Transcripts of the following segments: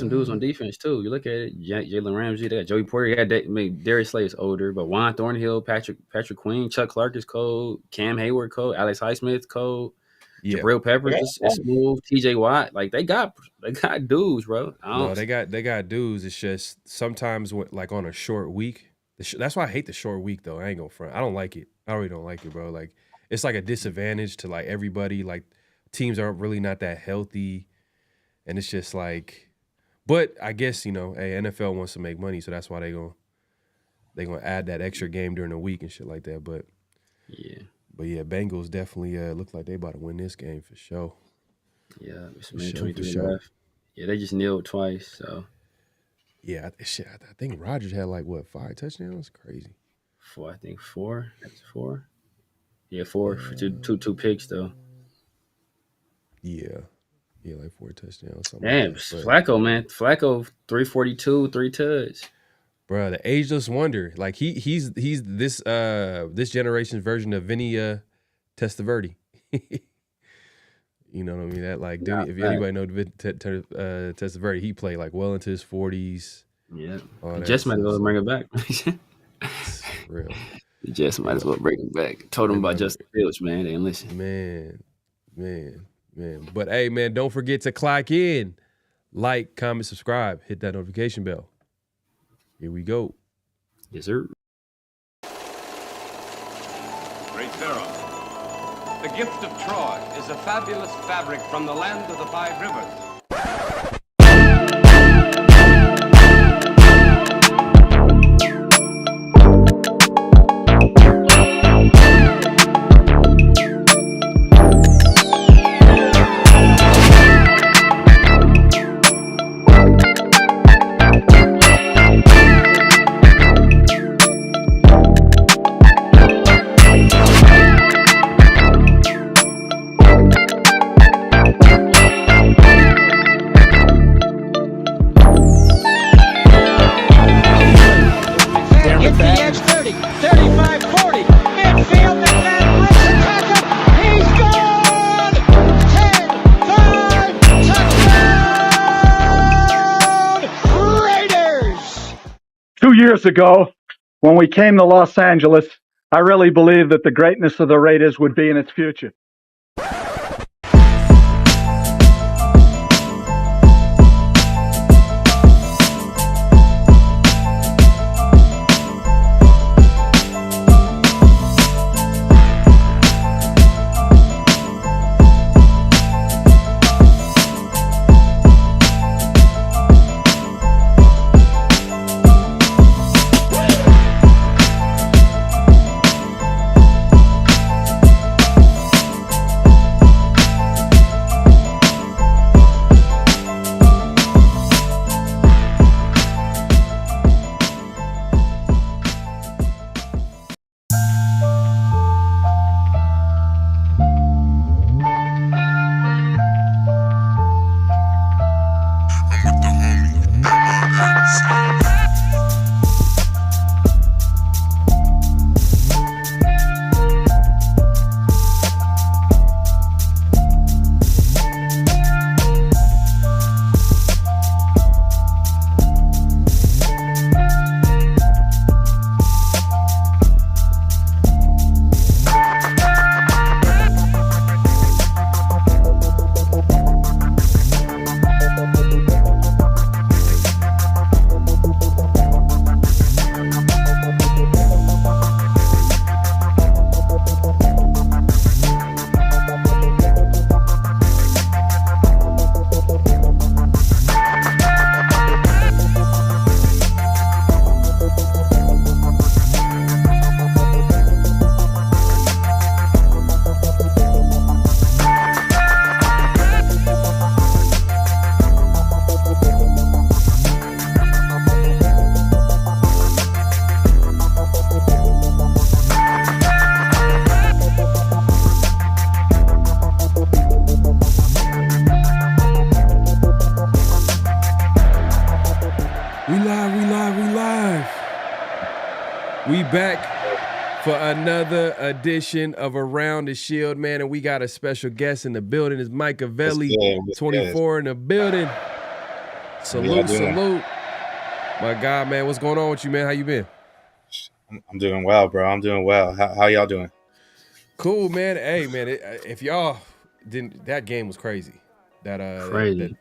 some dudes on defense too. You look at it, Jalen Ramsey, they got Joey Porter, you got Darius Slay's older, but Juan Thornhill, Patrick Queen, Chuck Clark is cold, Cam Hayward cold, Alex Highsmith cold, Yeah. Jabril Peppers is smooth, TJ Watt, like they got dudes, bro. No, they got dudes. It's just sometimes like on a short week. That's why I hate the short week though. I ain't gonna front. I don't like it. I really don't like it, bro. Like it's like a disadvantage to like everybody. Like teams aren't really not that healthy, and it's just like. But I guess hey, NFL wants to make money, so that's why they gonna add that extra game during the week and shit like that. But yeah, Bengals definitely look like they about to win this game for sure. Yeah, it's 23 left. Yeah, they just kneeled twice. So yeah, shit. I think Rodgers had like what 5 touchdowns? Crazy. 4, I think 4. That's 4. Yeah, 4 for two picks though. Yeah, like 4 touchdowns. Damn, like Flacco, man. Flacco 342, 3 tuds. Bro, the ageless wonder. Like he's this generation's version of Vinny Testaverde. You know what I mean? That like, if anybody know Testaverde, he played like well into his 40s. Yeah, just might as well bring it back. Real. You just might as well bring it back. Told him about Justin Fields, man. They didn't listen. Man. But hey, man, don't forget to clock in, like, comment, subscribe, hit that notification bell. Here we go. Yes, sir. Great Pharaoh. The gift of Troy is a fabulous fabric from the land of the 5 rivers. Years ago, when we came to Los Angeles, I really believed that the greatness of the Raiders would be in its future. We back for another edition of Around the Shield, man, and we got a special guest in the building. It's Mike Avelli, 24 in the building. Salute. My God, man, what's going on with you, man? How you been? I'm doing well, bro. I'm doing well. How y'all doing? Cool, man. Hey, man, if y'all didn't, that game was crazy. Crazy.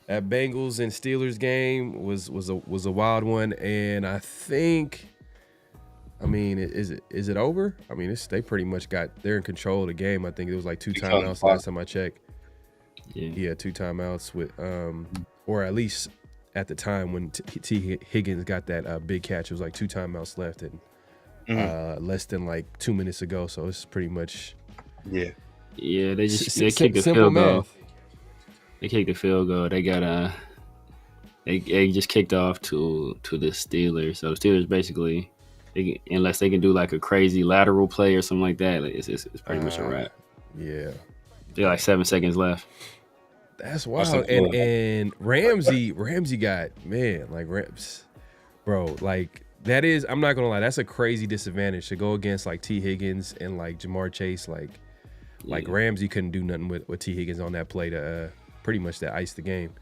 That Bengals and Steelers game was a wild one, and I think, I mean, is it over? I mean, they're in control of the game. I think it was like 2 timeouts last time I checked. Yeah, 2 timeouts with or at least at the time when T. Higgins got that big catch, it was like 2 timeouts left and less than like 2 minutes ago. So it's pretty much they kicked the simple field goal. math. They kicked the field goal. They got they just kicked off to the Steelers. So the Steelers basically, unless they can do like a crazy lateral play or something like that, it's pretty much a wrap. Yeah. They're like 7 seconds left. That's wild. And Ramsey got, man, like reps. Bro, like that is, I'm not gonna lie, that's a crazy disadvantage to go against like T. Higgins and like Jamar Chase. Like Ramsey couldn't do nothing with T. Higgins on that play to pretty much to ice the game.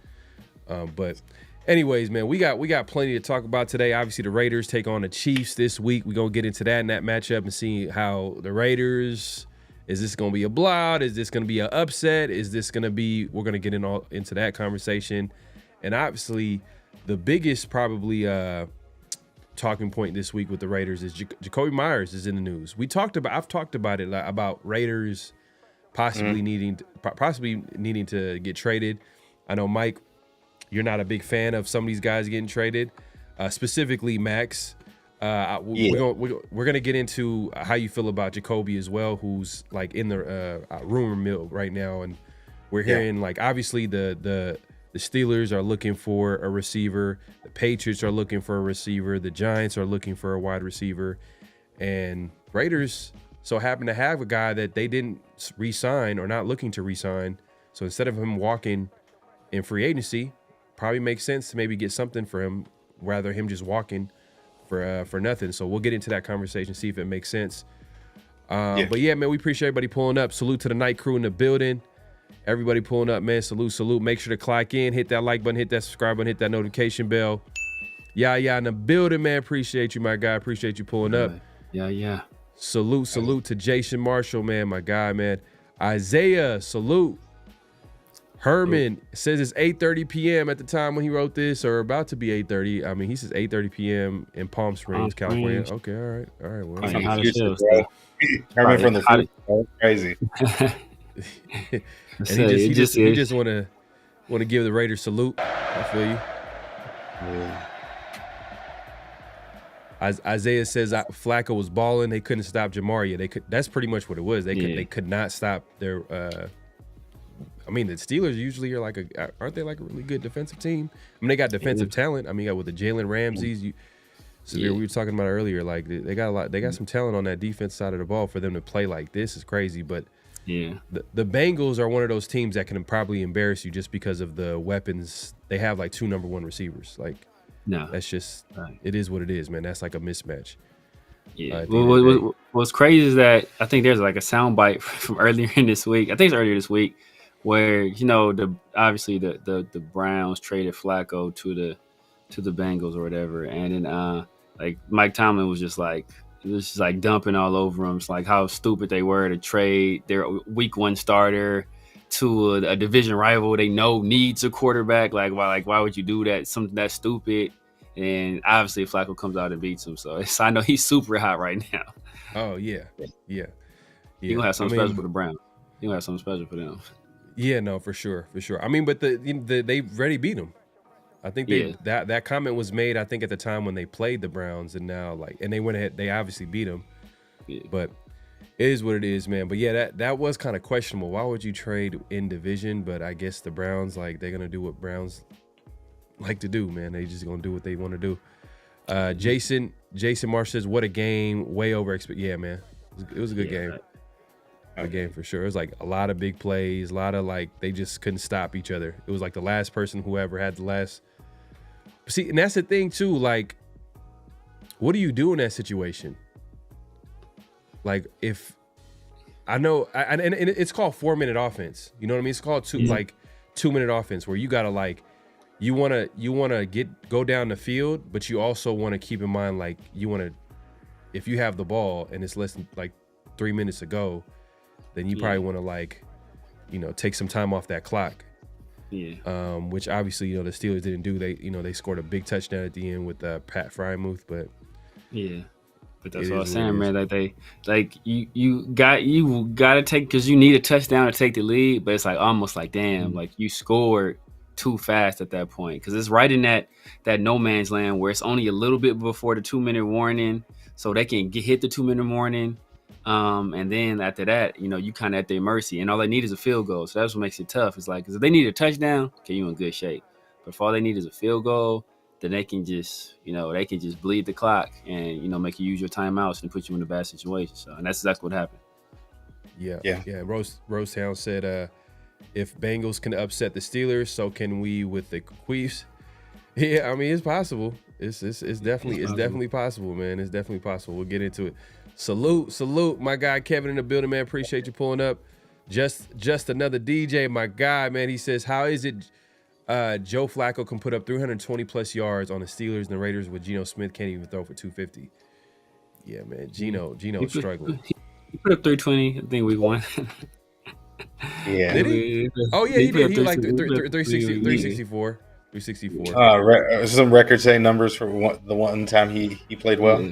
But anyways, man, we got plenty to talk about today. Obviously, the Raiders take on the Chiefs this week. We're gonna get into that in that matchup and see how the Raiders. Is this going to be a blowout? Is this going to be an upset? Is this going to be, we're going to get into that conversation. And obviously, the biggest probably talking point this week with the Raiders is Jacobi Myers is in the news. I've talked about it, about Raiders possibly needing to get traded. I know, Mike, you're not a big fan of some of these guys getting traded, specifically Max. We're gonna get into how you feel about Jacobi as well, who's like in the rumor mill right now, and we're hearing like obviously the Steelers are looking for a receiver, the Patriots are looking for a receiver, the Giants are looking for a wide receiver, and Raiders so happen to have a guy that they didn't re-sign or not looking to re-sign. So instead of him walking in free agency, probably makes sense to maybe get something for him rather him just walking for nothing. So we'll get into that conversation, see if it makes sense. But yeah, man, we appreciate everybody pulling up. Salute to the night crew in the building. Everybody pulling up, man. Salute. Make sure to clock in, hit that like button, hit that subscribe button, hit that notification bell. Yeah, in the building, man. Appreciate you, my guy. Appreciate you pulling up. Yeah. Salute to Jason Marshall, man, my guy, man. Isaiah, salute. Herman says it's 8:30 p.m. at the time when he wrote this, or about to be 8:30. I mean, he says 8:30 p.m. in Palm Springs, California. Okay, all right. Well, Herman from the future, crazy. And he just want to give the Raiders salute. I feel you. Yeah. Isaiah says Flacco was balling. They couldn't stop Jamar. Yeah, they could. That's pretty much what it was. They could not stop their. I mean, the Steelers usually are aren't they like a really good defensive team? I mean, they got defensive talent. I mean, you got with the Jalen Ramseys. We were talking about earlier. Like they got a lot. They got some talent on that defense side of the ball for them to play like this is crazy. But the Bengals are one of those teams that can probably embarrass you just because of the weapons. They have like 2 number 1 receivers. Like, that's just it is what it is, man. That's like a mismatch. Yeah. What's crazy is that I think there's like a soundbite from earlier in this week. I think it's earlier this week where obviously the Browns traded Flacco to the Bengals or whatever, and then like Mike Tomlin was just like dumping all over them. It's like how stupid they were to trade their week 1 starter to a division rival they know needs a quarterback. Why would you do that? Something that stupid. And obviously Flacco comes out and beats him. So I know he's super hot right now. Oh yeah. He's gonna have something special for the Browns. He's gonna have something special for them. Yeah, no, for sure. I mean, but they already beat them. I think that comment was made, I think, at the time when they played the Browns, and now and they went ahead. They obviously beat them. Yeah. But it is what it is, man. But yeah, that was kind of questionable. Why would you trade in division? But I guess the Browns, they're gonna do what Browns like to do, man. They just gonna do what they want to do. Jason Marsh says, "What a game! Way over expect." Yeah, man. It was a good game. A game for sure. It was like a lot of big plays, a lot of they just couldn't stop each other. It was like the last person, whoever had the last. See, and that's the thing too. Like, what do you do in that situation? Like, if I know, and it's called 4-minute offense. You know what I mean? It's called 2-minute offense where you gotta you wanna go down the field, but you also want to keep in mind like if you have the ball and it's less than like 3 minutes to go, then you probably want to like, take some time off that clock. Yeah. Which obviously, the Steelers didn't do. They scored a big touchdown at the end with Pat Frymuth, but yeah. But that's what I was saying, man. Like you got to take, because you need a touchdown to take the lead, but it's like almost like damn, like you scored too fast at that point, because it's right in that no man's land where it's only a little bit before the 2-minute warning, so they can hit the 2-minute warning, and then after that, you kind of at their mercy, and all they need is a field goal. So that's what makes it tough. It's like, 'cause if they need a touchdown, okay, you in good shape. But if all they need is a field goal, then they can just bleed the clock and make you use your timeouts and put you in a bad situation. So, and that's exactly what happened. Yeah. Rosetown said, if Bengals can upset the Steelers, so can we with the Chiefs. Yeah, I mean, it's possible. It's definitely possible, man. It's definitely possible. We'll get into it. Salute, my guy Kevin in the building, man. Appreciate you pulling up. Just another DJ, my guy, man. He says, how is it Joe Flacco can put up 320 plus yards on the Steelers and the Raiders with Geno Smith can't even throw for 250? Yeah, man. Geno's struggling. He put up 320, I think, week 1. Yeah. Did he? Oh, yeah, he did. He like 364. 364. Some record-setting numbers for the one time he played well.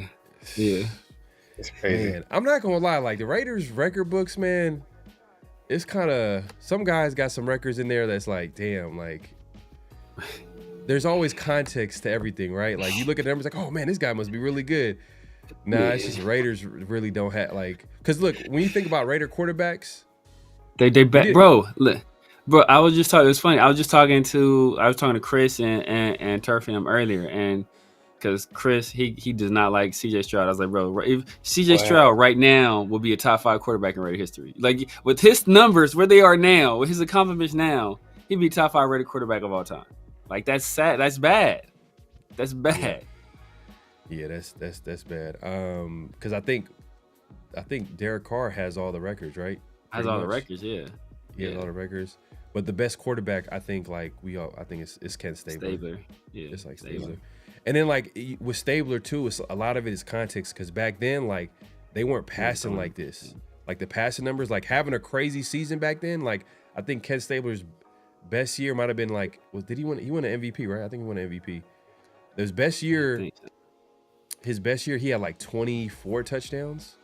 Yeah. It's crazy. Man, I'm not gonna lie, like the Raiders record books, man, it's kind of, some guys got some records in there that's like, damn, like there's always context to everything, right? Like you look at the numbers like, oh man, this guy must be really good. Nah, it's just Raiders really don't have like, because look, when you think about Raider quarterbacks, they bro. I was just talking. It's funny. I was talking to Chris and Turf and him earlier, and because Chris he does not like CJ Stroud. I was like, bro, if CJ Stroud right now will be a top 5 quarterback in Raider history. Like with his numbers where they are now, with his accomplishments now, he'd be top 5 Raider quarterback of all time. Like that's sad. That's bad. That's bad. Yeah, that's bad. Because I think Derek Carr has all the records, right? Has all the records, yeah. He has all the records. But the best quarterback, I think, like I think it's Ken Stabler. Yeah, it's like Stabler. And then like with Stabler too, it's a lot of it is context, because back then like they weren't passing like this. Like the passing numbers, like having a crazy season back then. Like I think Ken Stabler's best year might have been like, he won an MVP, right? I think he won an MVP. His best year, he had like 24 touchdowns.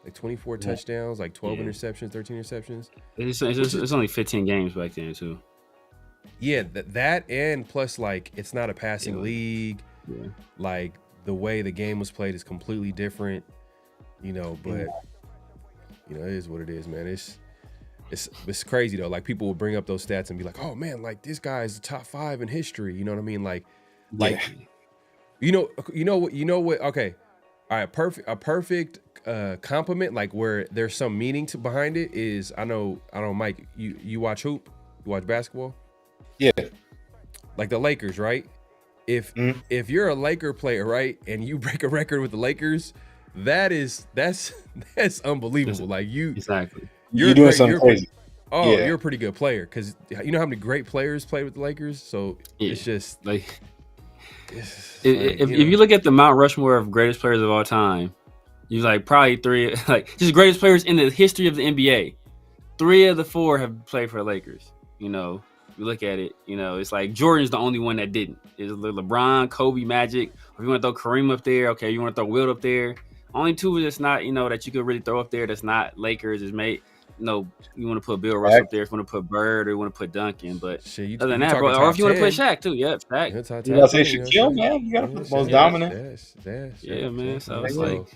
Like 24 touchdowns, like 12 interceptions, 13 interceptions. It's only 15 games back then too. Yeah, that and plus like it's not a passing league. Yeah. Like the way the game was played is completely different, but it is what it is, man. It's crazy though. Like people will bring up those stats and be like, "Oh man, like this guy is the top 5 in history." You know what I mean? Like you know what? Okay, all right. A perfect compliment, like where there's some meaning behind it is. I know, Mike. You watch hoop? You watch basketball? Yeah. Like the Lakers, right? If you're a Laker player, right, and you break a record with the Lakers, that's unbelievable. Like exactly. You're doing something crazy. You're a pretty good player, because you know how many great players played with the Lakers. So it's just like if you look at the Mount Rushmore of greatest players of all time, you like probably 3 like just greatest players in the history of the NBA. 3 of the 4 have played for the Lakers. You look at it, it's like Jordan's the only one that didn't. It's LeBron, Kobe, Magic. Or if you want to throw Kareem up there, okay, you want to throw Wilt up there. Only 2 that's not, that you could really throw up there that's not Lakers is made. You want to put Bill Russell up there, if you want to put Bird, or you want to put Duncan. But other than that, bro, or if you want to put Shaq too, Shaq. You got to say Shaquille, man. You got to put most dominant. Yeah, man. So it's like.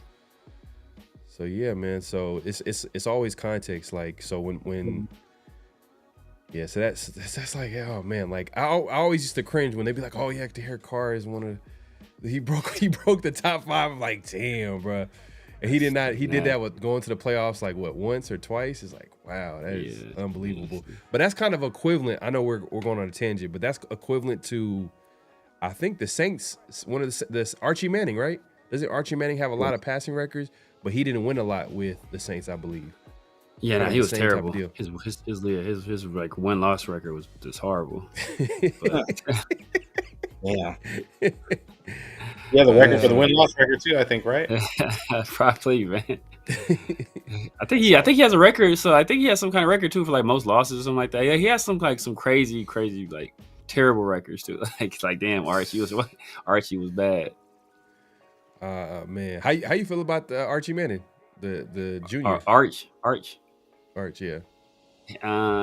So yeah, man. So it's always context. Like so when. Yeah, so that's like, oh man, like I always used to cringe when they'd be like, oh yeah, Derek Carr is he broke the top 5. I'm like, damn, bro. And he did that with going to the playoffs like what, once or twice. It's like, wow, that is unbelievable. But that's kind of equivalent. I know we're going on a tangent, but that's equivalent to, I think the Saints, one of the Archie Manning, right? Doesn't Archie Manning have a lot of passing records, but he didn't win a lot with the Saints, I believe. Yeah, he was terrible. His like win-loss record was just horrible. Yeah. Yeah, the record for the win-loss record too, I think, right? Probably, man. I think he has a record. So I think he has some kind of record too for like most losses or something like that. Yeah, he has some crazy like terrible records too. Like damn, Archie was bad. Man, how you feel about Archie Manning, the junior? Arch, yeah.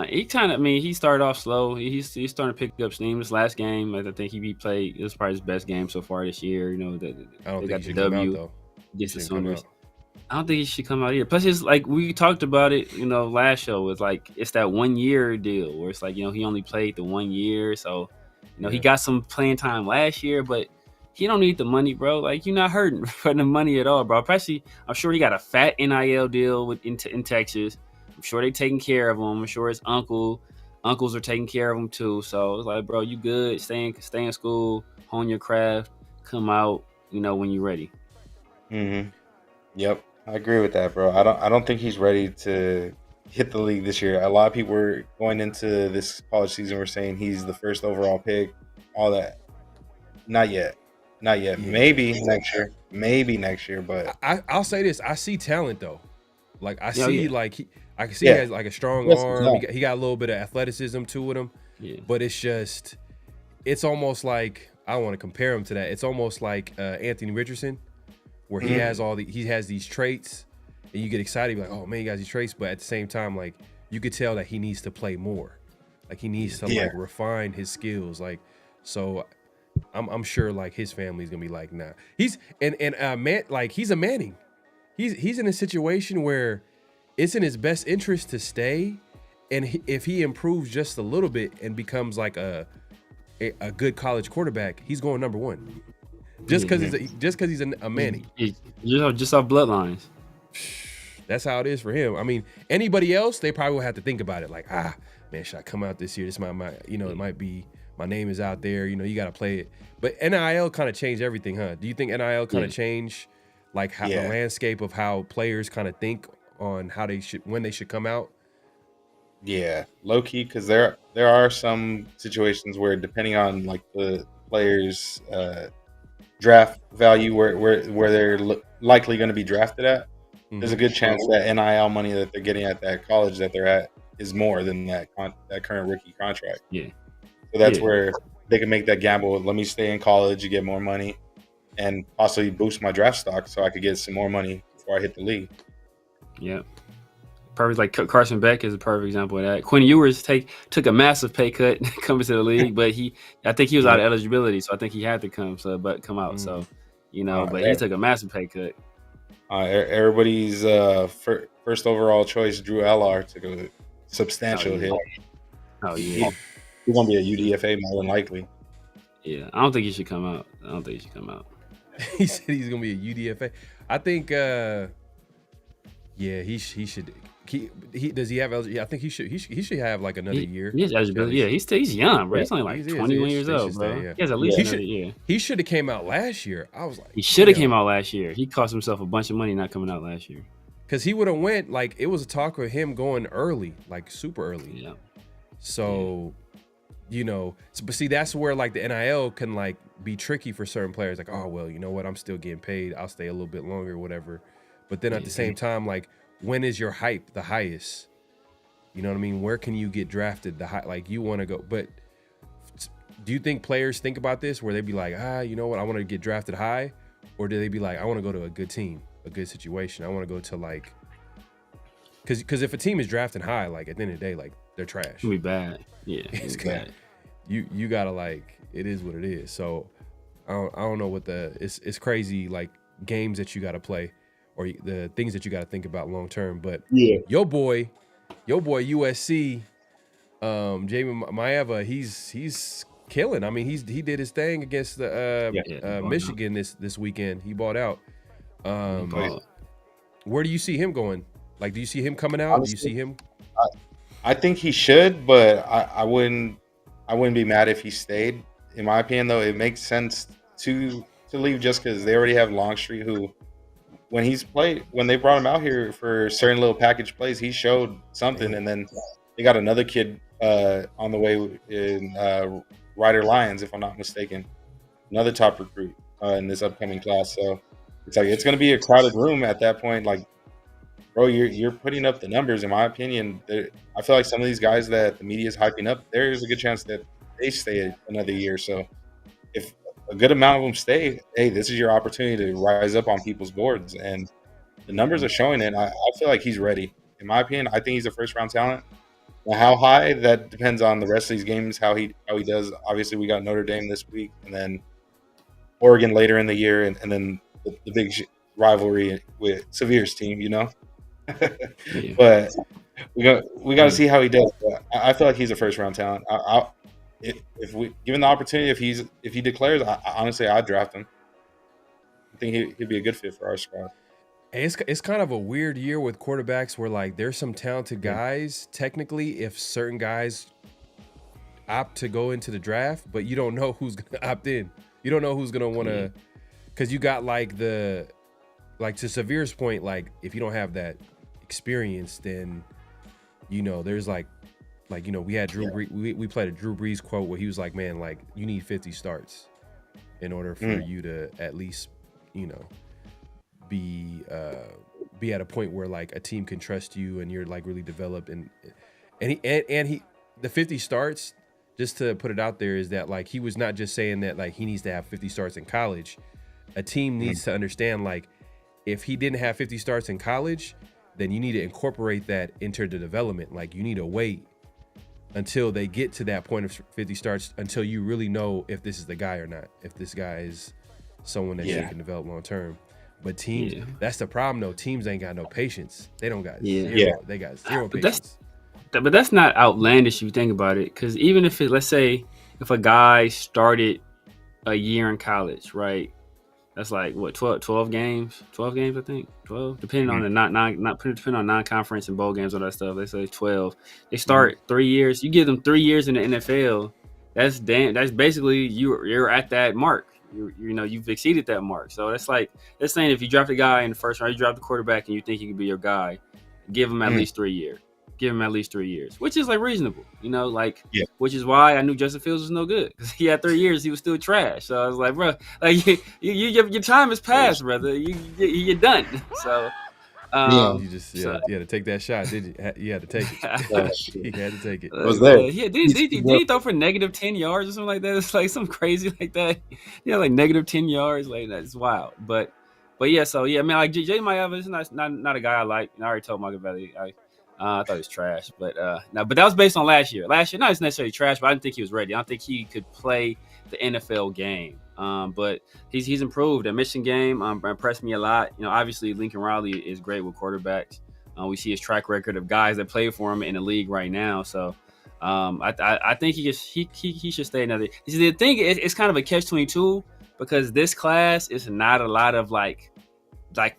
He kind of, he started off slow. He's starting to pick up steam. This last game, I think he played. It was probably his best game so far this year. You know, I don't think got he should the come W out though. against the Sooners. I don't think he should come out either. Plus, it's like we talked about it, last show. It's like it's that 1 year deal where it's like, he only played the 1 year, so he got some playing time last year, but he don't need the money, bro. Like, you're not hurting for the money at all, bro. Especially, I'm sure he got a fat NIL deal in Texas. I'm sure they taking care of him. I'm sure his uncles are taking care of him too. So it's like, bro, you good? Stay in school, hone your craft, come out, when you're ready. Mm-hmm. Yep, I agree with that, bro. I don't think he's ready to hit the league this year. A lot of people were going into this college season were saying he's the first overall pick, all that. Not yet. Yeah. Maybe next year, but I'll say this: I see talent though. Like I see, I can see Yeah. he has like a strong Yes, arm. yeah. He got a little bit of athleticism too with him. Yeah. But it's almost like, I don't want to compare him to that. It's almost like Anthony Richardson, where he has he has these traits, and you get excited, like, oh man, he got these traits. But at the same time, like, you could tell that he needs to play more. Like, he needs to like refine his skills. Like, so I'm sure like his family's gonna be like, nah. He's he's a Manning. He's in a situation where it's in his best interest to stay, and if he improves just a little bit and becomes like a good college quarterback, he's going number one. Just because he's a Manning. Just off bloodlines. That's how it is for him. I mean, anybody else, they probably will have to think about it. Like, man, should I come out this year? This it might be, my name is out there. You got to play it. But NIL kind of changed everything, huh? Do you think NIL kind of changed like how the landscape of how players kind of think on how when they should come out? Yeah, low key, because there are some situations where, depending on like the players' draft value, where they're likely going to be drafted at, there's a good chance that NIL money that they're getting at that college that they're at is more than that current rookie contract. Yeah, so that's where they can make that gamble. Let me stay in college, you get more money, and possibly boost my draft stock so I could get some more money before I hit the league. Yeah. Perfect. Like Carson Beck is a perfect example of that. Quinn Ewers took a massive pay cut coming to the league, but I think he was out of eligibility, so I think he had to come out. So, but he took a massive pay cut. Everybody's first overall choice, Drew Eller, took a substantial hit. Oh yeah, he's gonna be a UDFA more than likely. Yeah, I don't think he should come out. He said he's gonna be a UDFA. I think, he should. Does he have eligibility? I think he should have like another year. He has eligibility. Yeah, he's young, bro. He's only like 21 years old, bro. He has at least another year. He should have came out last year. I was like, he should have came out last year. He cost himself a bunch of money not coming out last year. Because he would have went, like, it was a talk of him going early, like super early. Yeah. So, but see, that's where like the NIL can like be tricky for certain players. Like, oh well, you know what? I'm still getting paid. I'll stay a little bit longer, whatever. But then at the same time, like, when is your hype the highest? You know what I mean? Where can you get drafted the high? Like, you want to go, but do you think players think about this where they be like, you know what? I want to get drafted high, or do they be like, I want to go to a good team, a good situation. I want to go to like, because if a team is drafting high, like at the end of the day, like they're trash. It'll be bad. Yeah, it's bad. You gotta like, it is what it is. So I don't know what it's crazy, like games that you gotta play or the things that you gotta think about long term. But your boy USC, Jamie Maeva, he's killing. I mean, he did his thing against the Michigan this weekend. He bought out. Where do you see him going? Like, do you see him coming out? Honestly, do you see him? I think he should, but I wouldn't be mad if he stayed. In my opinion, though, it makes sense to leave just because they already have Longstreet, who, when they brought him out here for certain little package plays, he showed something. And then they got another kid on the way in Ryder Lyons, if I'm not mistaken. another top recruit in this upcoming class. So it's like it's going to be a crowded room at that point. Like, bro, you're putting up the numbers. In my opinion, I feel like some of these guys that the media is hyping up, there's a good chance that they stay another year. So if a good amount of them stay, hey, this is your opportunity to rise up on people's boards, and the numbers are showing it. I feel like he's ready. In my opinion, I think he's a first round talent. Now, how high, that depends on the rest of these games, how he does. Obviously, we got Notre Dame this week, and then Oregon later in the year, and then the big rivalry with Severe's team. But we got to see how he does. But I feel like he's a first round talent. If we given the opportunity, if he declares, honestly, I'd draft him. I think he'd be a good fit for our squad. It's kind of a weird year with quarterbacks where like there's some talented guys. Technically, if certain guys opt to go into the draft, but you don't know who's gonna opt in. You don't know who's gonna want to, because you got to Severe's point, like if you don't have that experience, then there's like we had Drew Brees, we played a Drew Brees quote where he was like, man, like you need 50 starts in order for you to at least be at a point where like a team can trust you and you're like really developed, and he the 50 starts, just to put it out there, is that like he was not just saying that like he needs to have 50 starts in college. A team needs to understand, like, if he didn't have 50 starts in college, then you need to incorporate that into the development. Like, you need to wait until they get to that point of 50 starts until you really know if this is the guy or not, if this guy is someone that you can develop long term. But teams, that's the problem though. Teams ain't got no patience. They don't got zero. They got zero patience. But that's not outlandish if you think about it. Because even if let's say if a guy started a year in college, right? That's like what 12 games? 12 games, I think. 12, depending on the depending on non-conference and bowl games, all that stuff. They say 12. They start 3 years. You give them 3 years in the NFL. That's basically you're at that mark. You've exceeded that mark. So that's like they're saying if you draft a guy in the first round, you draft the quarterback, and you think he could be your guy, give him at least 3 years. Give him at least 3 years, which is like reasonable, which is why I knew Justin Fields was no good, because he had 3 years, he was still trash. So I was like, bro, like your time has passed, brother. You're done. So you had to take that shot, did you? You had to take it. You had to take it. Was there? Yeah, did he throw for negative 10 yards or something like that? It's like something crazy like that. Like negative 10 yards, like that's wild. But yeah, so yeah, I mean, like Jay Mayava is not a guy I like. And I already told Machiavelli I thought he was trash, but but that was based on last year. Last year, not necessarily trash, but I didn't think he was ready. I don't think he could play the NFL game. But he's improved. The Michigan game impressed me a lot. Obviously Lincoln Riley is great with quarterbacks. We see his track record of guys that play for him in the league right now. So I think he should stay another. The thing is, it's kind of a catch-22 because this class is not a lot of like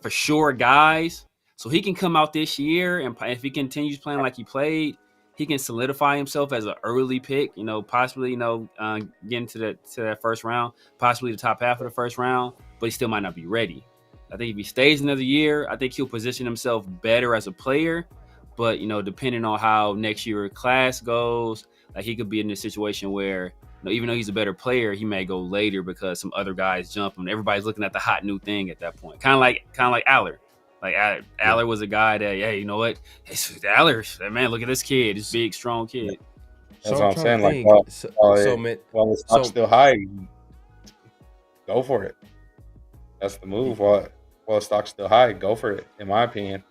for sure guys. So he can come out this year, and if he continues playing like he played, he can solidify himself as an early pick. Possibly getting to that first round, possibly the top half of the first round. But he still might not be ready. I think if he stays another year, I think he'll position himself better as a player. But depending on how next year class goes, like he could be in a situation where even though he's a better player, he may go later because some other guys jump him. Everybody's looking at the hot new thing at that point, kind of like Aller. Like Aller was a guy that, hey, you know what? Aller, man, look at this kid, this big, strong kid. That's what I'm saying. Like, while the stock's still high, go for it. That's the move. While the stock's still high, go for it. In my opinion,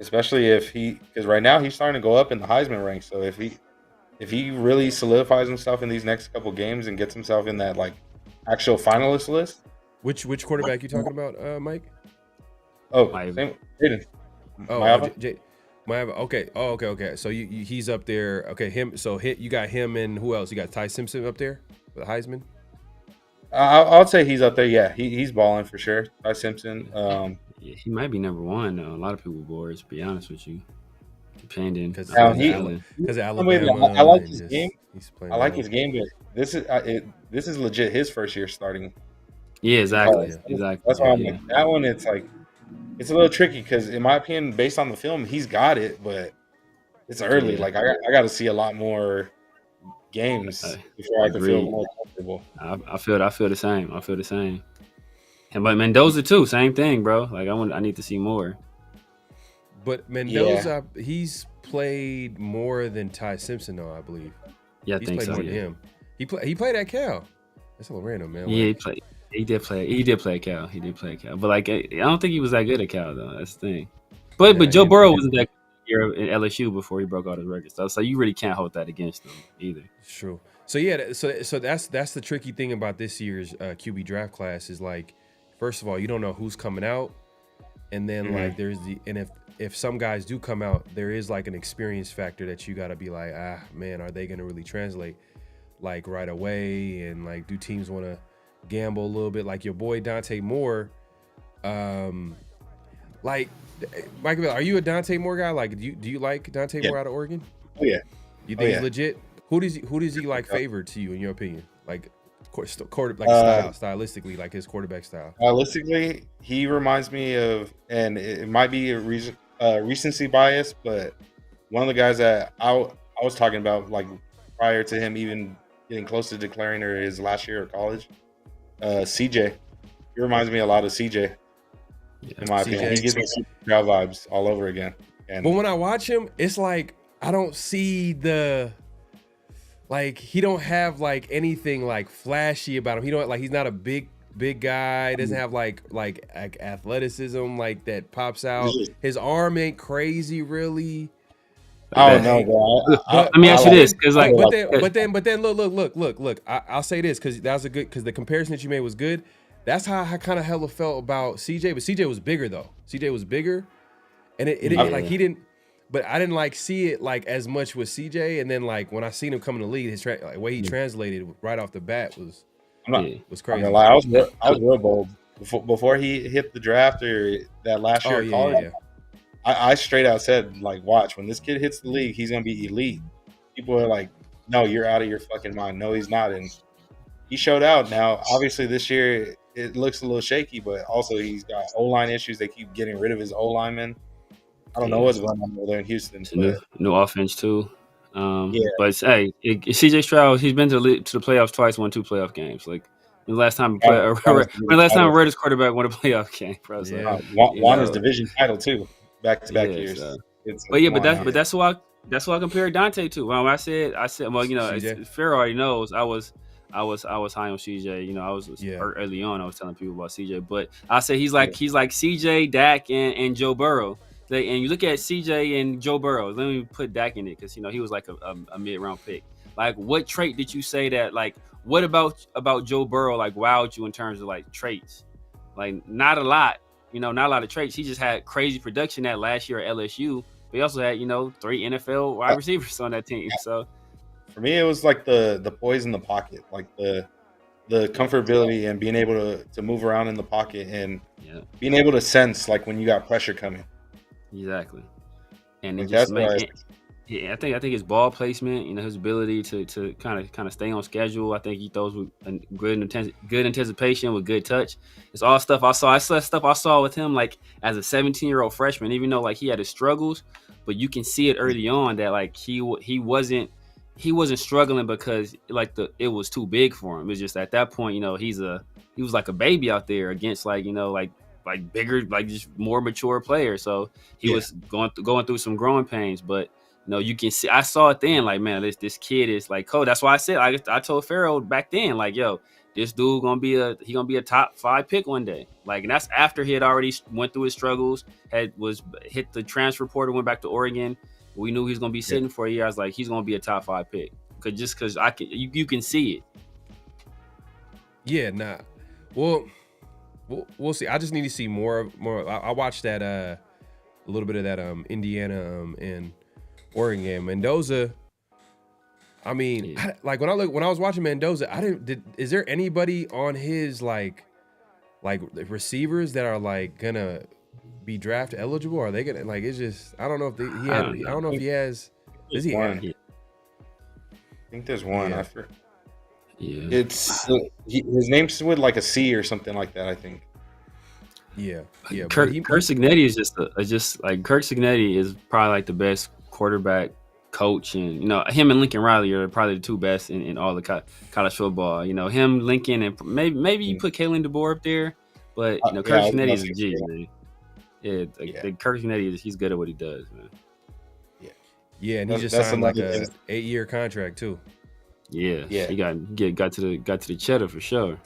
especially because right now he's starting to go up in the Heisman ranks. So if he really solidifies himself in these next couple games and gets himself in that like actual finalist list. Which quarterback you talking about, Mike? Oh, Jaden. Oh, Mayava. Okay. Oh, okay. So he's up there. Okay, him. So you got him, and who else? You got Ty Simpson up there for the Heisman. I'll say he's up there. Yeah, he's balling for sure. Ty Simpson. He might be number one though. A lot of people boards, to be honest with you. Depending because Alabama. I like his game. I like his game, but this is legit his first year starting. Yeah, exactly. Exactly. That's why I'm like that one. It's like. It's a little tricky because, in my opinion, based on the film, he's got it, but it's early. Like I got to see a lot more games before I could feel Agreed. more comfortable. I feel the same. I feel the same. And but Mendoza too, same thing, bro. Like I need to see more. But Mendoza, he's played more than Ty Simpson, though, I believe. Yeah, I he's think played so. more than him. He played at Cal. That's a little random, man. Yeah, he did play at Cal. He did play at Cal. But like I don't think he was that good at Cal though. That's the thing. But Joe Burrow wasn't that good year in LSU before he broke all his records stuff. So you really can't hold that against him either. It's true. So yeah, so that's the tricky thing about this year's QB draft class is like, first of all, you don't know who's coming out, and then like there's if some guys do come out, there is like an experience factor that you got to be like, man, are they going to really translate like right away? And like, do teams want to gamble a little bit? Like your boy Dante Moore, like Michael, are you a Dante Moore guy? Like, do you like Dante Moore out of Oregon? Oh yeah. You think he's legit? Who does he like favored to you in your opinion? Like stylistically, like his quarterback style. Stylistically, he reminds me of, and it might be a recency bias, but one of the guys that I was talking about, like prior to him even getting close to declaring or his last year of college, CJ. He reminds me a lot of CJ. In my opinion, he gives me Super Bowl vibes all over again. But when I watch him, it's like I don't see he don't have like anything like flashy about him. He don't he's not a big guy. He doesn't have like athleticism like that pops out. His arm ain't crazy really. Oh no, bro. Let me ask you this, because like, but then look. I'll say this because that was because the comparison that you made was good. That's how I kind of hella felt about CJ, but CJ was bigger though. CJ was bigger, and it like he didn't. But I didn't like see it like as much with CJ, and then like when I seen him come in the league, his way he translated right off the bat was crazy. I was real bold before he hit the draft or that last year of college. Yeah. I straight out said, like, watch, when this kid hits the league, he's gonna be elite. People are like, no, you're out of your fucking mind. No, he's not, and he showed out. Now, obviously, this year it looks a little shaky, but also he's got O-line issues. They keep getting rid of his O-linemen. I don't know what's going on over there in Houston. New offense too. But hey, CJ Stroud, he's been to the playoffs twice, won 2 playoff games. Like when the last time a Raiders quarterback won a playoff game, bro. So, won his division title too, back-to-back years. But that's why I compared Dante to. Well, I said, well, you know, Pharaoh already knows I was high on CJ. You know, I was early on. I was telling people about CJ, but I said he's like CJ, Dak, and Joe Burrow. And you look at CJ and Joe Burrow. Let me put Dak in it because you know he was like a mid-round pick. Like, what trait did you say that? Like, what about Joe Burrow like wowed you in terms of like traits? Like, not a lot. You know, not a lot of traits. He just had crazy production that last year at LSU. But he also had 3 NFL wide receivers on that team. So for me, it was like the poise in the pocket, like the comfortability and being able to move around in the pocket and being able to sense like when you got pressure coming. Exactly, and like it just I think his ball placement, you know, his ability to kind of stay on schedule. I think he throws with good anticipation with good touch. It's all stuff I saw. Stuff I saw with him like as a 17-year-old freshman. Even though like he had his struggles, but you can see it early on that like he wasn't struggling because like it was too big for him. It's just at that point, you know, he was like a baby out there against like bigger, like just more mature players. So he was going through some growing pains, but you know, you can see, I saw it then, like, man, this kid is like cold. That's why I said, I told Pharaoh back then, like, yo, this dude gonna be a top 5 pick one day. Like, and that's after he had already went through his struggles, hit the transfer portal, went back to Oregon. We knew he was gonna be sitting for a year. I was like, he's gonna be a top 5 pick because you can see it. Yeah, nah. Well, we'll see. I just need to see more. I watched that a little bit of that Indiana and Oregon game. Mendoza. I mean, like when I was watching Mendoza, is there anybody on his like receivers that are like gonna be draft eligible? Or are they gonna like? It's just I don't know if I don't know if he has. Does he have? I think there's one. Yeah. Yeah. It's his name's with like a C or something like that, I think. Yeah. Kirk Cignetti is Kirk Cignetti is probably like the best quarterback coach, and him and Lincoln Riley are probably the two best in all the college football. Him, Lincoln, and maybe you put Kalen DeBoer up there, but Kirk Cincinnati is a G, man. Yeah, Kirk Cincinnati, he's good at what he does, man. Yeah, and he just signed like a 8-year contract too. Yeah. He got to the cheddar for sure.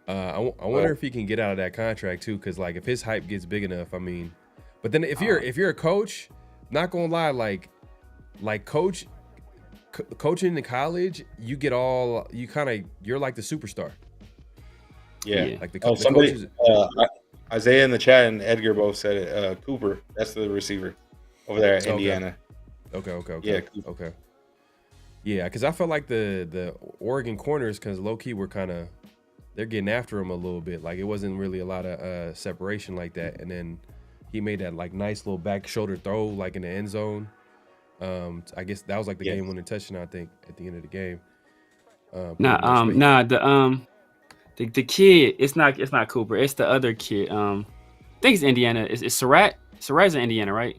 I wonder if he can get out of that contract too, because like if his hype gets big enough, I mean, but then if you're a coach, not gonna lie, like coaching in college, you're like the superstar. Yeah. Like the coaches. Isaiah in the chat and Edgar both said it. Cooper, that's the receiver over there at Indiana. Okay. Yeah. Okay. Yeah, because I felt like the Oregon corners, because low key were they're getting after him a little bit. Like it wasn't really a lot of separation like that, and then he made that like nice little back shoulder throw like in the end zone. I guess that was like the game-winning touchdown, I think, at the end of the game. The kid, it's not Cooper, it's the other kid. I think it's Indiana. It's Surratt. Surratt's in Indiana, right?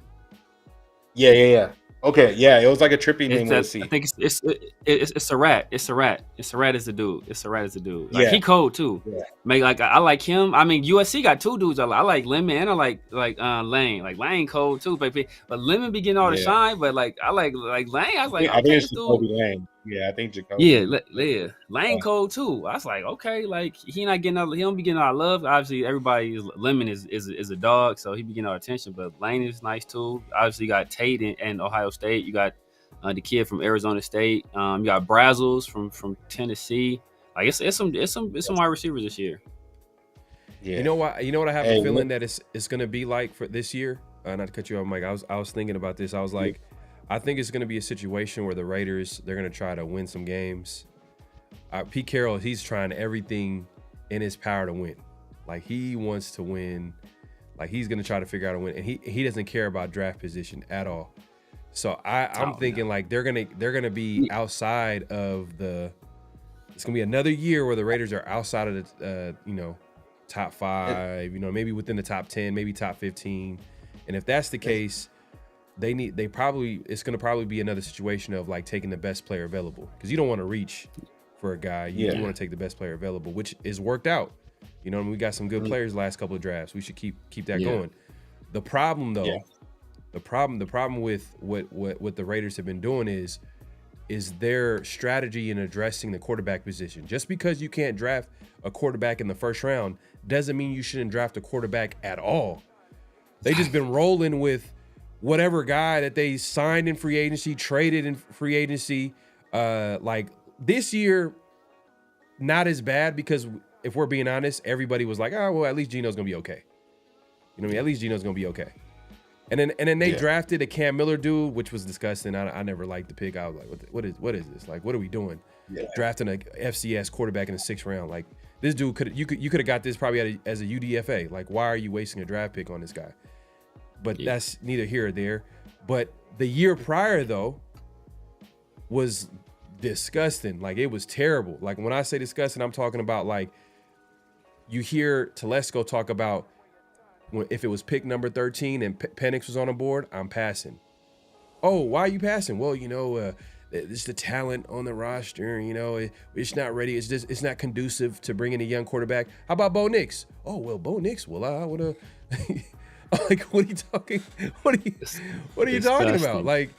Yeah. Okay, yeah, it was like a trippy name with a C. I think it's Surratt. It's Surratt is the dude. Like he cold too. Yeah. I like him. I mean, USC got two dudes. I like Lemon and I like Lane. Like Lane cold too, baby. But Lemon be getting all the shine. But like I like Lane. I was like, I think it's Jacobi Lane. Yeah, I think Jacobi. Yeah. Lane cold too. I was like, okay, like he don't be getting all love. Obviously, Lemon is a dog, so he be getting all attention. But Lane is nice too. Obviously, you got Tate and Ohio State. You got the kid from Arizona State. You got Brazzles from Tennessee. Like it's some wide receivers this year. Yeah. You know what I have a feeling that it's gonna be like for this year. Not to cut you off, Mike. I was thinking about this. I was like, I think it's gonna be a situation where the Raiders, they're gonna try to win some games. Pete Carroll, he's trying everything in his power to win. Like he wants to win. Like he's gonna try to figure out a win, and he doesn't care about draft position at all. So I'm thinking like they're gonna be outside of the. It's gonna be another year where the Raiders are outside of the top 5, maybe within the top 10, maybe top 15, and if that's the case, it's gonna probably be another situation of like taking the best player available, because you don't want to reach for a guy. You want to take the best player available, which is worked out. We got some good players last couple of drafts. We should keep that going. The problem though. The problem with what the Raiders have been doing is their strategy in addressing the quarterback position. Just because you can't draft a quarterback in the first round doesn't mean you shouldn't draft a quarterback at all. They just been rolling with whatever guy that they signed in free agency, traded in free agency. Like this year, not as bad, because if we're being honest, everybody was like, oh, well, at least Geno's gonna be okay. At least Geno's gonna be okay. And then they drafted a Cam Miller dude, which was disgusting. I never liked the pick. I was like, what is this? Like, what are we doing? Drafting a FCS quarterback in the 6th round. Like, this dude you could have got this probably as a UDFA. Like, why are you wasting a draft pick on this guy? But that's neither here or there. But the year prior though was disgusting. Like, it was terrible. Like, when I say disgusting, I'm talking about like you hear Telesco talk about, if it was pick number 13 and Penix was on the board, I'm passing. Oh, why are you passing? Well, it's the talent on the roster. It's not ready. It's not conducive to bringing a young quarterback. How about Bo Nix? Oh, well, Bo Nix. Well, I would have. Like, what are you talking? What are you talking about? Like,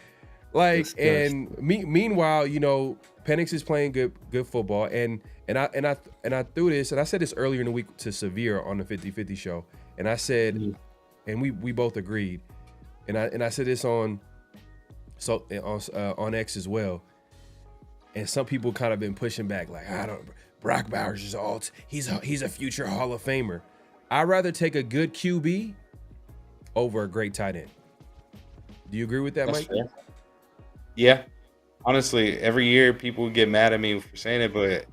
and meanwhile, Penix is playing good football, and I threw this, and I said this earlier in the week to Severe on the 50-50 show. And I said, and we both agreed, and I said this on X as well. And some people kind of been pushing back, like, Brock Bowers is he's a future Hall of Famer. I'd rather take a good QB over a great tight end. Do you agree with that, Mike? Fair. Yeah. Honestly, every year people get mad at me for saying it, but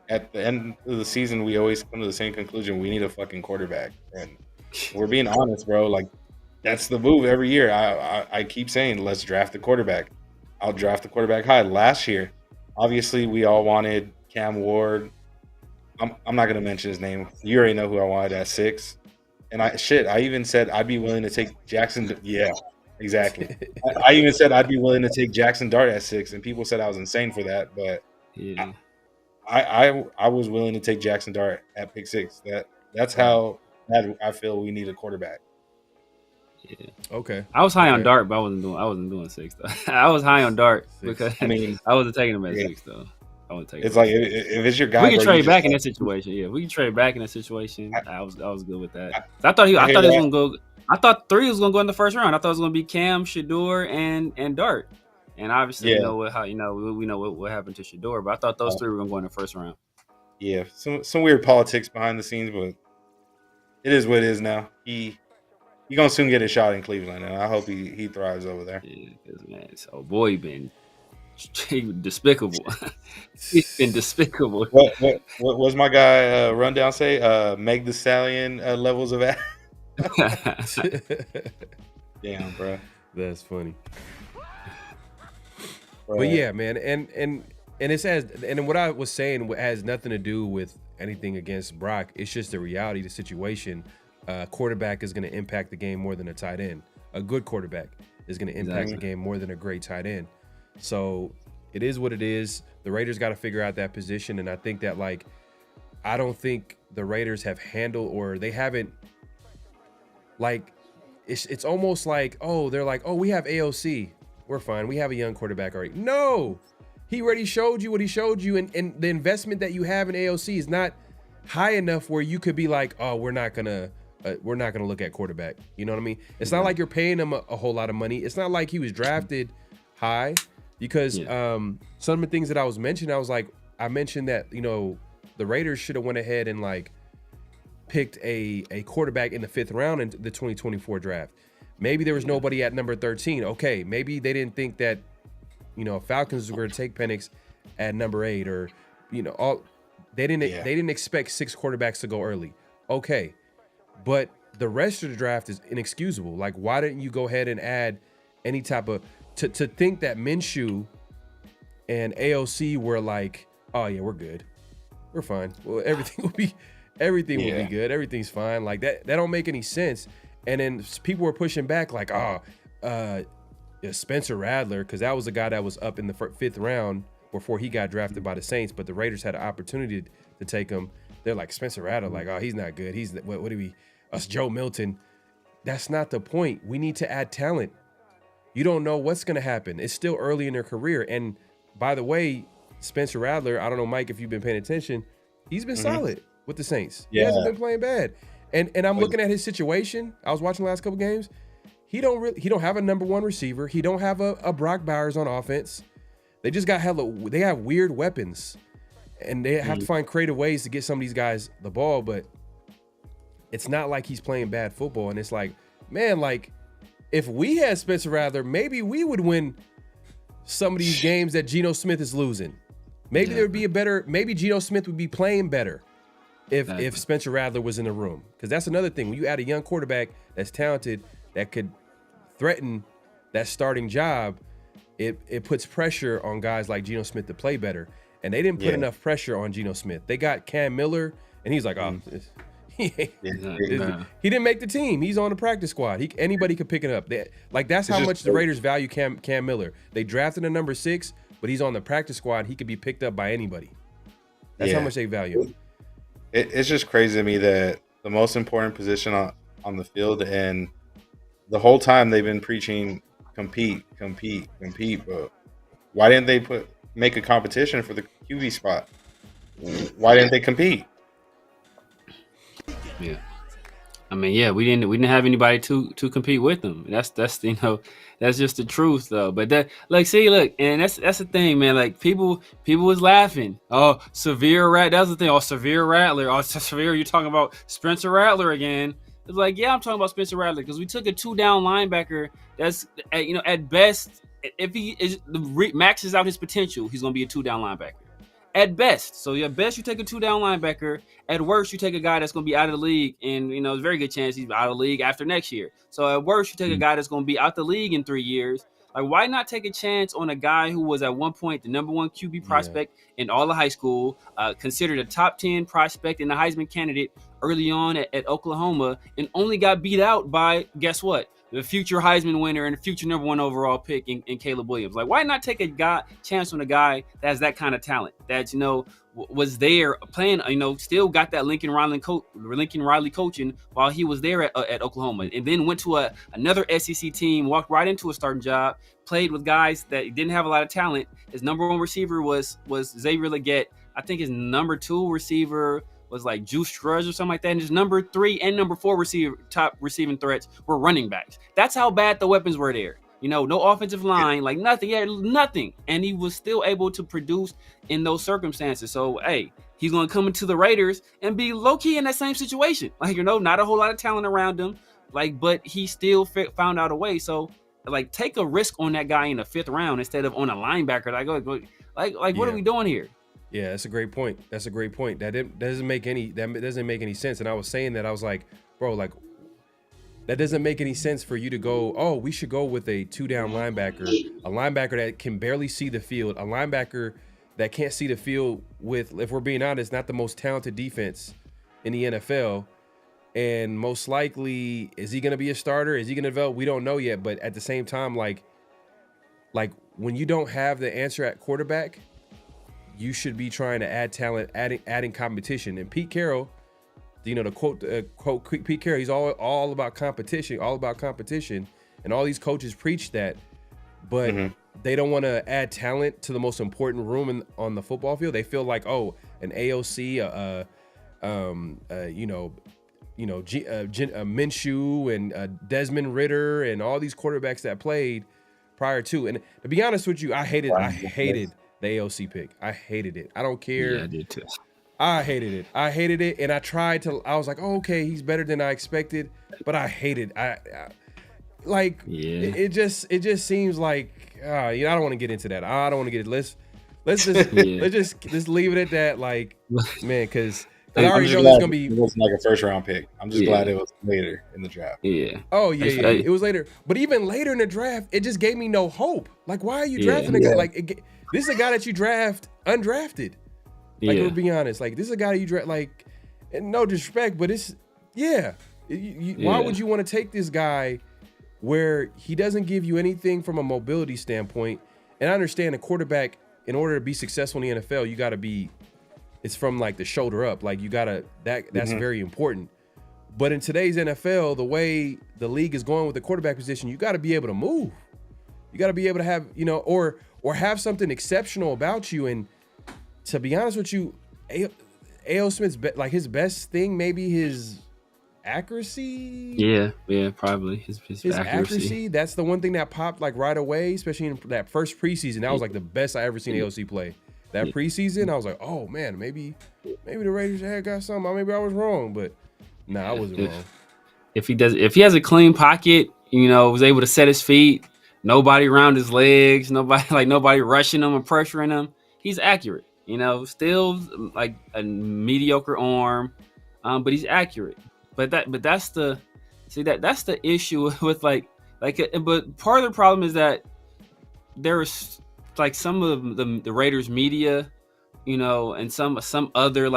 at the end of the season, we always come to the same conclusion. We need a fucking quarterback. And we're being honest, bro. Like, that's the move every year. I keep saying, let's draft the quarterback. I'll draft the quarterback high. Last year, obviously, we all wanted Cam Ward. I'm not going to mention his name. You already know who I wanted at 6. And I even said I'd be willing to take Jackson. Yeah. Exactly. I even said I'd be willing to take Jackson Dart at 6, and people said I was insane for that. But Yeah. I was willing to take Jackson Dart at pick 6. That's how bad I feel we need a quarterback. Yeah. Okay. I was high on Dart, but I wasn't doing 6 though. I was high on Dart because I mean, I wasn't taking him at 6 though. I wasn't taking. It's like if it's your guy, we can bro, trade back in that situation. Yeah, we can trade back in that situation. I was good with that. I thought he was gonna go. I thought 3 was gonna go in the first round. I thought it was gonna be Cam, Shador, and Dart. And obviously, we know what happened to Shador. But I thought those 3 were gonna go in the first round. Yeah, some weird politics behind the scenes, but it is what it is now. He's gonna soon get a shot in Cleveland, and I hope he thrives over there. Yeah, because man, so boy, been despicable. He's been despicable. What was my guy rundown say? Meg the Stallion levels of ass. Damn, bro. That's funny. Bro. But yeah, man, and what I was saying has nothing to do with anything against Brock. It's just the reality of the situation. Quarterback is going to impact the game more than a tight end. A good quarterback is going to impact the game more than a great tight end. So it is what it is. The Raiders got to figure out that position, and I think that I don't think the Raiders have handled, or they haven't. It's almost like, they're like, we have AOC. We're fine. We have a young quarterback already. No, he already showed you what he showed you. And the investment that you have in AOC is not high enough where you could be like, we're not going to look at quarterback. You know what I mean? It's not like you're paying him a whole lot of money. It's not like he was drafted high because some of the things that I was mentioning, I mentioned that, the Raiders should have went ahead and picked a quarterback in the 5th round in the 2024 draft. Maybe there was nobody at number 13. Okay, maybe they didn't think that, Falcons were going to take Penix at number 8, or, they didn't expect 6 quarterbacks to go early. Okay, but the rest of the draft is inexcusable. Why didn't you go ahead and add any type of to think that Minshew and AOC were like, oh yeah, we're good, we're fine. Well, everything will be good. Everything's fine. That don't make any sense. And then people were pushing back Spencer Rattler, because that was a guy that was up in the 5th round before he got drafted by the Saints, but the Raiders had an opportunity to take him. They're like, Spencer Rattler, he's not good. He's what do we? Us Joe Milton. That's not the point. We need to add talent. You don't know what's going to happen. It's still early in their career. And by the way, Spencer Rattler, I don't know, Mike, if you've been paying attention, he's been solid with the Saints. Yeah. He hasn't been playing bad. And I'm looking at his situation. I was watching the last couple games. He don't have a number 1 receiver. He don't have a Brock Bowers on offense. They just got they have weird weapons. And they have to find creative ways to get some of these guys the ball, but it's not like he's playing bad football. And it's like, man, if we had Spencer Rattler, maybe we would win some of these games that Geno Smith is losing. Maybe there would be maybe Geno Smith would be playing better if Spencer Rattler was in the room. Because that's another thing. When you add a young quarterback that's talented, that could threaten that starting job, it puts pressure on guys like Geno Smith to play better. And they didn't put enough pressure on Geno Smith. They got Cam Miller, and he's like, he didn't make the team. He's on the practice squad. Anybody could pick it up. That's how much the Raiders value Cam Miller. They drafted a number 6, but he's on the practice squad. He could be picked up by anybody. That's how much they value him. It's just crazy to me that the most important position on the field, and the whole time they've been preaching compete, but why didn't they make a competition for the QB spot? Why didn't they compete? Yeah, I mean, we didn't have anybody to compete with them. That's that's just the truth, though. But and that's the thing, man. People was laughing. Oh, severe rat. That's the thing. Oh, severe Rattler. Oh, severe. You're talking about Spencer Rattler again. It's like, yeah, I'm talking about Spencer Rattler because we took a 2-down linebacker. That's at best, if he maxes out his potential, he's gonna be a 2-down linebacker. At best. So at best you take a 2-down linebacker. At worst you take a guy that's going to be out of the league, and there's a very good chance he's out of the league after next year. So at worst you take a guy that's going to be out the league in 3 years. Why not take a chance on a guy who was at one point the number 1 QB prospect in all of high school, considered a top 10 prospect and a Heisman candidate early on at Oklahoma, and only got beat out by, guess what? The future Heisman winner and the future #1 overall pick in Caleb Williams. Like, why not take a chance on a guy that has that kind of talent, that, was there playing, still got that Lincoln Riley coaching while he was there at Oklahoma, and then went to another SEC team, walked right into a starting job, played with guys that didn't have a lot of talent. His #1 receiver was Xavier Legette. I think his #2 receiver was like Juice Drudge or something like that. And his #3 and #4 top receiving threats were running backs. That's how bad the weapons were there. No offensive line, like nothing. Yeah, nothing. And he was still able to produce in those circumstances. So, hey, he's going to come into the Raiders and be low-key in that same situation. Like, not a whole lot of talent around him. Like, but he still found out a way. So, like, take a risk on that guy in the 5th round instead of on a linebacker. What are we doing here? Yeah, that's a great point. That doesn't make any sense. And I was saying that, I was like, bro, like, that doesn't make any sense for you to go, oh, we should go with a 2-down linebacker, a linebacker that can barely see the field, a linebacker that can't see the field with, if we're being honest, not the most talented defense in the NFL. And most likely, is he going to be a starter? Is he going to develop? We don't know yet. But at the same time, like when you don't have the answer at quarterback, you should be trying to add talent, adding competition. And Pete Carroll, to quote Pete Carroll, he's all about competition, and all these coaches preach that, but they don't want to add talent to the most important room on the football field. They feel like, oh, an AOC, Minshew and Desmond Ridder and all these quarterbacks that played prior to. And to be honest with you, I hated the AOC pick. I hated it. I don't care. Yeah, I did too. I hated it. And I was like, oh, okay, he's better than I expected, but I hated it just seems like, I don't want to get into that. I don't want to get it. Let's just leave it at that. Like, man, because I already know there's going to be. It wasn't like a 1st round pick. I'm just glad it was later in the draft. Yeah. Oh, yeah. It was later. But even later in the draft, it just gave me no hope. Like, why are you drafting a guy? Like, this is a guy that you draft undrafted. Like, we're being honest. Like, this is a guy you draft, like, and no disrespect, but it's, why would you want to take this guy where he doesn't give you anything from a mobility standpoint? And I understand a quarterback, in order to be successful in the NFL, you got to be, it's from like the shoulder up. Like, you got to, that's very important. But in today's NFL, the way the league is going with the quarterback position, you got to be able to move. You got to be able to have, or have something exceptional about you. And to be honest with you, A.O. Smith's his best thing, maybe his accuracy. Yeah, probably his accuracy. That's the one thing that popped like right away, especially in that first preseason. That was like the best I ever seen AOC play. That preseason, I was like, oh man, maybe the Raiders had got something. Maybe I was wrong, but no, I wasn't wrong. If he has a clean pocket, was able to set his feet, nobody around his legs, nobody rushing him or pressuring him, he's accurate. Still like a mediocre arm, but he's accurate. But that's the issue with but part of the problem is that there's like some of the Raiders media, and some other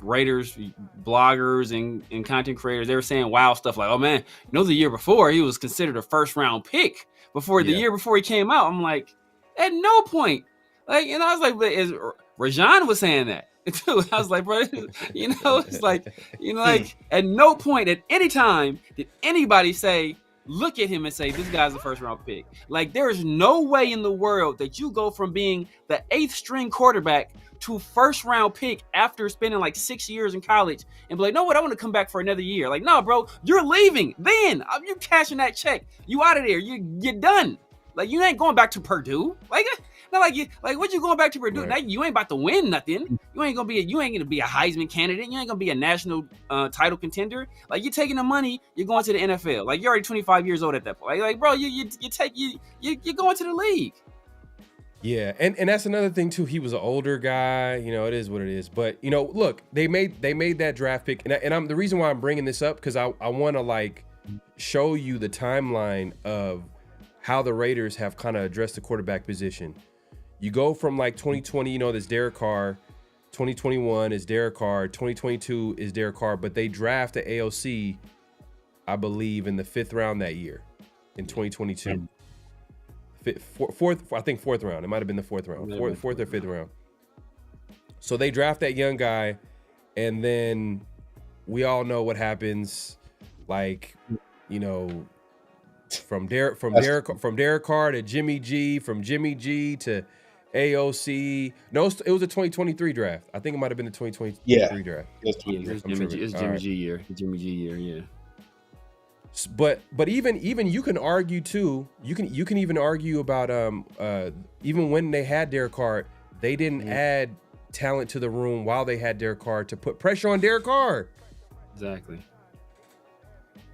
Raiders bloggers and content creators, they were saying wild stuff like, oh man, the year before he was considered a 1st round pick the year before he came out. I'm like, at no point. I was like, Rajan was saying that too. I was like, bro, it's like, at no point at any time did anybody look at him and say, this guy's a 1st round pick. Like, there is no way in the world that you go from being the 8th string quarterback to 1st round pick after spending like 6 years in college and be like, no, what? I want to come back for another year. Like, no, bro, you're leaving. Then you're cashing that check. You out of there. You're done. Like, you ain't going back to Purdue. What you going back to Purdue? Right. You ain't about to win nothing. You ain't gonna be a Heisman candidate. You ain't gonna be a national title contender. Like, you're taking the money, you're going to the NFL. Like, you're already 25 years old at that point. Like bro, you're going to the league. Yeah, and that's another thing too. He was an older guy. It is what it is. But look, they made that draft pick, and I'm the reason why I'm bringing this up, because I want to show you the timeline of how the Raiders have kind of addressed the quarterback position. you go from like 2020, you know, there's Derek Carr, 2021 is Derek Carr, 2022 is Derek Carr, but they draft the AOC, I believe, in the 5th round that year, in 2022. Fourth round. It might have been the 4th round, fourth or 5th round. So they draft that young guy, and then we all know what happens. Like, you know, from Derek Carr to Jimmy G, from Jimmy G to AOC. No, it was a 2023 draft. I think it might have been the 2023 draft. It's Jimmy G year. Jimmy G year, yeah. But even you can argue too. You can even argue about even when they had Derek Carr, they didn't add talent to the room while they had Derek Carr to put pressure on Derek Carr. Exactly.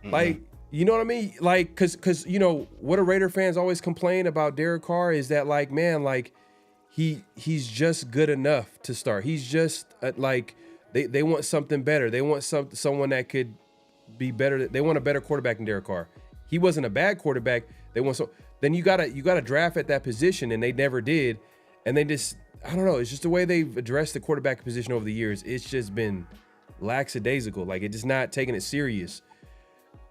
Like, you know what I mean? Like, cause you know what a Raider fans always complain about Derek Carr is that, like, man, like he's just good enough to start. He's just like they want something better. They want someone that could be better. They want a better quarterback than Derek Carr. He wasn't a bad quarterback. They want then you gotta draft at that position, and they never did. And they just, I don't know. It's just the way they've addressed the quarterback position over the years. It's just been lackadaisical. Like, it's just not taking it serious.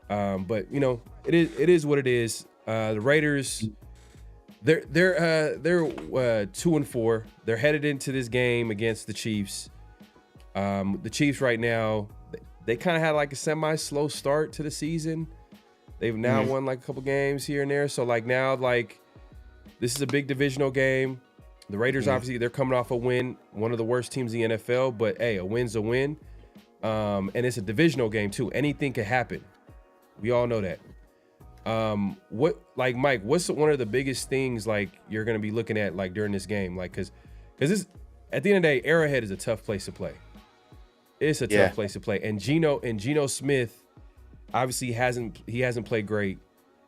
But you know, it is what it is. The Raiders, they're 2-4. They're headed into this game against the Chiefs. The Chiefs right now, they kind of had like a semi-slow start to the season. They've now won like a couple games here and there. So like now, like, this is a big divisional game. The Raiders, obviously, they're coming off a win, one of the worst teams in the NFL, but hey, a win's a win. And it's a divisional game too. Anything could happen. We all know that. Mike, what's one of the biggest things like you're going to be looking at like during this game? Like, cause this, at the end of the day, Arrowhead is a tough place to play. It's a tough place to play. And Geno Smith, obviously he hasn't played great.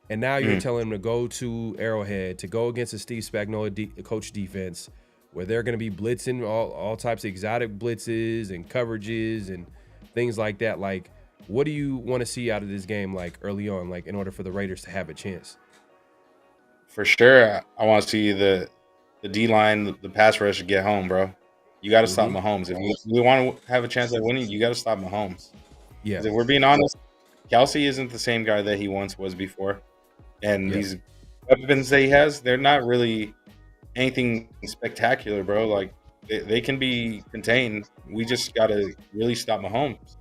And now you're telling him to go to Arrowhead, to go against a Steve Spagnuolo coach defense, where they're going to be blitzing all types of exotic blitzes and coverages and things like that. Like, what do you want to see out of this game, like early on, like in order for the Raiders to have a chance? For sure, I want to see the D line, the pass rush get home, bro. You got to stop Mahomes. If you want to have a chance at winning, you got to stop Mahomes. Yeah. If we're being honest, Kelsey isn't the same guy that he once was before. And these weapons that he has, they're not really anything spectacular, bro. Like, they can be contained. We just got to really stop Mahomes.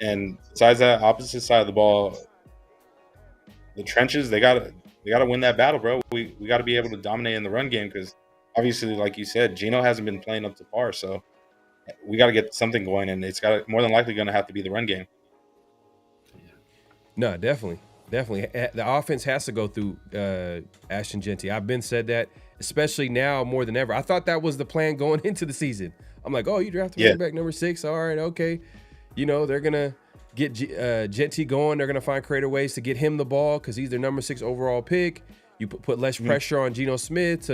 And besides that, opposite side of the ball, the trenches, they gotta win that battle, bro. We got to be able to dominate in the run game because obviously, like you said, Geno hasn't been playing up to par. So we got to get something going, and it's got more than likely going to have to be the run game. No, definitely. The offense has to go through Ashton Jeanty. I've been said that, especially now more than ever. I thought that was the plan going into the season. I'm like, oh, you drafted running back number 6. All right, okay. You know, they're going to get Jeanty going. They're going to find creative ways to get him the ball because he's their number 6 overall pick. You put less pressure on Geno Smith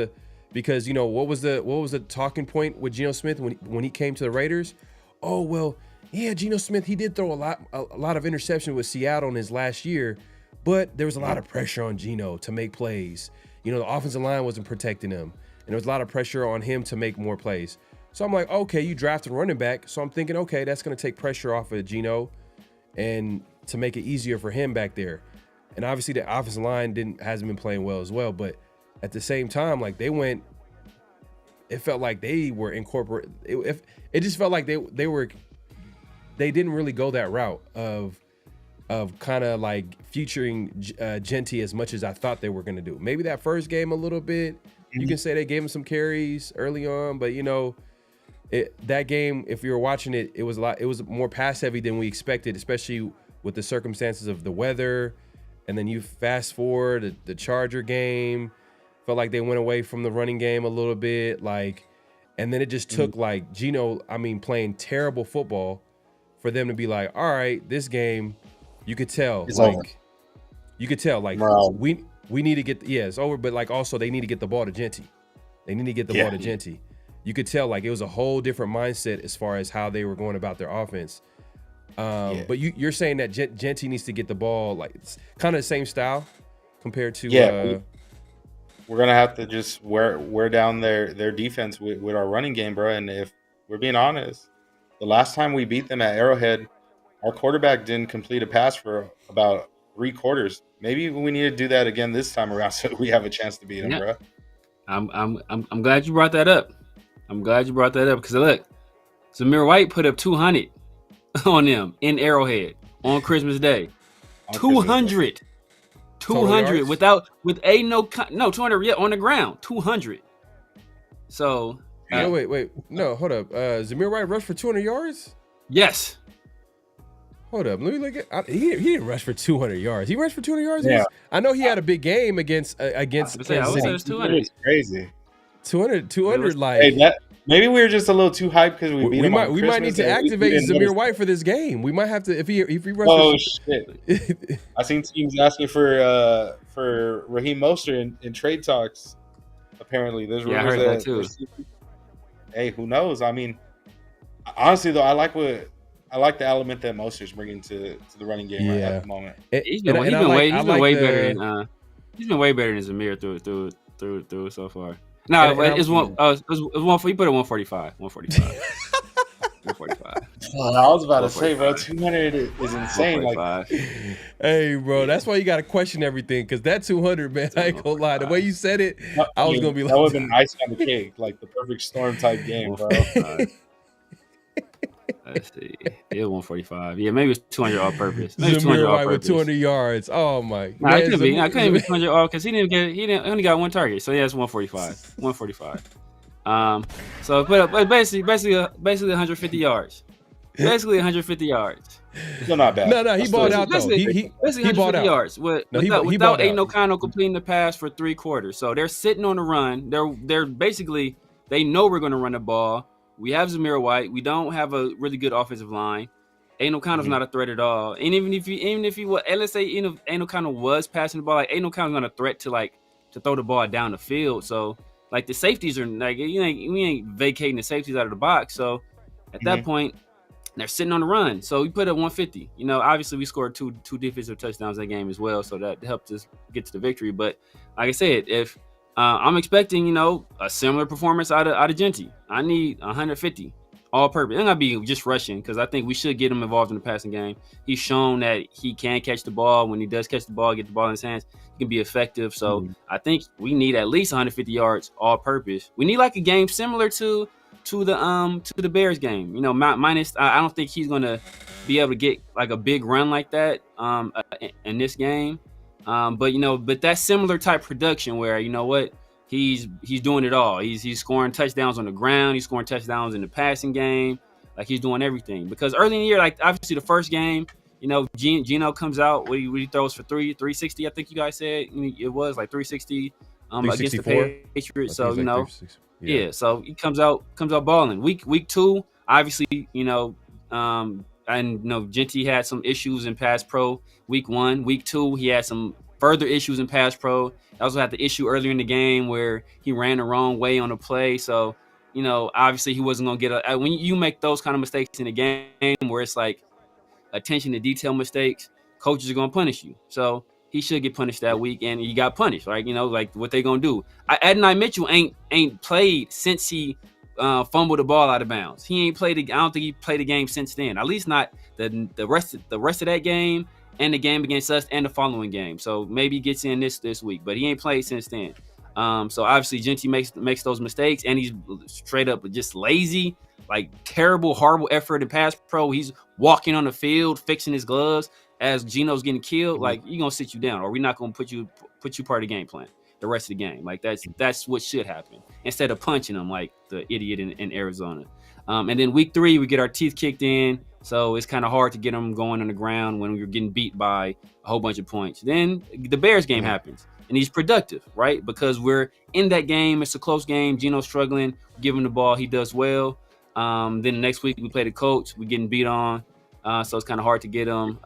because, you know, what was the talking point with Geno Smith when he came to the Raiders? Oh, well, yeah, Geno Smith, he did throw a lot of interception with Seattle in his last year, but there was a lot of pressure on Geno to make plays. You know, the offensive line wasn't protecting him, and there was a lot of pressure on him to make more plays. So I'm like, okay, you drafted a running back. So I'm thinking, okay, that's going to take pressure off of Geno and to make it easier for him back there. And obviously the offensive line hasn't been playing well as well. But at the same time, like it felt like they were incorporated. It just felt like they didn't really go that route of kind of like featuring Jeanty as much as I thought they were going to do. Maybe that first game a little bit, you can say they gave him some carries early on, but you know, that game, if you were watching it, it was more pass heavy than we expected, especially with the circumstances of the weather. And then you fast forward the Charger game, felt like they went away from the running game a little bit, like, and then it just took like Geno, playing terrible football for them to be like, all right, this game, you could tell, it's like, over. You could tell, like, we need to get, it's over, but like also they need to get the ball to Jeanty. They need to get the ball to Jeanty. You could tell like it was a whole different mindset as far as how they were going about their offense. But you're saying that Jeanty needs to get the ball, like it's kind of the same style compared to we're gonna have to just wear down their defense with our running game, bro. And if we're being honest, the last time we beat them at Arrowhead, our quarterback didn't complete a pass for about 3 quarters. Maybe we need to do that again this time around so we have a chance to beat them, bro. I'm glad you brought that up. I'm glad you brought that up because look, Zamir White put up 200 on them in Arrowhead on Christmas Day. 200. 200 with 200 on the ground. 200. So wait. No, hold up. Zamir White rushed for 200 yards? Yes. Hold up. Let me look at. He didn't rush for 200 yards. He rushed for 200 yards. Yeah. I know he had a big game against Kansas City. It's 200. It's crazy. 200 like. Hey, maybe we were just a little too hyped because we beat him on We might need to activate Zamir White for this game. We might have to if he rushes. Oh shit! I seen teams asking for Raheem Mostert in trade talks. Apparently, there's rumors I heard that too. Hey, who knows? I mean, honestly though, I like the element that Mostert's bringing to the running game right at the moment. He's been way better than Zamir through so far. No, it's one. He put it 145. 145. 145. I was about to say, bro, 200 is insane. Like, hey, bro, that's why you got to question everything because that 200, man, I ain't gonna lie. The way you said it, I was gonna be like, that would have been icing on the cake, like the perfect storm type game, bro. Let's see. It was 145. Yeah, maybe it's 200 all purpose. Maybe 200 all purpose. With 200 yards. Oh my. Nah, it couldn't be 200 all because he only got one target. So yeah, it's 145. 145. So but basically 150 yards. Basically 150 yards. Still not bad. No, he balled out though. He balled out. Yards without Aiden O'Connell completing the pass for 3 quarters. So they're sitting on the run. They're basically they know we're going to run the ball. We have Zamir White. We don't have a really good offensive line. Aiden O'Connell's not a threat at all. And even if he was, let's say Aiden O'Connell was passing the ball, like Aiden O'Connell's not a threat to throw the ball down the field. So like the safeties are like we ain't vacating the safeties out of the box. So at that point, they're sitting on the run. So we put up 150. Obviously we scored two defensive touchdowns that game as well. So that helped us get to the victory. But like I said, if I'm expecting, a similar performance out of Genty. I need 150 all purpose. It's not be just rushing because I think we should get him involved in the passing game. He's shown that he can catch the ball. When he does catch the ball, get the ball in his hands, he can be effective. So I think we need at least 150 yards all purpose. We need like a game similar to the Bears game. Minus I don't think he's gonna be able to get like a big run like that in this game. But that's similar type production where he's doing it all. He's scoring touchdowns on the ground. He's scoring touchdowns in the passing game. Like he's doing everything. Because early in the year, like obviously the first game, Geno comes out. What he throws for 360. I think you guys said it was like 360 against the Patriots. So yeah. So he comes out balling. Week 2, obviously Genty had some issues in pass pro week 1. Week 2, he had some further issues in pass pro. He also had the issue earlier in the game where he ran the wrong way on the play. So, obviously he wasn't going to get when you make those kind of mistakes in the game where it's like attention to detail mistakes, coaches are going to punish you. So he should get punished that week, and he got punished. Like, like what they going to do. Adonai Mitchell ain't played since he fumbled the ball out of bounds. He ain't played. I don't think he played a game since then. At least not the rest of that game and the game against us and the following game. So maybe he gets in this week, but he ain't played since then. So obviously Genty makes those mistakes, and he's straight up just lazy, like terrible, horrible effort in pass pro. He's walking on the field, fixing his gloves as Geno's getting killed. Like, you're gonna sit you down, or we're not gonna put you part of the game plan the rest of the game. Like that's what should happen instead of punching him like the idiot in Arizona. And then week 3 we get our teeth kicked in, so it's kind of hard to get them going on the ground when we're getting beat by a whole bunch of points. Then the Bears game happens, and he's productive, right? Because we're in that game. It's a close game. Geno's struggling. Give him the ball. He does well. Then the next week we play the Colts. We're getting beat on, so it's kind of hard to get him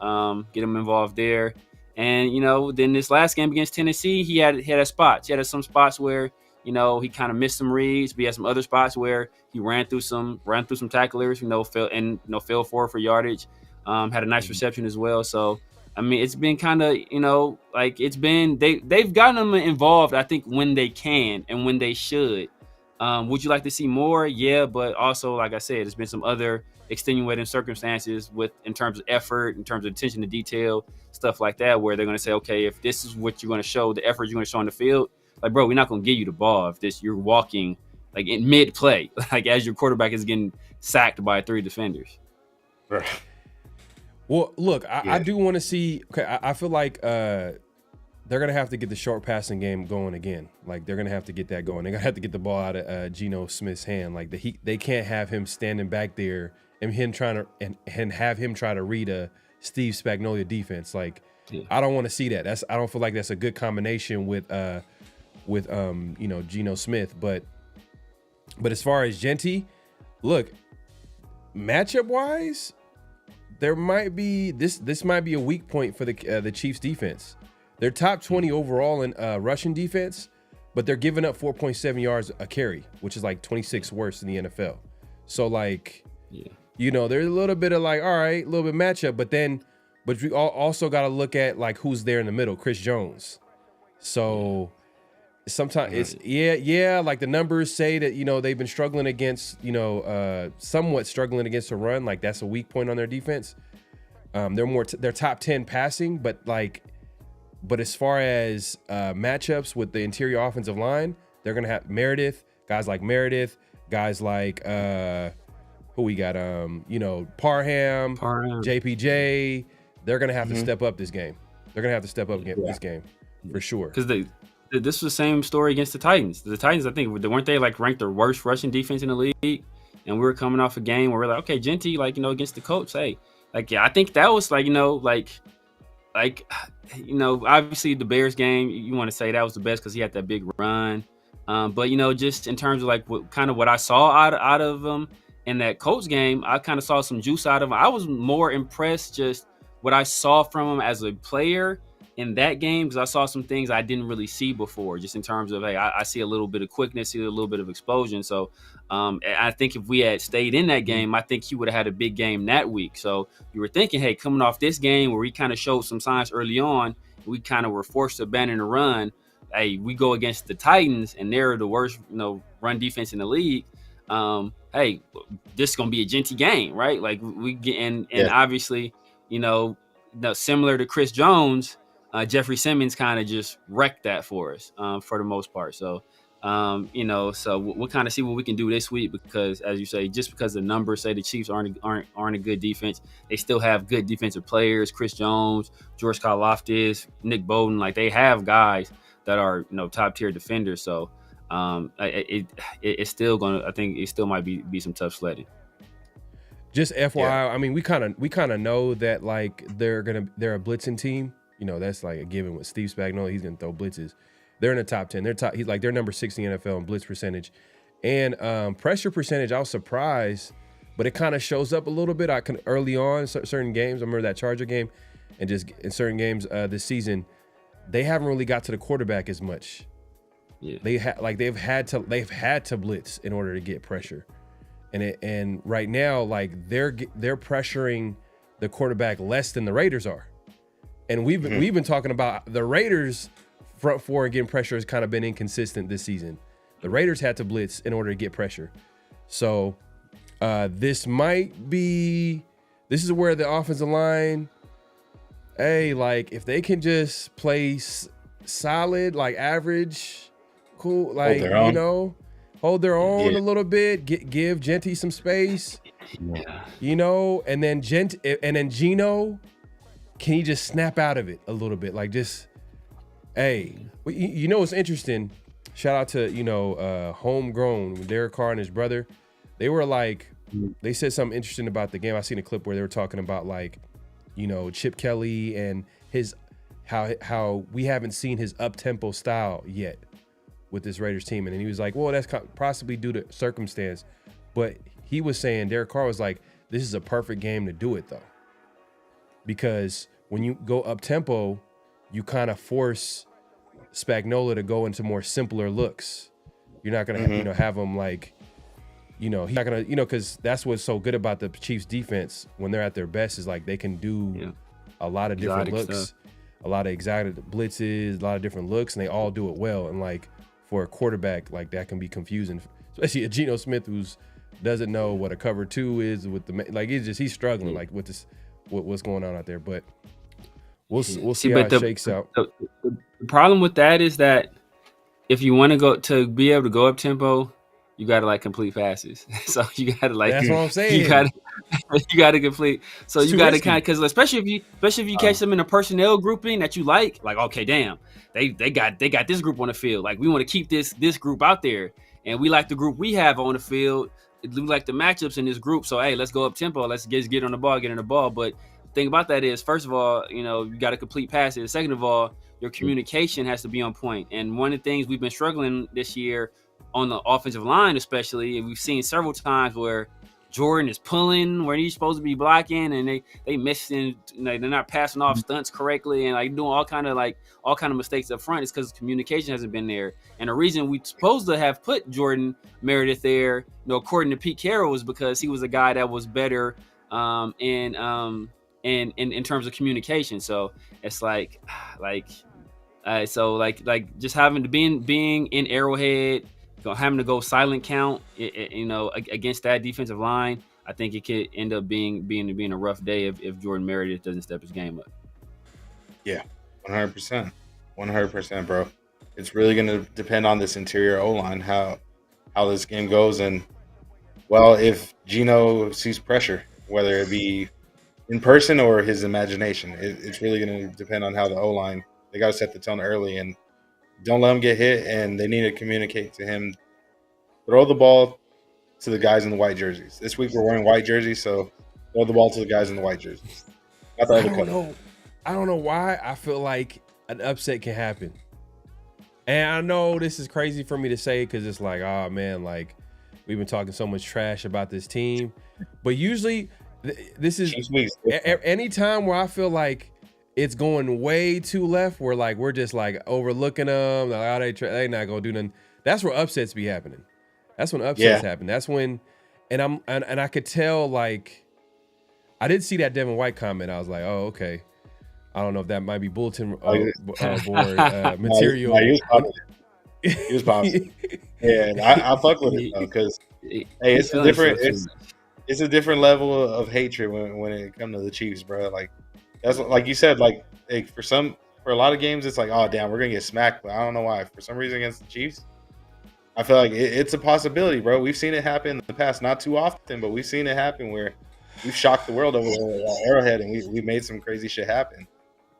involved there. And then this last game against Tennessee, he had spots. He had some spots where he kind of missed some reads, but he had some other spots where he ran through some tacklers. Fell forward for yardage. Had a nice reception as well. So I mean, it's been kind of, like it's been they've gotten them involved, I think, when they can and when they should. Would you like to see more? Yeah, but also, like I said, there's been some other extenuating circumstances in terms of effort, in terms of attention to detail, stuff like that, where they're going to say, okay, if this is what you're going to show, the effort you're going to show on the field, like, bro, we're not going to give you the ball if you're walking like in mid play, like as your quarterback is getting sacked by 3 defenders. Right. Well, look, I do want to see. Okay, I feel like they're gonna have to get the short passing game going again. Like they're gonna have to get that going. They're gonna have to get the ball out of Geno Smith's hand. Like they can't have him standing back there and him trying to and have him try to read a Steve Spagnuolo defense. Like I don't want to see that. I don't feel like that's a good combination with Geno Smith. But as far as Genty, look, matchup wise, there might be this might be a weak point for the Chiefs defense. They're top 20 overall in rushing defense, but they're giving up 4.7 yards a carry, which is like 26th worst in the NFL. So like, there's a little bit of like, all right, a little bit matchup, but we also got to look at like who's there in the middle, Chris Jones. So sometimes it's like the numbers say that they've been struggling against somewhat struggling against the run. Like that's a weak point on their defense. They're top 10 passing, but as far as matchups with the interior offensive line, they're gonna have guys like who we got Parham, JPJ. They're gonna have to step up this game. They're gonna have to step up this game for sure. Because this was the same story against the Titans. The Titans, I think, weren't they like ranked the worst rushing defense in the league? And we were coming off a game where we're like, okay, Genty, against the Colts, hey, I think that was obviously the Bears game, you want to say that was the best because he had that big run. But just in terms of what I saw out of him in that Colts game, I kind of saw some juice out of him. I was more impressed just what I saw from him as a player in that game, because I saw some things I didn't really see before, just in terms of, hey, I see a little bit of quickness, see a little bit of explosion. So I think if we had stayed in that game, I think he would have had a big game that week. So you were thinking, hey, coming off this game where we kind of showed some signs early on, we kind of were forced to abandon the run. Hey, we go against the Titans and they're the worst, run defense in the league. Hey, this is gonna be a Genty game, right? Like we get and obviously, similar to Chris Jones, Jeffrey Simmons kind of just wrecked that for us for the most part. So, so we'll kind of see what we can do this week, because as you say, just because the numbers say the Chiefs aren't a good defense, they still have good defensive players. Chris Jones, George Karlaftis, Nick Bowden, like they have guys that are top tier defenders. So it's still gonna, I think it still might be some tough sledding. Just FYI, I mean, we kind of know that like they're a blitzing team. That's like a given with Steve Spagnuolo. He's gonna throw blitzes. They're in the top 10. They're number 6 in the NFL in blitz percentage, and pressure percentage. I was surprised, but it kind of shows up a little bit. Early on certain games. I remember that Charger game, and just in certain games this season, they haven't really got to the quarterback as much. Yeah, they've had to blitz in order to get pressure, and right now like they're pressuring the quarterback less than the Raiders are. And we've been talking about the Raiders' front four and getting pressure has kind of been inconsistent this season. The Raiders had to blitz in order to get pressure. So this is where the offensive line, hey, like if they can just play solid, like average, cool, like hold their own a little bit, give Genty some space, and then Geno. Can he just snap out of it a little bit? Like just, hey, what's interesting? Shout out to, Homegrown, Derek Carr and his brother. They were like, they said something interesting about the game. I seen a clip where they were talking about like, Chip Kelly and his, how we haven't seen his up-tempo style yet with this Raiders team. And he was like, well, that's possibly due to circumstance. But he was saying, Derek Carr was like, this is a perfect game to do it though. Because when you go up tempo, you kind of force Spagnuolo to go into more simpler looks. You're not gonna, have him like, he's not gonna, because that's what's so good about the Chiefs defense when they're at their best is like they can do a lot of different Exotic looks, stuff. a lot of exotic blitzes, a lot of different looks, and they all do it well. And like for a quarterback, like that can be confusing, especially a Geno Smith who's doesn't know what a cover 2 is with the like. It's just he's struggling like with this, what's going on out there. But we'll see how it shakes out. The problem with that is that if you want to be able to go up tempo, you got to like complete passes. So you got to like. That's what I'm saying. You got to complete. So It's you too got to risky. kind of, because especially if you catch them in a personnel grouping that you like okay, damn, they got this group on the field. Like we want to keep this group out there, and we like the group we have on the field. We like the matchups in this group. So hey, let's go up tempo. Let's get on the ball, get in the ball. But the thing about that is, first of all, you got to complete passes. Second of all, your communication has to be on point. And one of the things we've been struggling this year on the offensive line, especially, and we've seen several times where Jordan is pulling where he's supposed to be blocking, and they missing, they're not passing off stunts correctly, and like doing all kind of mistakes up front. It's because communication hasn't been there. And the reason we supposed to have put Jordan Meredith there, according to Pete Carroll, was because he was a guy that was better in terms of communication. So it's like just having to being in Arrowhead, having to go silent count, against that defensive line, I think it could end up being a rough day if Jordan Meredith doesn't step his game up. Yeah, 100%, bro. It's really going to depend on this interior O-line, how this game goes, and well, if Geno sees pressure, whether it be in person or his imagination, it's really going to depend on how the O-line. They got to set the tone early and don't let him get hit, and they need to communicate to him. Throw the ball to the guys in the white jerseys. This week we're wearing white jerseys, so throw the ball to the guys in the white jerseys. I don't know why I feel like an upset can happen. And I know this is crazy for me to say because it's like, oh man, like we've been talking so much trash about this team. But usually this is any time where I feel like it's going way too left, where like we're just like overlooking them, like they not gonna do nothing. That's where upsets be happening. That's when upsets happen. That's when, and I could tell, like, I did see that Devin White comment. I was like, oh, okay. I don't know if that might be bulletin board material. He was positive. Yeah, I fuck with it though, because hey, it's a different level of hatred when it comes to the Chiefs, bro. Like that's like you said, like for a lot of games, it's like, oh damn, we're gonna get smacked, but I don't know why. For some reason against the Chiefs, I feel like it's a possibility, bro. We've seen it happen in the past, not too often, but we've seen it happen where we've shocked the world over Arrowhead, and we made some crazy shit happen.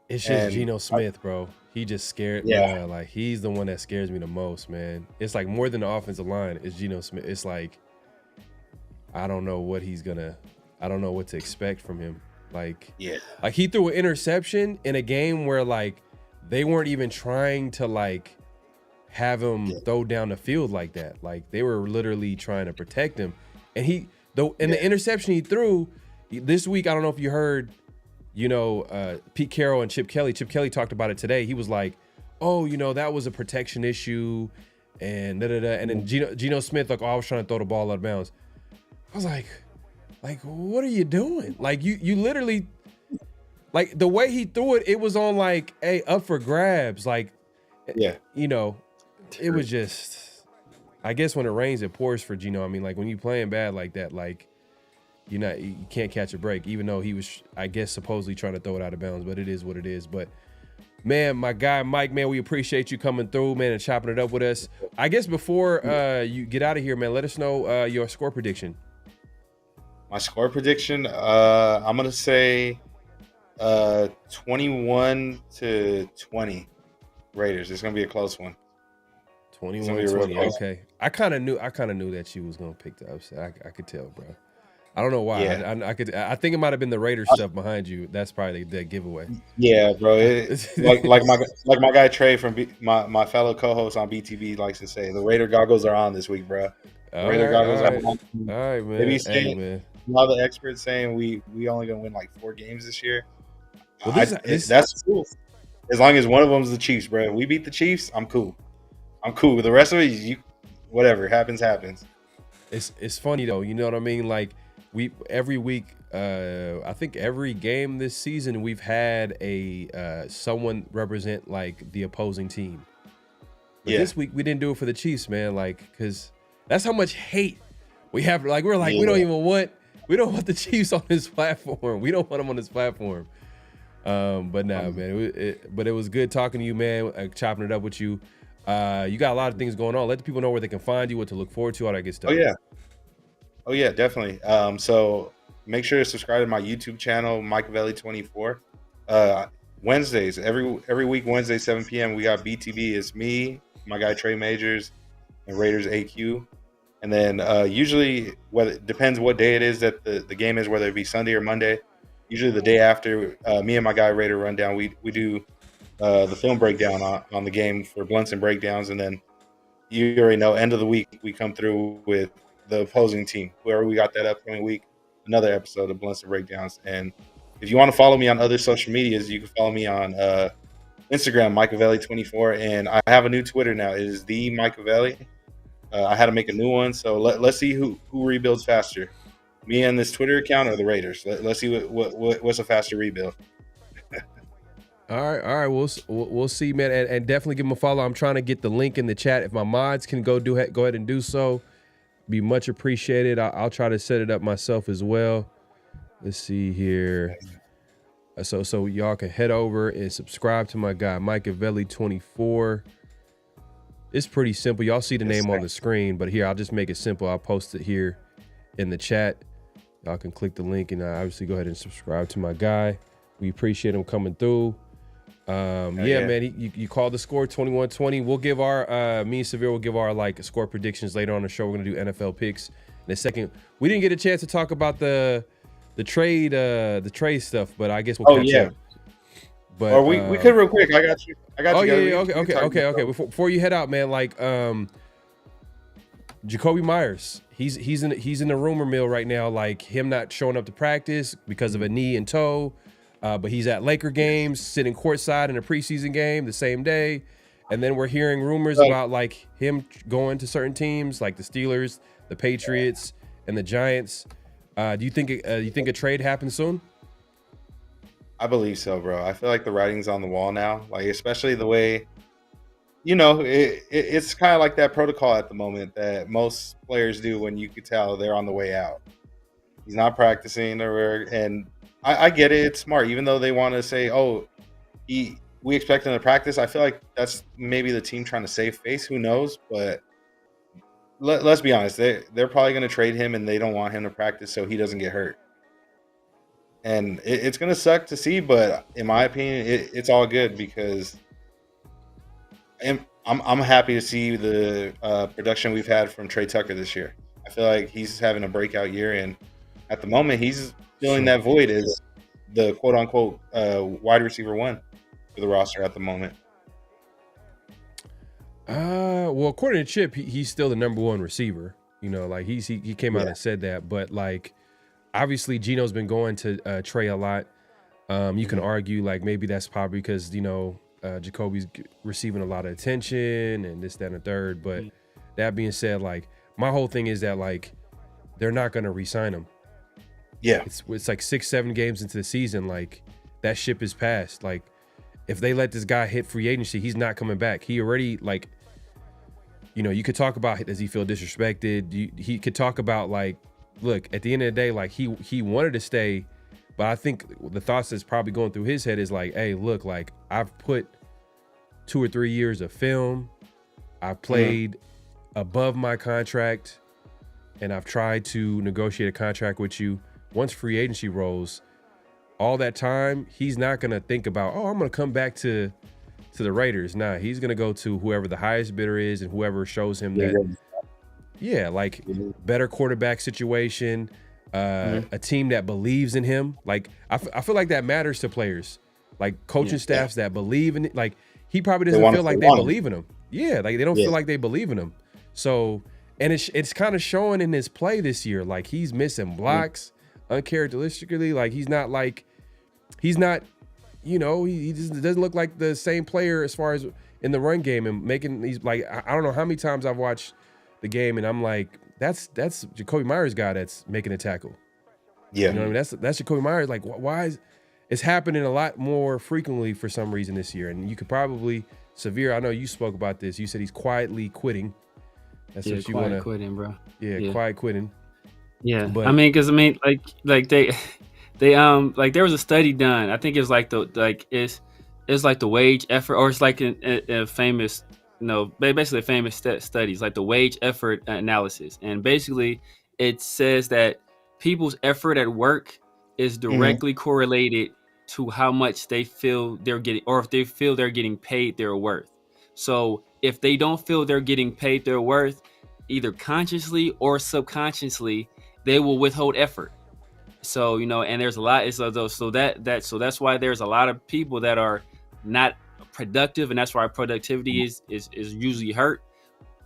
It's just Geno Smith, bro. He just scared me. Yeah. Like he's the one that scares me the most, man. It's like more than the offensive line. It's Geno Smith. It's like I don't know what I don't know what to expect from him. Like he threw an interception in a game where like they weren't even trying to like have him throw down the field like that. Like they were literally trying to protect him. And the interception he threw this week, I don't know if you heard, Pete Carroll and Chip Kelly. Chip Kelly talked about it today. He was like, oh, that was a protection issue and da-da-da. And then Geno Smith, like, oh, I was trying to throw the ball out of bounds. I was like, what are you doing? Like, you literally, like, the way he threw it, it was on, like, hey, up for grabs. Like, it was just, I guess when it rains, it pours for Geno. I mean, like, when you playing bad like that, like, you can't catch a break, even though he was, I guess, supposedly trying to throw it out of bounds, but it is what it is. But, man, my guy, Mike, man, we appreciate you coming through, man, and chopping it up with us. I guess before you get out of here, man, let us know your score prediction. My score prediction, I'm going to say 21-20 Raiders. It's going to be a close one. 21-20. Okay. I kind of knew that you was going to pick the upset. I could tell, bro. I don't know why. Yeah. I think it might have been the Raiders stuff behind you. That's probably the giveaway. Yeah, bro. like my guy Trey from my fellow co-host on BTB likes to say, the Raider goggles are on this week, bro. Raider goggles are on. All right, man. Maybe man. A lot of the experts saying we only gonna win like 4 games this year. Well, that's cool. As long as one of them is the Chiefs, bro. If we beat the Chiefs, I'm cool. With the rest of it, whatever happens. It's funny though. You know what I mean? Like, every week, I think every game this season we've had a someone represent like the opposing team. But this week we didn't do it for the Chiefs, man. Like, because that's how much hate we have. Like, we're like, we don't want the Chiefs on this platform. We don't want them on this platform. But nah, man. It was good talking to you, man. Chopping it up with you. You got a lot of things going on. Let the people know where they can find you, what to look forward to, all that good stuff. Oh yeah, definitely. So make sure to subscribe to my YouTube channel, Jacobi24. Wednesdays, every week, Wednesday, 7 p.m. we got BTB. It's me, my guy Trey Majors, and Raiders AQ. And then usually, it depends what day it is that the game is, whether it be Sunday or Monday. Usually the day after, me and my guy Raider Rundown, we do the film breakdown on the game for blunts and breakdowns. And then you already know, end of the week, we come through with the opposing team. Whoever we got that upcoming week, another episode of blunts and breakdowns. And if you want to follow me on other social medias, you can follow me on Instagram, Jacobi24, and I have a new Twitter now. It is the Jacobi. I had to make a new one, so let's see who rebuilds faster, me and this Twitter account or the Raiders. Let's see what's a faster rebuild. All right. We'll see, man, and definitely give them a follow. I'm trying to get the link in the chat. If my mods can go ahead and do so, be much appreciated. I'll try to set it up myself as well. Let's see here. So y'all can head over and subscribe to my guy Jacobi24. It's pretty simple. Y'all see the name on the screen, but here I'll just make it simple. I'll post it here in the chat. Y'all can click the link and obviously go ahead and subscribe to my guy. We appreciate him coming through. Man, you called the score 21-20. We'll give our me and Severe will give our like score predictions later on the show. We're gonna do NFL picks in a second. We didn't get a chance to talk about the trade stuff, but I guess we'll catch up. But we could real quick. I got you. Okay. Before you head out, man, like Jacoby Myers, he's in the rumor mill right now, like him not showing up to practice because of a knee and toe. But he's at Laker games, sitting courtside in a preseason game the same day. And then we're hearing rumors about like him going to certain teams like the Steelers, the Patriots, and the Giants. Do you think a trade happens soon? I believe so, bro. I feel like the writing's on the wall now. Like, especially the way, it's kind of like that protocol at the moment that most players do when you could tell they're on the way out. He's not practicing, and I get it. It's smart, even though they want to say, we expect him to practice. I feel like that's maybe the team trying to save face. Who knows? But let's be honest. They're probably going to trade him, and they don't want him to practice so he doesn't get hurt. And it's going to suck to see, but in my opinion, it's all good because I'm happy to see the production we've had from Trey Tucker this year. I feel like he's having a breakout year, and at the moment, he's filling that void as the quote-unquote wide receiver one for the roster at the moment. Well, according to Chip, he's still the number one receiver. Like he came out and said that, but like obviously Geno's been going to Trey a lot. You can argue like maybe that's probably because Jacoby's receiving a lot of attention and this, that, and the third. But that being said, like my whole thing is that like they're not going to re-sign him. Yeah, it's like 6-7 games into the season. Like that ship is passed. Like if they let this guy hit free agency, he's not coming back. He already like, you could talk about does he feel disrespected? He could talk about like, look, at the end of the day, like he wanted to stay, but I think the thoughts that's probably going through his head is like, hey, look, like I've put 2 or 3 years of film. I've played above my contract, and I've tried to negotiate a contract with you. Once free agency rolls, all that time, he's not going to think about, I'm going to come back to the Raiders. Nah, he's going to go to whoever the highest bidder is and whoever shows him that, like better quarterback situation, a team that believes in him. Like, I feel like that matters to players, like coaching staffs that believe in it. Like, he probably doesn't feel like they believe in him. Yeah, like they don't feel like they believe in him. So, and it's kind of showing in his play this year. Like, he's missing blocks uncharacteristically. Like, he just doesn't look like the same player as far as in the run game and making these, like, I don't know how many times I've watched the game and I'm like, that's Jacoby Myers guy that's making a tackle. Yeah. You know what I mean? That's Jacoby Myers. Like, why is it's happening a lot more frequently for some reason this year? And you could probably, Severe, I know you spoke about this. You said he's quietly quitting. That's what you want to quitting, bro. Yeah, quiet quitting. Yeah, but I mean, because like they like there was a study done. I think it's like it's like the wage effort, or it's like a famous, basically a famous studies like the wage effort analysis, and basically it says that people's effort at work is directly correlated to how much they feel they're getting, or if they feel they're getting paid their worth. So if they don't feel they're getting paid their worth, either consciously or subconsciously, they will withhold effort. So and there's a lot. So that's why there's a lot of people that are not productive, and that's why productivity is usually hurt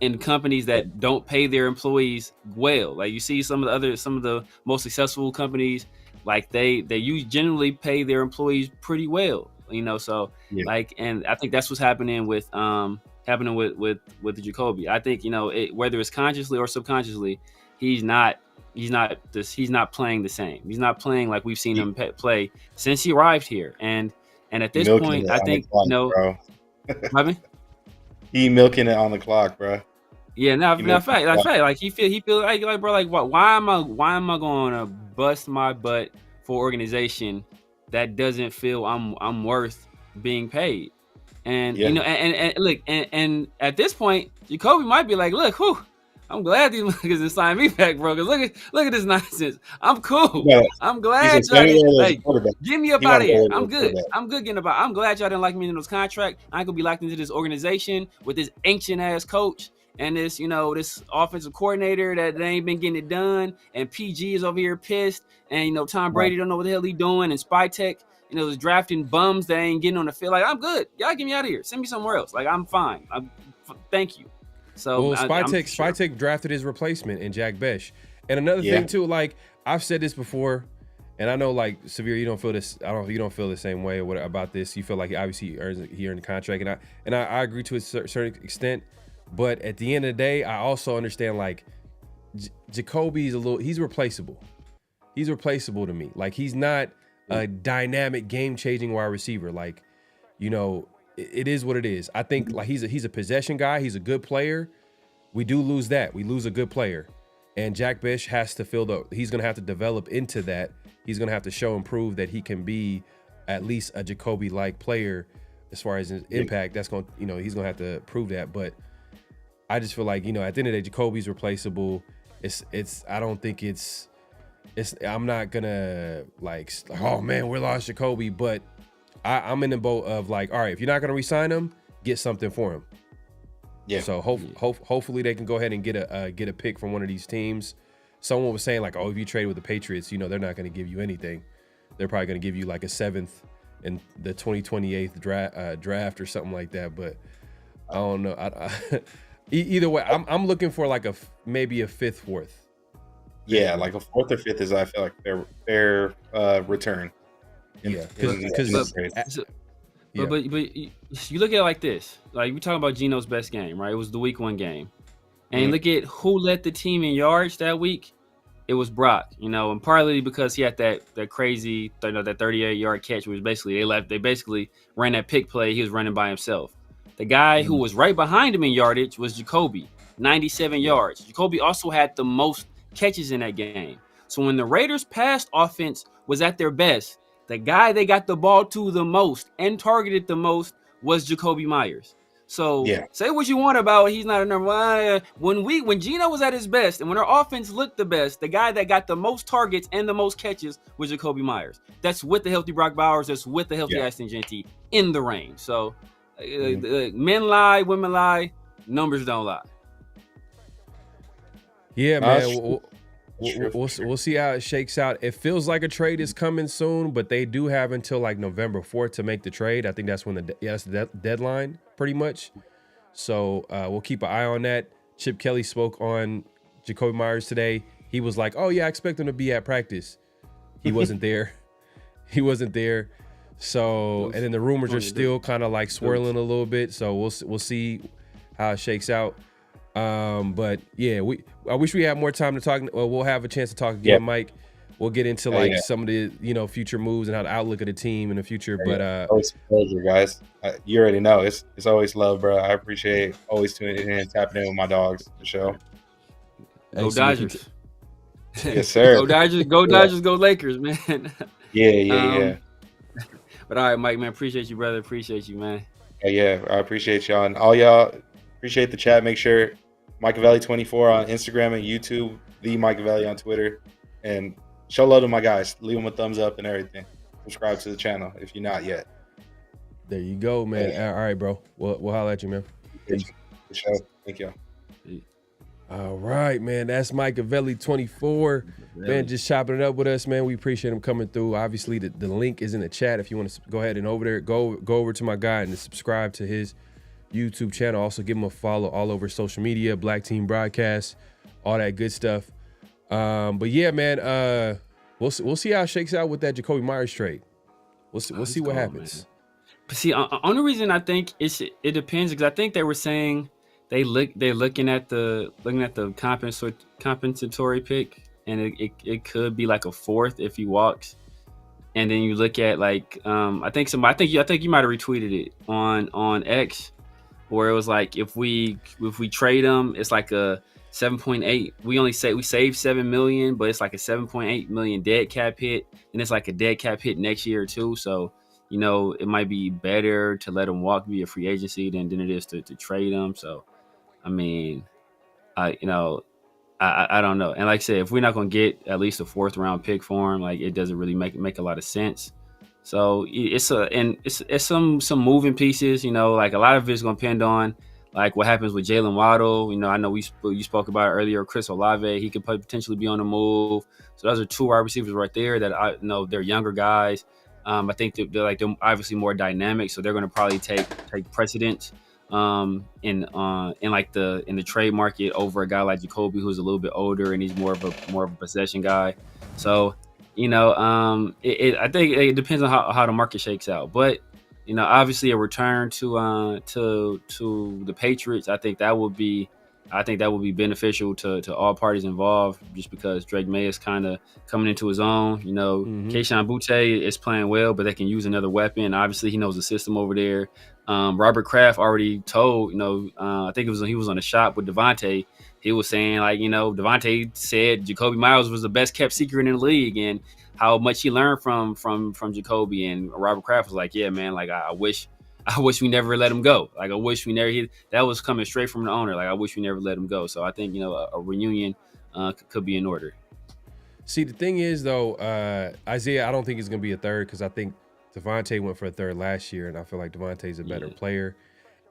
in companies that don't pay their employees well. Like you see some of the most successful companies, like they generally pay their employees pretty well. So like, and I think that's what's happening with the Jacobi. I think whether it's consciously or subconsciously, he's not playing the same. He's not playing like we've seen him play since he arrived here. And at this point, I think bro. I mean, he milking it on the clock, bro. Yeah, fact. Like he feel like bro, like what? Why am I going to bust my butt for an organization that doesn't feel I'm worth being paid? And and look, and at this point, Jacoby might be like, look, whew, I'm glad these niggas didn't sign me back, bro. Because look at this nonsense. I'm cool. Yeah. I'm glad y'all didn't get me up out of here. I'm good. I'm good getting about. I'm glad y'all didn't like me in those contract. I ain't gonna be locked into this organization with this ancient ass coach and this, this offensive coordinator that ain't been getting it done. And PG is over here pissed. And Tom Brady don't know what the hell he doing. And Spytech, is drafting bums that ain't getting on the field. Like, I'm good. Y'all get me out of here. Send me somewhere else. Like, I'm fine. Thank you. So Spytech drafted his replacement in Jack Besh. And another thing too, like I've said this before, and I know like Severe, you don't feel this. You don't feel the same way about this. You feel like obviously he earned the contract, and I agree to a certain extent. But at the end of the day, I also understand like Jacoby he's replaceable. He's replaceable to me. Like he's not a dynamic, game-changing wide receiver. Like, it is what it is. I think like he's a possession guy. He's a good player. We do lose that. We lose a good player. And Jack Bish has to he's going to have to develop into that. He's going to have to show and prove that he can be at least a Jacoby-like player as far as his impact. That's going to, he's going to have to prove that. But I just feel like, at the end of the day, Jacoby's replaceable. I don't think I'm not going to like, oh man, we lost Jacoby. But I'm in the boat of like, all right, if you're not going to re-sign him, get something for him. Yeah. So hopefully they can go ahead and get a pick from one of these teams. Someone was saying like, oh, if you trade with the Patriots, they're not going to give you anything. They're probably going to give you like a 7th in the 2028 draft or something like that. But I don't know. Either way, I'm looking for like maybe a 5th, 4th. Yeah, like a 4th or 5th is I feel like fair return. Yeah, but you look at it like this. Like we're talking about Geno's best game, right? It was the week 1 game, and look at who led the team in yards that week. It was Brock, and partly because he had that crazy, that 38-yard catch, which basically they basically ran that pick play. He was running by himself. The guy who was right behind him in yardage was Jacoby, 97 yards. Jacoby also had the most catches in that game. So when the Raiders' pass offense was at their best, the guy they got the ball to the most and targeted the most was Jacoby Myers. So say what you want about he's not a number one. When Geno was at his best and when our offense looked the best, the guy that got the most targets and the most catches was Jacoby Myers. That's with the healthy Brock Bowers. That's with the healthy Ashton Jeanty in the range. So men lie, women lie, numbers don't lie. Yeah, man. We'll see how it shakes out. It feels like a trade is coming soon, but they do have until like November 4th to make the trade. I think that's when that's the deadline, pretty much. So we'll keep an eye on that. Chip Kelly spoke on Jacoby Myers today. He was like, "Oh yeah, I expect him to be at practice." He wasn't there. So, and then the rumors are still kind of like swirling a little bit. So we'll see how it shakes out. But yeah, I wish we had more time to talk. Well, we'll have a chance to talk again, Mike. we'll get into like some of the future moves and how the outlook of the team in the future. But always a pleasure, guys. You already know it's always love, bro. I appreciate always tuning in and tapping in with my dogs for sure. Go Dodgers. Yes, sir. Go Dodgers. Go Dodgers. Go Lakers, man. Yeah. But all right, Mike, man, appreciate you, brother. Appreciate you, man. Yeah, I appreciate y'all. And all y'all, appreciate the chat. Make sure Machiavelli24 on Instagram and YouTube, the Machiavelli on Twitter. And show love to my guys. Leave them a thumbs up and everything. Subscribe to the channel if you're not yet. There you go, man. Yeah. All right, bro. We'll holler at you, man. For sure. Thank y'all. All right, man. That's Machiavelli24. Man, just chopping it up with us, man. We appreciate him coming through. Obviously, the link is in the chat. If you want to go ahead and go over to my guy and subscribe to his YouTube channel. Also, give him a follow all over social media, Black Team Broadcast, all that good stuff. But yeah, man, we'll see how it shakes out with that Jacoby Myers trade. We'll see what happens. Man. But see, only reason I think it depends because I think they were saying they're looking at the compensatory pick, and it could be like a fourth if he walks. And then you look at like I think you might have retweeted it on X, where it was like if we trade him, it's like a 7.8. We saved $7 million, but it's like a 7.8 million dead cap hit, and it's like a dead cap hit next year too. So it might be better to let him walk via free agency than it is to trade him. So I mean, I don't know. And like I said, if we're not going to get at least a 4th round pick for him, like it doesn't really make a lot of sense. So it's some moving pieces, like a lot of it's going to depend on like what happens with Jalen Waddle. I know you spoke about it earlier, Chris Olave, he could potentially be on the move. So those are 2 wide receivers right there that I know they're younger guys. I think they're obviously more dynamic, so they're going to probably take precedence in the trade market over a guy like Jacoby, who's a little bit older and he's more of a possession guy. So I think it depends on how the market shakes out. But obviously a return to the Patriots, I think that would be beneficial to all parties involved, just because Drake May is kind of coming into his own. Keyshawn Boutte is playing well, but they can use another weapon. Obviously, he knows the system over there. Robert Kraft already told, I think he was on a shop with Devontae. He was saying Devontae said Jacoby Myers was the best kept secret in the league and how much he learned from Jacoby. And Robert Kraft was like, yeah, man, like I wish we never let him go. Like I wish we never. That was coming straight from the owner. Like I wish we never let him go. So I think a reunion could be in order. See, the thing is though, Isaiah, I don't think it's gonna be a third because I think Devontae went for a third last year, and I feel like Devontae's a better player.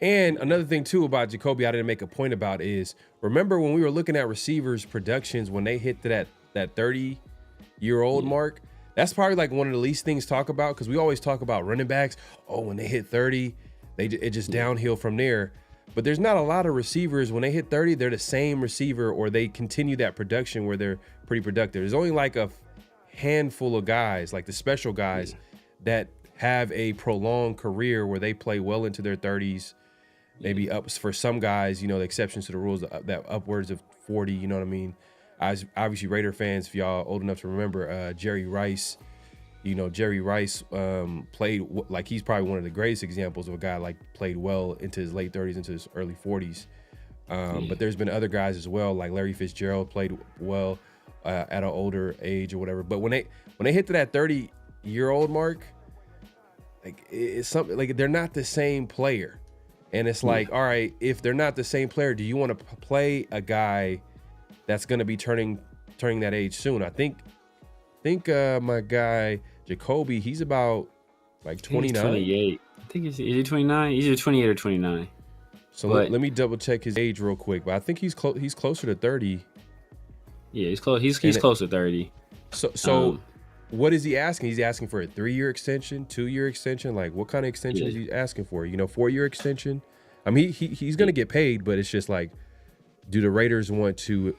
And another thing too about Jacoby, I didn't make a point about is remember when we were looking at receivers' productions when they hit that 30-year-old mark. That's probably like one of the least things to talk about because we always talk about running backs. Oh, when they hit 30, it just downhill from there. But there's not a lot of receivers when they hit 30, they're the same receiver or they continue that production where they're pretty productive. There's only like a handful of guys, like the special guys, that have a prolonged career where they play well into their 30s, maybe up for some guys, the exceptions to the rules that upwards of 40, you know what I mean? Obviously Raider fans, if y'all old enough to remember, Jerry Rice, played like he's probably one of the greatest examples of a guy like played well into his late 30s, into his early 40s. But there's been other guys as well, like Larry Fitzgerald played well at an older age or whatever. But when they hit to that 30-year-old mark, like it's something like they're not the same player. And it's like, all right, if they're not the same player, do you want to play a guy that's going to be turning that age soon? I think my guy Jacoby, he's about like 29. 28. I think is he 29? He's either 28 or 29. So let me double check his age real quick. But I think he's closer to 30. Yeah, he's close. He's close to 30. So what is he asking? He's asking for a 3-year extension, 2-year extension. Like what kind of extension is he asking for? 4-year extension. I mean, he's gonna get paid, but it's just like, do the Raiders want to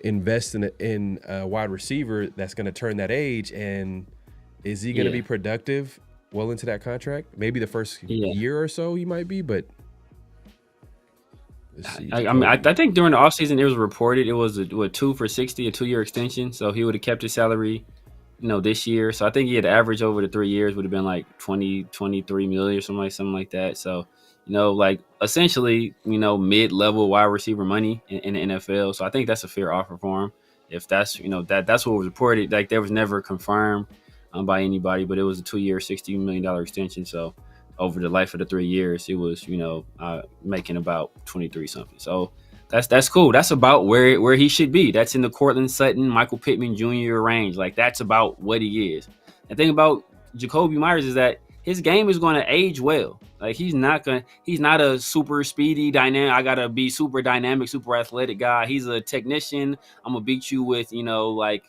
invest in a wide receiver that's going to turn that age, and is he going to be productive well into that contract? Maybe the first year or so he might be, but I think during the offseason it was reported it was a 2 for $60, a 2-year extension. So he would have kept his salary, this year. So I think he had average over the 3 years would have been like 23 million or something like that. So, like essentially, mid-level wide receiver money in the NFL. So I think that's a fair offer for him. If that's, that's what was reported. Like there was never confirmed by anybody, but it was a 2-year, $60 million extension. So over the life of the 3 years, it was, making about 23 something. So that's cool. That's about where he should be. That's in the Cortland Sutton, Michael Pittman Jr. range. Like that's about what he is. The thing about Jacoby Myers is that his game is going to age well. Like he's not a super speedy dynamic. I gotta be super dynamic, super athletic guy. He's a technician. I'm gonna beat you with like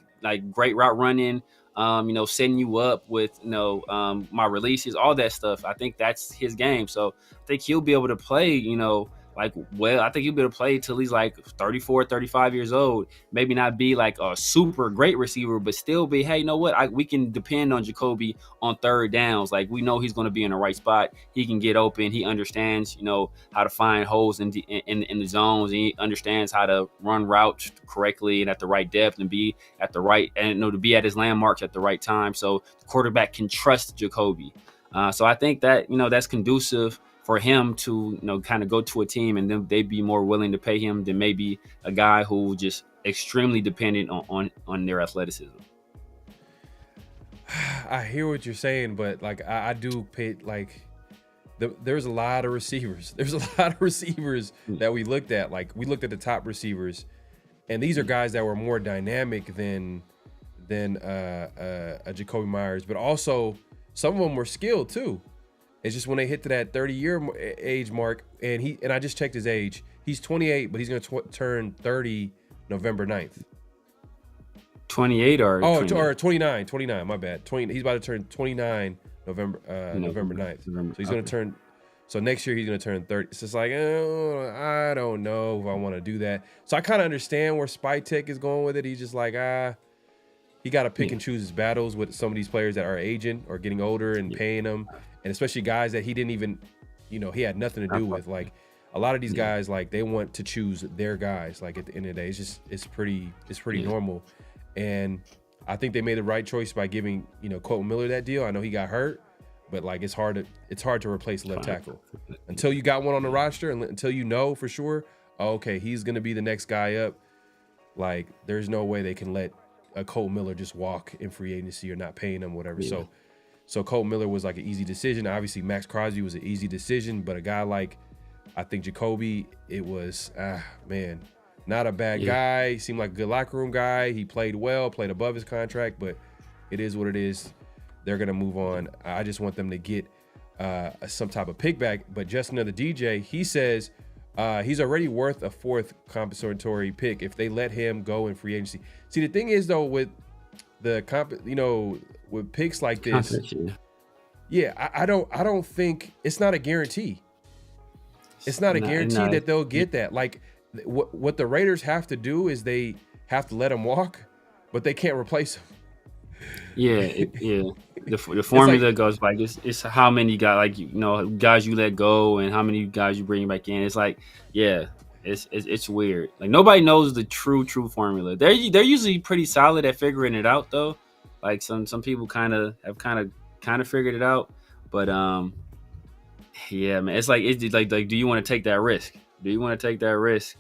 great route running. Setting you up with my releases, all that stuff. I think that's his game. So I think he'll be able to play. I think he'll be able to play till he's like 34, 35 years old. Maybe not be like a super great receiver, but still be, hey, you know what? We can depend on Jacoby on third downs. Like we know he's going to be in the right spot. He can get open. He understands, how to find holes in the zones. He understands how to run routes correctly and at the right depth and be at the right, and to be at his landmarks at the right time. So the quarterback can trust Jacoby. So I think that, that's conducive for him to, kind of go to a team and then they'd be more willing to pay him than maybe a guy who just extremely dependent on their athleticism. I hear what you're saying, but like I do pay there's a lot of receivers. There's a lot of receivers that we looked at. Like we looked at the top receivers, and these are guys that were more dynamic than a Jacoby Myers, but also some of them were skilled too. It's just when they hit to that 30-year age mark, and I just checked his age. He's 28, but he's going to turn 30 November 9th. 28 or 29, my bad. 20. He's about to turn 29 November 9th. So he's going to turn. So next year he's going to turn 30. It's just like, I don't know if I want to do that. So I kind of understand where Spytek is going with it. He's just like, he got to pick and choose his battles with some of these players that are aging or getting older and paying them. And especially guys that he didn't even, he had nothing to do with. Like a lot of these guys, like they want to choose their guys. Like at the end of the day, it's pretty normal. And I think they made the right choice by giving, Colton Miller that deal. I know he got hurt, but like it's hard to replace left tackle until you got one on the roster and until you know for sure, okay, he's gonna be the next guy up. Like there's no way they can let a Colton Miller just walk in free agency or not paying him, whatever. Yeah. So Colton Miller was like an easy decision. Obviously, Max Crosby was an easy decision, but a guy like, I think Jacoby, it was, not a bad guy. Seemed like a good locker room guy. He played well, played above his contract, but it is what it is. They're going to move on. I just want them to get some type of pick back. But Justin of the DJ, he says he's already worth a fourth compensatory pick if they let him go in free agency. See, the thing is, though, with the with picks like this, I don't think it's not a guarantee. It's not a guarantee that they'll get that. Like what the Raiders have to do is they have to let him walk, but they can't replace him. The formula goes like it's how many guys guys you let go and how many guys you bring back in. It's like it's weird. Like nobody knows the true they're usually pretty solid at figuring it out though. Like some people kind of figured it out, but man, it's like do you want to take that risk? Do you want to take that risk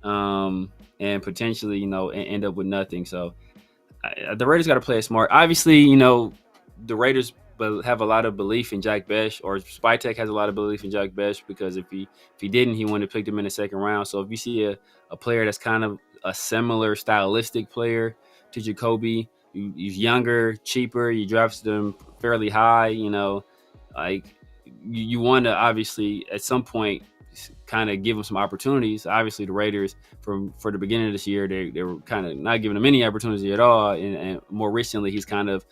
and potentially end up with nothing? So the Raiders got to play it smart. Obviously, the Raiders have a lot of belief in Jack Besh, or Spytek has a lot of belief in Jack Besh, because if he didn't, he wouldn't have picked him in the second round. So if you see a player that's kind of a similar stylistic player to Jacoby, he's younger, cheaper, you drafted him fairly high, like you want to obviously at some point kind of give him some opportunities. Obviously the Raiders for the beginning of this year, they were kind of not giving him any opportunity at all. And more recently, he's kind of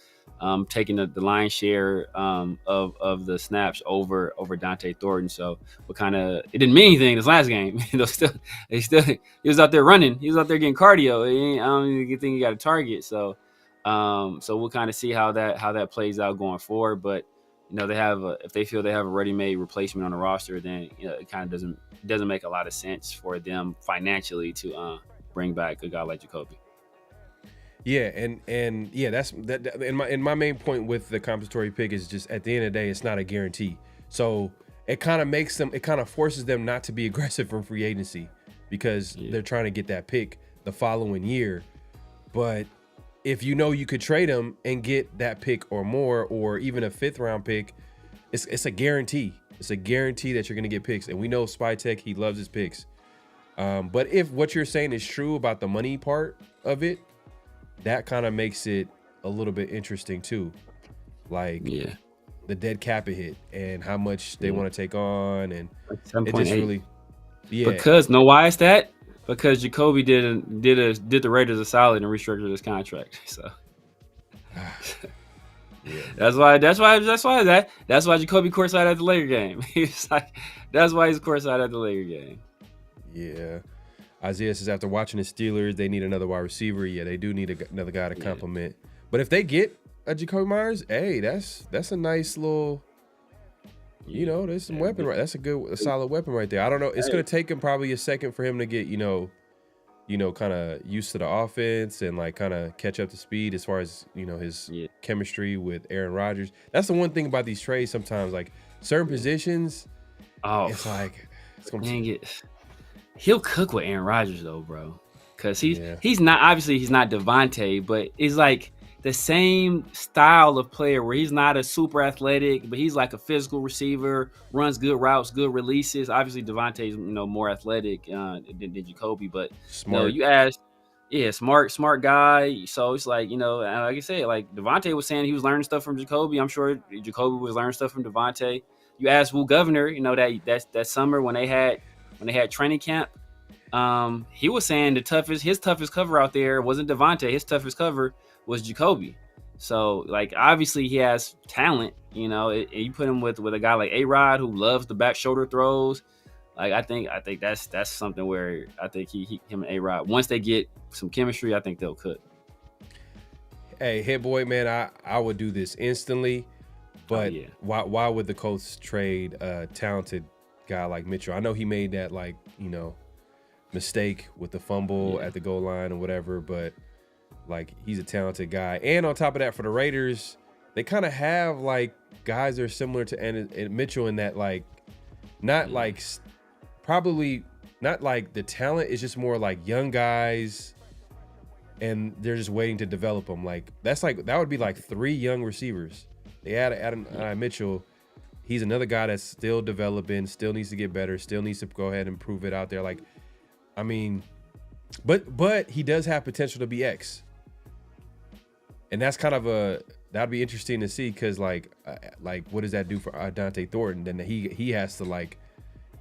taking the lion's share of the snaps over Dante Thornton. So it didn't mean anything this last game. He was out there running. He was out there getting cardio. I don't even think he got a target. So we'll kind of see how that plays out going forward. But they have if they feel they have a ready-made replacement on the roster, then it kind of doesn't make a lot of sense for them financially to bring back a guy like Jacobi. Yeah, and yeah, that's that. And my main point with the compensatory pick is just at the end of the day, it's not a guarantee. So it kind of forces them not to be aggressive from free agency because they're trying to get that pick the following year. But if you could trade them and get that pick or more, or even a 5th round pick, it's a guarantee. It's a guarantee that you're going to get picks. And we know Spytek, he loves his picks. But if what you're saying is true about the money part of it, that kind of makes it a little bit interesting too. Like the dead cap hit and how much they want to take on, and it just really Because why is that? Because Jacobi did the Raiders a solid and restructured his contract. So that's why Jacobi courtside at the Laker game. He's like, that's why he's courtside at the Laker game. Yeah. Isaiah says after watching the Steelers, they need another wide receiver. Yeah, they do need another guy to complement. But if they get a Jacoby Myers, hey, that's a nice little, there's some weapon right. That's a solid weapon right there. I don't know. It's gonna take him probably a second for him to get, kind of used to the offense and like kind of catch up to speed as far as his chemistry with Aaron Rodgers. That's the one thing about these trades. Sometimes like certain positions, it's like it's gonna dang it. He'll cook with Aaron Rodgers though, bro. Cause he's not Devontae, but it's like the same style of player where he's not a super athletic, but he's like a physical receiver, runs good routes, good releases. Obviously Devontae's more athletic than Jacobi, but smart. You asked, smart guy. So it's like, like I said, like Devontae was saying he was learning stuff from Jacobi. I'm sure Jacobi was learning stuff from Devontae. You asked Will Governor, that summer when they had training camp, he was saying his toughest cover out there wasn't Devontae. His toughest cover was Jacobi. So like obviously he has talent. You put him with a guy like A-Rod who loves the back shoulder throws. Like I think that's something where I think him and A-Rod, once they get some chemistry, I think they'll cook. Hey, Hit Boy, man, I would do this instantly. But why would the Colts trade a talented guy like Mitchell? I know he made that mistake with the fumble at the goal line or whatever, but like he's a talented guy. And on top of that, for the Raiders, they kind of have like guys that are similar to Mitchell in that probably not like the talent is just more like young guys and they're just waiting to develop them. Like that would be like 3 young receivers. They add Adam Mitchell. He's another guy that's still developing, still needs to get better, still needs to go ahead and prove it out there. Like, I mean, but he does have potential to be X. And that's kind of that'd be interesting to see because like what does that do for Dante Thornton? Then he has to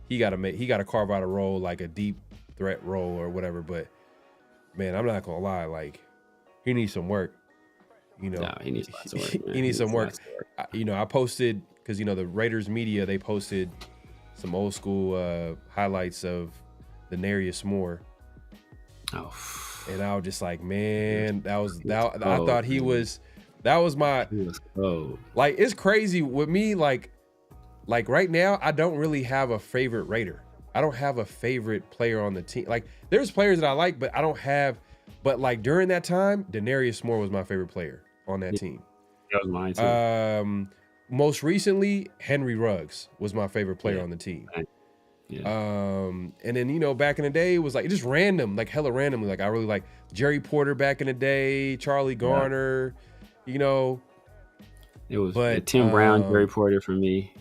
he got to carve out a role like a deep threat role or whatever. But man, I'm not gonna lie, like he needs some work. No, he needs lots of work. He needs some work. I posted because the Raiders media, they posted some old school highlights of the Narius Moore. Oh, and I was just like, man, I thought he was. That was my. Like it's crazy with me. Like right now, I don't really have a favorite Raider. I don't have a favorite player on the team. Like there's players that I like, but I don't have. But like during that time, Denarius Moore was my favorite player on that team. That was mine too. Most recently, Henry Ruggs was my favorite player on the team. Yeah. And then back in the day, it was like just random, like hella randomly. Like I really like Jerry Porter back in the day, Charlie Garner. It was Tim Brown, Jerry Porter for me.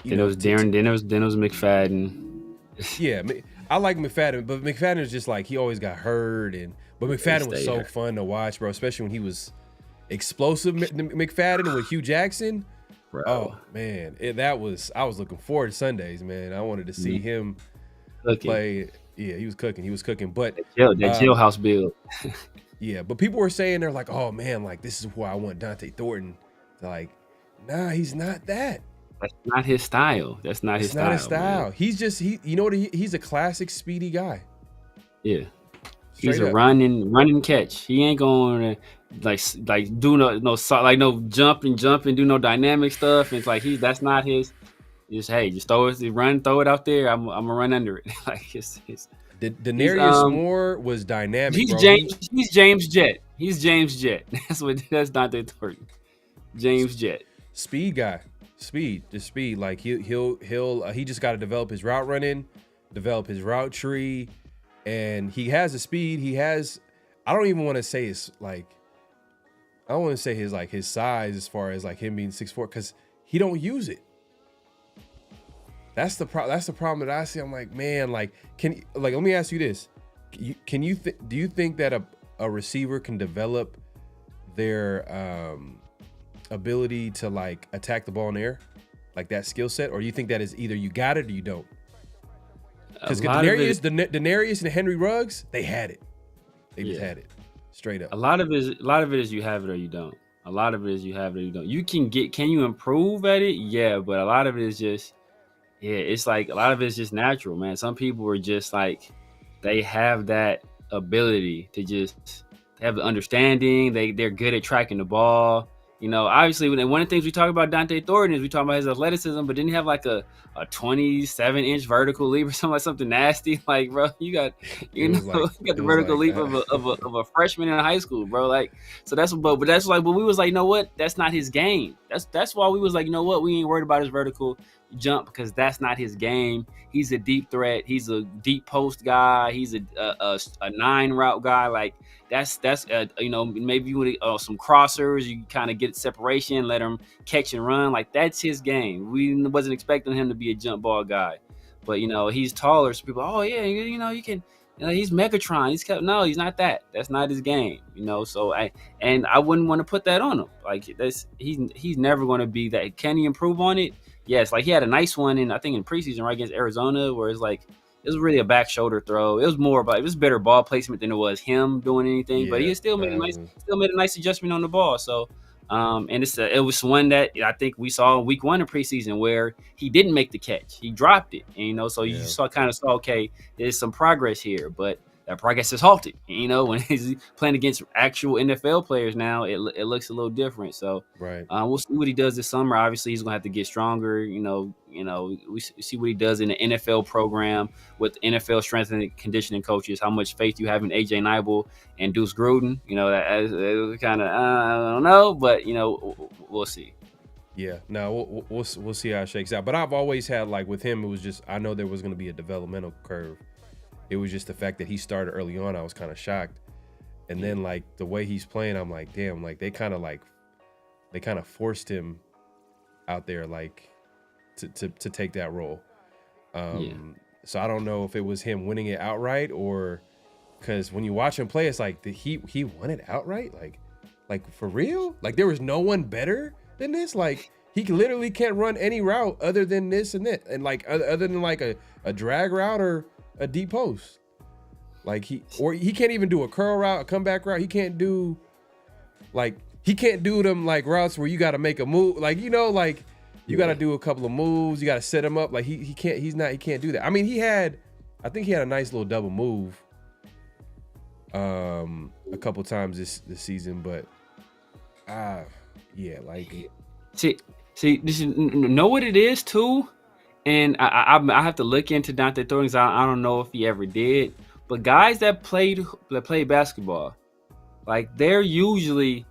Then it was Darren. Then it was McFadden. Yeah, I like McFadden, but McFadden is just like he always got hurt, but McFadden was so fun to watch, bro. Especially when he was explosive McFadden with Hugh Jackson. Bro. Oh man, I was looking forward to Sundays, man. I wanted to see him play. Yeah, he was cooking. But that jailhouse build. Yeah, but people were saying they're like, oh man, like this is why I want Dante Thornton. Like, nah, he's not that. That's not his style. That's not his style. Man. He's just he's a classic speedy guy. Yeah. He's a run and catch. He ain't going to like do no jumping, do no dynamic stuff. And it's like that's not his. Just just throw it out there. I'm gonna run under it. Like it's Denarius Moore was dynamic, he's bro. He's James Jett. He's James Jett. That's Dante Thornton. James Jett. Speed guy. Just speed. Like he just got to develop his route running, develop his route tree, and he has the speed. He has. I don't even want to say his like. I don't want to say his size as far as like him being 6'4", because he don't use it. That's the problem that I see. I'm like, man, like let me ask you this: do you think that a receiver can develop their ability to like attack the ball in the air, like that skill set, or you think that is either you got it or you don't? Because Denarius and Henry Ruggs, they had it. They just had it straight up. A lot of it is you have it or you don't. A lot of it is you have it or you don't. Can you improve at it? Yeah, but a lot of it is just it's like a lot of it is just natural, man. Some people are just like they have that ability to just have the understanding. They're good at tracking the ball. You know, obviously, one of the things we talk about Dante Thornton is we talk about his athleticism, but didn't he have like a 27-inch vertical leap or something nasty? Like, bro, you got the vertical leap of a freshman in high school, bro. Like, so but we was like, you know what? That's not his game. That's why we was like, you know what? We ain't worried about his vertical jump because that's not his game. He's a deep threat. He's a deep post guy. He's a 9 route guy. Like, that's maybe you would some crossers, you kind of get separation, let him catch and run. Like, that's his game. We wasn't expecting him to be a jump ball guy, but he's taller, so people, oh yeah, you can, he's Megatron. He's not that. That's not his game. So I wouldn't want to put that on him. Like, he's never going to be that. Can he improve on it? Yes. Like, he had a nice one in preseason right against Arizona, where it's like, it was really a back shoulder throw. It was better ball placement than it was him doing anything. Yeah, but he still made a nice adjustment on the ball. So, and it was one that I think we saw in week 1 of preseason where he didn't make the catch. He dropped it. And, so you saw okay, there's some progress here, but that progress is halted. When he's playing against actual NFL players now, it looks a little different. So we'll see what he does this summer. Obviously, he's gonna have to get stronger. We see what he does in the NFL program with NFL strength and conditioning coaches. How much faith you have in AJ Neibel and Deuce Gruden? That kind of I don't know, but we'll see. Yeah, no, we'll see how it shakes out. But I've always had, like, with him, it was just I know there was gonna be a developmental curve. It was just the fact that he started early on. I was kind of shocked. And then, like, the way he's playing, I'm like, damn, like, they kind of forced him out there, like, to take that role. So I don't know if it was him winning it outright, or because when you watch him play, it's like, did he won it outright? Like for real? Like, there was no one better than this? Like, he literally can't run any route other than this and that. And, like, other than, like, a drag route or a deep post. Like, he can't even do a curl route, a comeback route. He can't do them, like, routes where you got to make a move. Like, like, you got to do a couple of moves. You got to set him up. Like, he can't do that. I mean, I think he had a nice little double move a couple times this season, but like, see, this is, know what it is too. And I have to look into Dante Thornton. I don't know if he ever did. But guys that play basketball, like, they're usually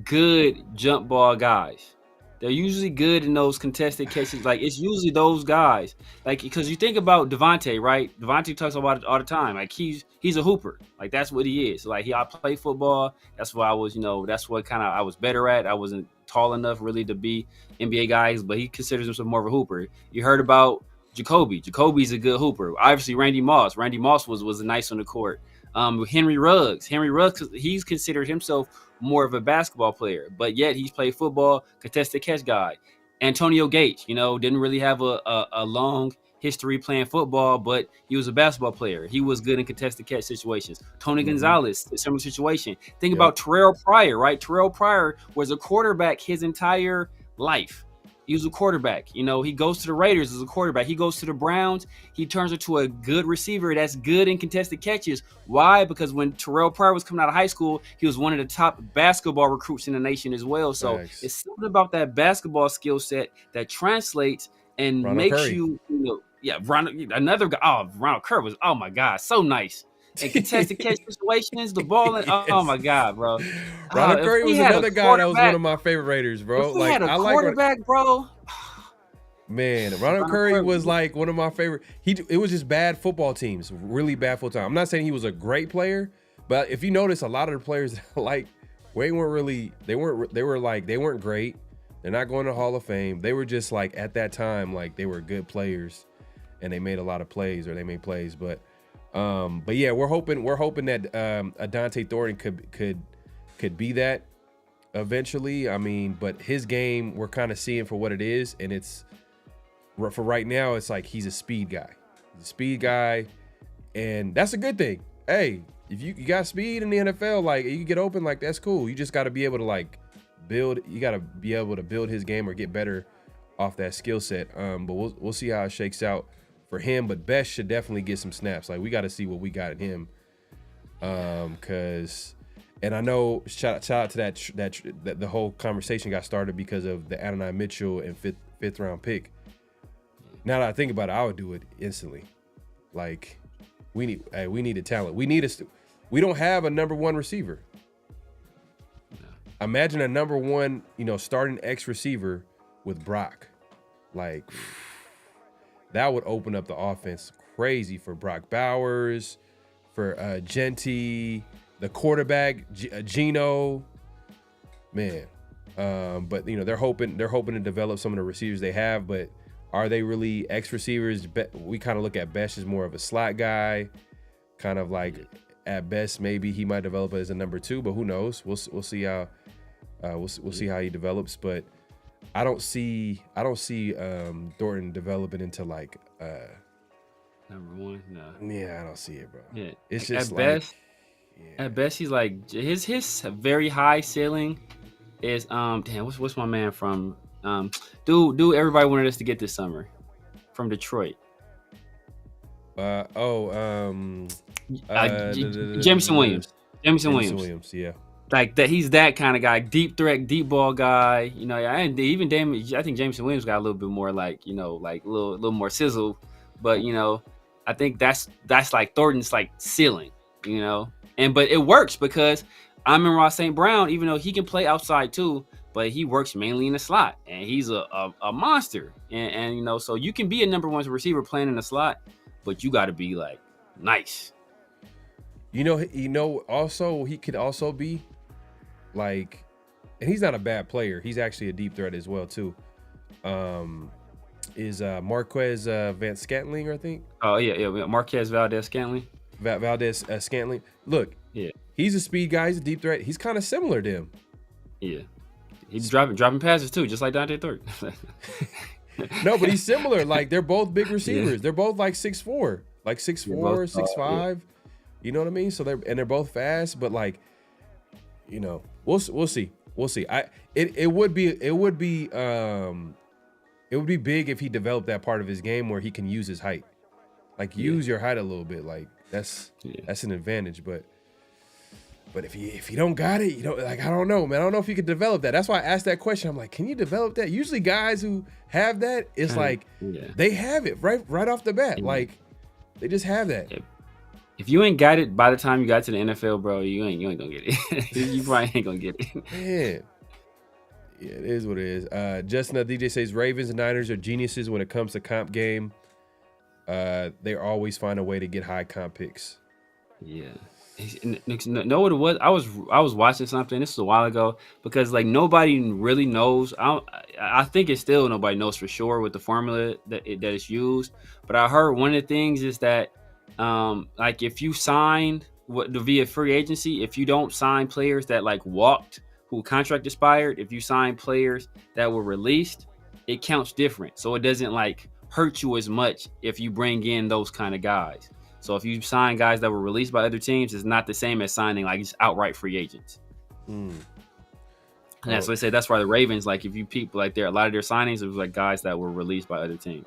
good jump ball guys. They're usually good in those contested catches. Like, it's usually those guys. Like, because you think about Devontae, right? Devontae talks about it all the time. Like, he's a hooper. Like, that's what he is. Like, I play football. That's what I was, that's what kind of I was better at. I wasn't tall enough really to be NBA guys, but he considers himself more of a hooper. You heard about Jacobi. Jacobi's a good hooper. Obviously, Randy Moss was nice on the court. Henry Ruggs, he's considered himself more of a basketball player, but yet he's played football, contested catch guy. Antonio Gates, didn't really have a long history playing football, but he was a basketball player. He was good in contested catch situations. Tony Gonzalez, similar situation. Think about Terrell Pryor, right? Terrell Pryor was a quarterback his entire life. he was a quarterback. You know, he goes to the Raiders as a quarterback. He goes to the Browns. He turns into a good receiver that's good in contested catches. Why? Because when Terrell Pryor was coming out of high school, he was one of the top basketball recruits in the nation as well. So Thanks. it's something about that basketball skill set that translates and Ronald makes Curry. you know, another guy. Oh, Ronald Curry was, oh my God, so nice. And contested catch situations, the ball, and oh my God, bro. Ronald Curry was another guy that was one of my favorite Raiders, bro. If we had a quarterback, bro. Man, Ronald Curry was like one of my favorite. It was just bad football teams, really bad football. I'm not saying he was a great player, but if you notice, a lot of the players like they weren't great. They're not going to Hall of Fame. They were just like at that time, like they were good players, and they made a lot of plays or they made plays. But yeah, we're hoping that Dante Thornton could be that eventually. I mean, but his game we're kind of seeing for what it is, and it's for right now. It's like he's a speed guy. He's a speed guy, and that's a good thing. Hey, if you got speed in the NFL, like you can get open, like that's cool. You just got to be able to like build. You got to be able to build his game or get better off that skill set. But we'll see how it shakes out for him. But Best should definitely get some snaps. Like we got to see what we got in him. And I know shout out to that the whole conversation got started because of the Adonai Mitchell and fifth round pick. Now that I think about it, I would do it instantly. Like we need a talent. We don't have a number one receiver. Imagine a number one, starting X receiver with Brock. Like that would open up the offense crazy for Brock Bowers, for Genty, the quarterback Geno. Man, but they're hoping to develop some of the receivers they have, but are they really X receivers? We kind of look at Best as more of a slot guy, kind of like at best maybe he might develop as a number two, but who knows? We'll see how we'll see how he develops. But I don't see Thornton developing into like number one. No. Yeah, I don't see it, bro. Yeah, it's just at best he's like his very high ceiling is what's my man from dude everybody wanted us to get this summer from Detroit. Jameson Williams. Jameson Williams, yeah. Like that, he's that kind of guy, deep threat, deep ball guy. And even I think Jameson Williams got a little bit more like like a little more sizzle. But I think that's like Thornton's like ceiling. But it works because Amon-Ra St. Brown, even though he can play outside too, but he works mainly in the slot, and he's a monster. And so you can be a number one receiver playing in the slot, but you got to be like nice. Also he could also be like, and he's not a bad player. He's actually a deep threat as well too. Is Marquez Vance Scantling, I think? Oh yeah, Marquez Valdez Scantling. Valdez Scantling. Look, yeah, he's a speed guy. He's a deep threat. He's kind of similar to him. Yeah, he's dropping passes too, just like Dante Thornton. No, but he's similar. Like they're both big receivers. Yeah. They're both like 6'4", like 6'4", 6'5". Yeah. You know what I mean? So they're both fast, but like, we'll see. It would be big if he developed that part of his game where he can use his height, like use your height a little bit. Like that's an advantage. But if you don't got it, like I don't know, man. I don't know if you could develop that. That's why I asked that question. I'm like, can you develop that? Usually guys who have that, it's like they have it right off the bat. Yeah. Like they just have that. Yeah. If you ain't got it by the time you got to the NFL, bro, you ain't gonna get it. You probably ain't gonna get it. Man. Yeah, it is what it is. Justin DJ says Ravens and Niners are geniuses when it comes to comp game. They always find a way to get high comp picks. Yeah. Know what it was? I was watching something. This was a while ago because like nobody really knows. I think it's still nobody knows for sure with the formula that it's used. But I heard one of the things is that like if you signed via free agency, if you don't sign players that like walked, who contract expired, if you sign players that were released, it counts different. So it doesn't like hurt you as much if you bring in those kind of guys. So if you sign guys that were released by other teams, it's not the same as signing like just outright free agents. And that's what I say. That's why the Ravens, like, if you people like a lot of their signings, it was like guys that were released by other teams.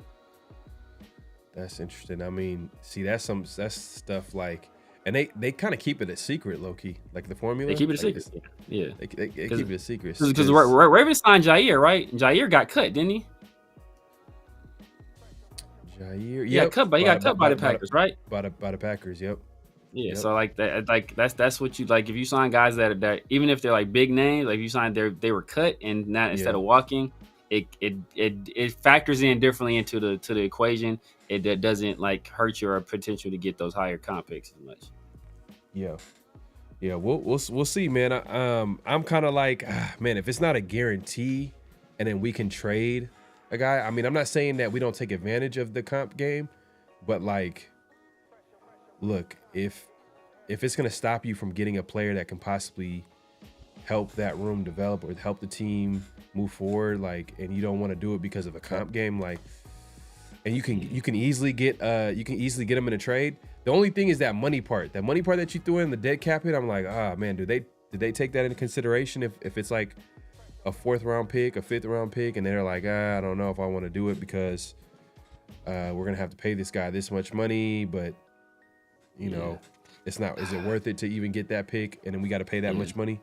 That's interesting. I mean, see, that's stuff like, and they kind of keep it a secret, low key, like the formula. They keep it a like secret. Yeah, they keep it a secret because the Ravens signed Jair, right? And Jair got cut, didn't he? Jair, he got cut by the Packers, right? By the Packers, yep. Yeah, so like that, like that's what you like. If you sign guys that even if they're like big names, like if you sign they were cut and not instead of walking, it factors in differently into the equation. It doesn't like hurt your potential to get those higher comp picks as much. Yeah, we'll see, man. I'm kind of like, man, if it's not a guarantee, and then we can trade a guy. I mean, I'm not saying that we don't take advantage of the comp game, but like, look, if it's gonna stop you from getting a player that can possibly help that room develop or help the team move forward, like, and you don't want to do it because of a comp game, like, and you can easily get them in a trade. The only thing is that money part that you threw in the dead cap hit. I'm like, man, did they take that into consideration if it's like a 4th round pick, a 5th round pick, and they're like, I don't know if I want to do it because we're gonna have to pay this guy this much money, but you know, it's not. Is it worth it to even get that pick, and then we got to pay that much money?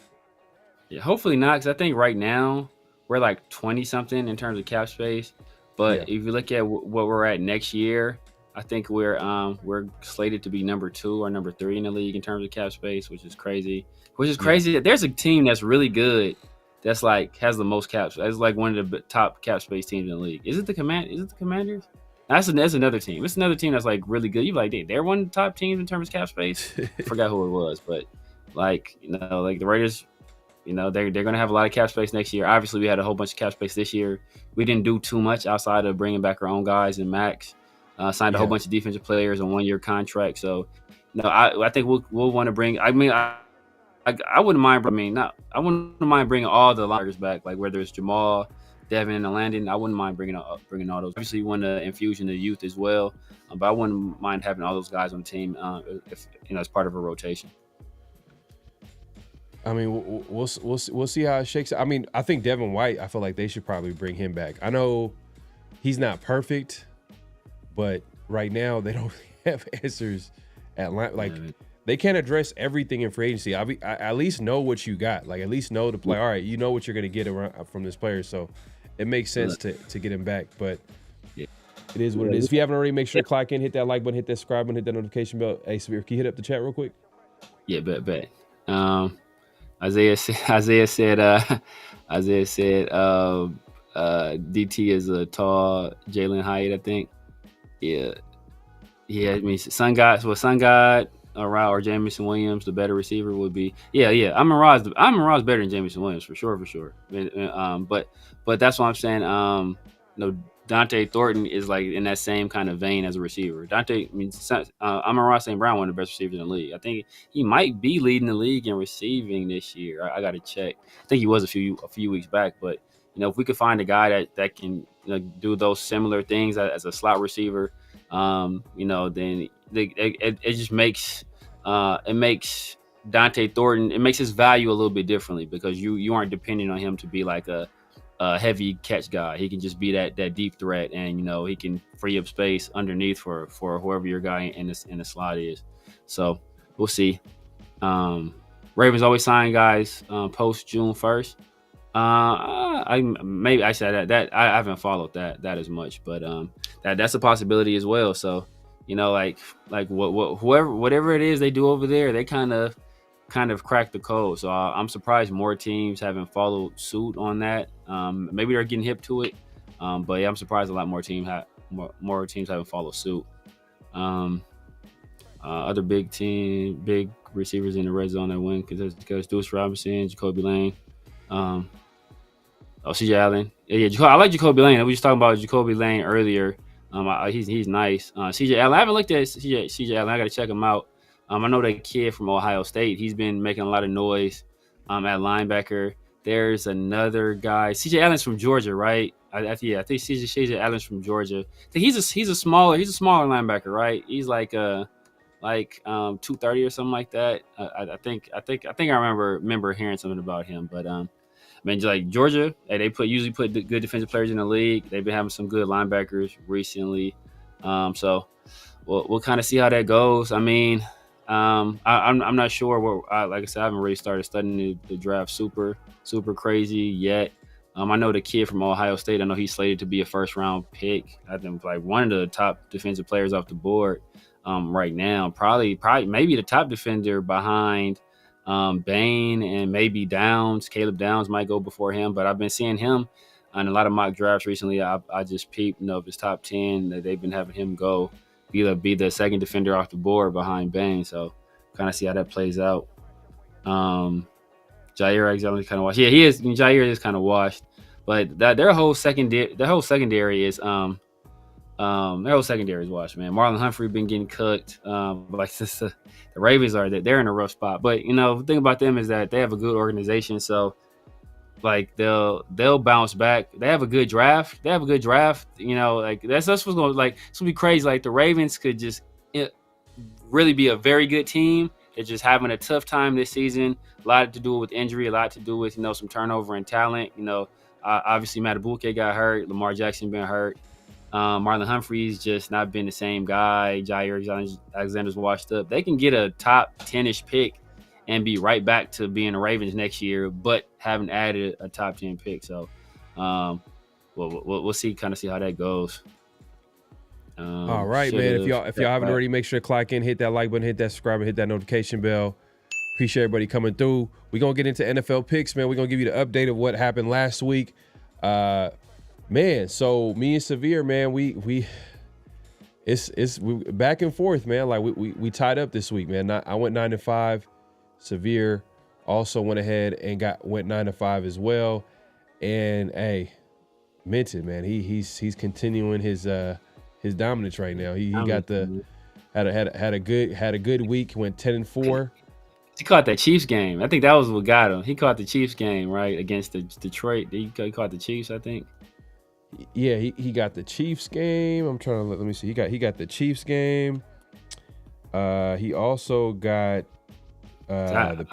Yeah, hopefully not, because I think right now we're like 20 something in terms of cap space. But if you look at what we're at next year, I think we're slated to be number 2 or number 3 in the league in terms of cap space, which is crazy. That there's a team that's really good that's like has the most caps. It's like one of the top cap space teams in the league. Is it the Commanders? That's another team. It's another team that's like really good. You're like, they're one of the top teams in terms of cap space. I forgot who it was, but like, like the Raiders, they're going to have a lot of cap space next year. Obviously, we had a whole bunch of cap space this year. We didn't do too much outside of bringing back our own guys and Max. Signed a whole bunch of defensive players on 1-year contracts. So, I think we'll want to bring. I mean, I wouldn't mind. I wouldn't mind bringing all the linebackers back, like whether it's Jamal, Devin, and Landon. I wouldn't mind bringing all those. Obviously, you want to infuse in the youth as well, but I wouldn't mind having all those guys on the team if as part of a rotation. I mean, we'll see how it shakes out. I mean, I think Devin White, I feel like they should probably bring him back. I know he's not perfect, but right now they don't have answers at line. Like, they can't address everything in free agency. I at least know what you got. Like, at least know the play. All right, you know what you're going to get from this player. So it makes sense to get him back. But it is what it is. If you haven't already, make sure to clock in, hit that like button, hit that subscribe button, hit that notification bell. Hey, Samir, can you hit up the chat real quick? Yeah, bet. Isaiah said DT is a tall Jalen Hyatt, I think. Yeah. I mean, Sun God or Jamison Williams, the better receiver would be. Yeah. Amon-Ra's better than Jamison Williams for sure. But that's what I'm saying. Dante Thornton is like in that same kind of vein as a receiver. Amon-Ra St. Brown, one of the best receivers in the league. I think he might be leading the league in receiving this year. I got to check. I think he was a few weeks back. But if we could find a guy that can do those similar things as a slot receiver, then it just makes Dante Thornton. It makes his value a little bit differently because you aren't depending on him to be like a heavy catch guy. He can just be that deep threat, and he can free up space underneath for whoever your guy in the slot is. So we'll see. Ravens always sign guys post June 1st. I said that I haven't followed that as much, but that's a possibility as well. So whatever it is they do over there, they kind of crack the code. So I'm surprised more teams haven't followed suit on that. Maybe they're getting hip to it, but yeah, I'm surprised a lot more teams haven't followed suit. Other big receivers in the red zone that win because Deuce Robinson, Jacobi Lane, CJ Allen. Yeah, I like Jacobi Lane. We were just talking about Jacobi Lane earlier. He's nice. CJ Allen. I haven't looked at CJ Allen. I got to check him out. I know that kid from Ohio State. He's been making a lot of noise at linebacker. There's another guy. CJ Allen's from Georgia, right? I think CJ Allen's from Georgia. I think he's a smaller linebacker, right? He's like 230 or something like that. I think I remember hearing something about him. But mean, like Georgia, they usually put good defensive players in the league. They've been having some good linebackers recently. So we'll kind of see how that goes. I mean, I'm not sure like I said, I haven't really started studying the draft super crazy yet. I know the kid from Ohio State. I know he's slated to be a first round pick. I think like one of the top defensive players off the board right now. Probably maybe the top defender behind Bain and maybe Downs. Caleb Downs might go before him, but I've been seeing him on a lot of mock drafts recently. I just peeped, if his top 10 that they've been having him go be the second defender off the board behind Bain. So kind of see how that plays out. Jair Alexander kind of washed. Yeah, he is. Jair is kind of washed, but their whole secondary is washed, man. Marlon Humphrey been getting cooked. Like the Ravens they're in a rough spot. But the thing about them is that they have a good organization, so like they'll bounce back. They have a good draft. Like that's what's going it's gonna be crazy. Like the Ravens could just really be a very good team. They're just having a tough time this season. A lot to do with injury, a lot to do with some turnover in talent. Obviously Matabuke got hurt. Lamar Jackson been hurt. Marlon Humphrey's just not been the same guy. Jair Alexander's washed up. They can get a top 10-ish pick and be right back to being the Ravens next year, but haven't added a top 10 pick. So we'll see how that goes. All right, man. If y'all haven't already, make sure to clock in, hit that like button, hit that subscribe, and hit that notification bell. Appreciate everybody coming through. We're gonna get into NFL picks, man. We're gonna give you the update of what happened last week. Man, so me and Severe, man, we back and forth, man. Like we tied up this week, man. I went 9-5. Severe also went ahead and went 9-5 as well. And hey, Minton, man, he's continuing his dominance right now. He got had a good week. Went 10-4. He caught that Chiefs game. I think that was what got him. He caught the Chiefs game, right, against the Detroit. He caught the Chiefs, I think. Yeah, he got the Chiefs game. I'm trying to let me see. He got the Chiefs game. He also got the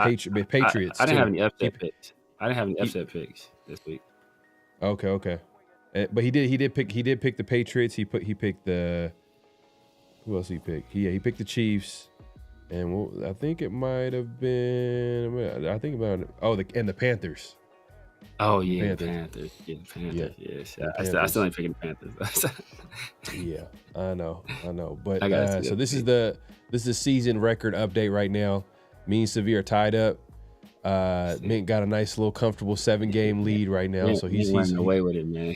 Patriots. I didn't have any upset picks. I didn't have any upset picks this week. Okay. But he did pick the Patriots. He picked the who else he picked? He picked the Chiefs, and I think it might have been the Panthers. Oh yeah, the Panthers. Yeah, the Panthers. Yeah. Yes, I still ain't picking the Panthers. Yeah, I know. But so this is the season record update right now. Me and Severe tied up. Mint got a nice little comfortable 7-game lead right now. So he's running away with it, man.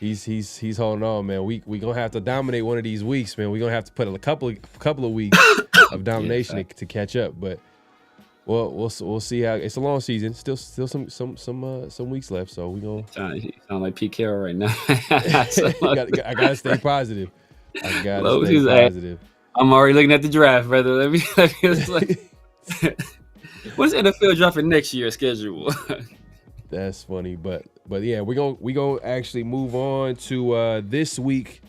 He's holding on, man. We gonna have to dominate one of these weeks, man. We gonna have to put a couple of weeks of domination to catch up. But we'll see how it's a long season. Still some weeks left. So we gonna sound like Pete Carroll right now. I gotta stay positive. I gotta stay positive. I'm already looking at the draft, brother. Let me what's NFL draft for next year's schedule? That's funny, but yeah, we gonna actually move on to this week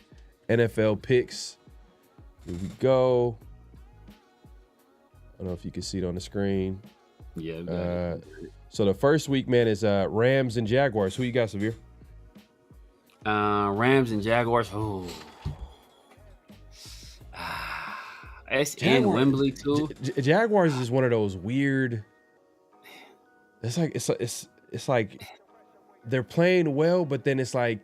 NFL picks. Here we go. I don't know if you can see it on the screen. Yeah. So the first week, man, is Rams and Jaguars. Who you got, Severe? Rams and Jaguars. Oh. It's in Wembley too. Jaguars is one of those weird. It's like they're playing well, but then it's like,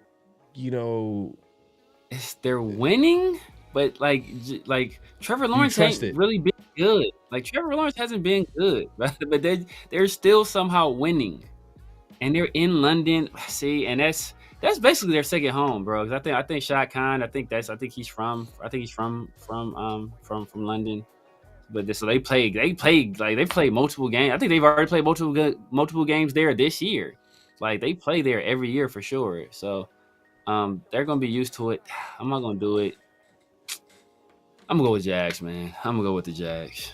they're winning, but like Trevor Lawrence ain't really been good. Like Trevor Lawrence hasn't been good, right? But they're still somehow winning, and they're in London. See, and that's basically their second home, bro. Because I think Shad Khan. I think he's from London. But so they played multiple games. I think they've already played multiple games there this year. Like they play there every year for sure. So they're gonna be used to it. I'm not gonna do it. I'm gonna go with Jags, man. I'm gonna go with the Jags.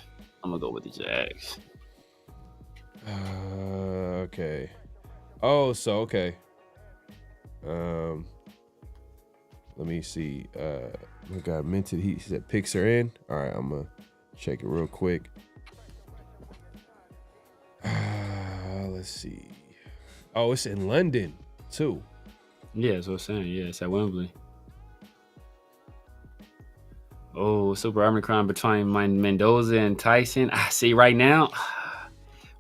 Okay. Oh, so okay. Let me see. We got Minted. He said picks are in. All right, I'm gonna check it real quick. Let's see. Oh, it's in London too. Yeah, that's what I'm saying. Yeah, it's at Wembley. Oh, super Omicron between Mendoza and Tyson. I see right now.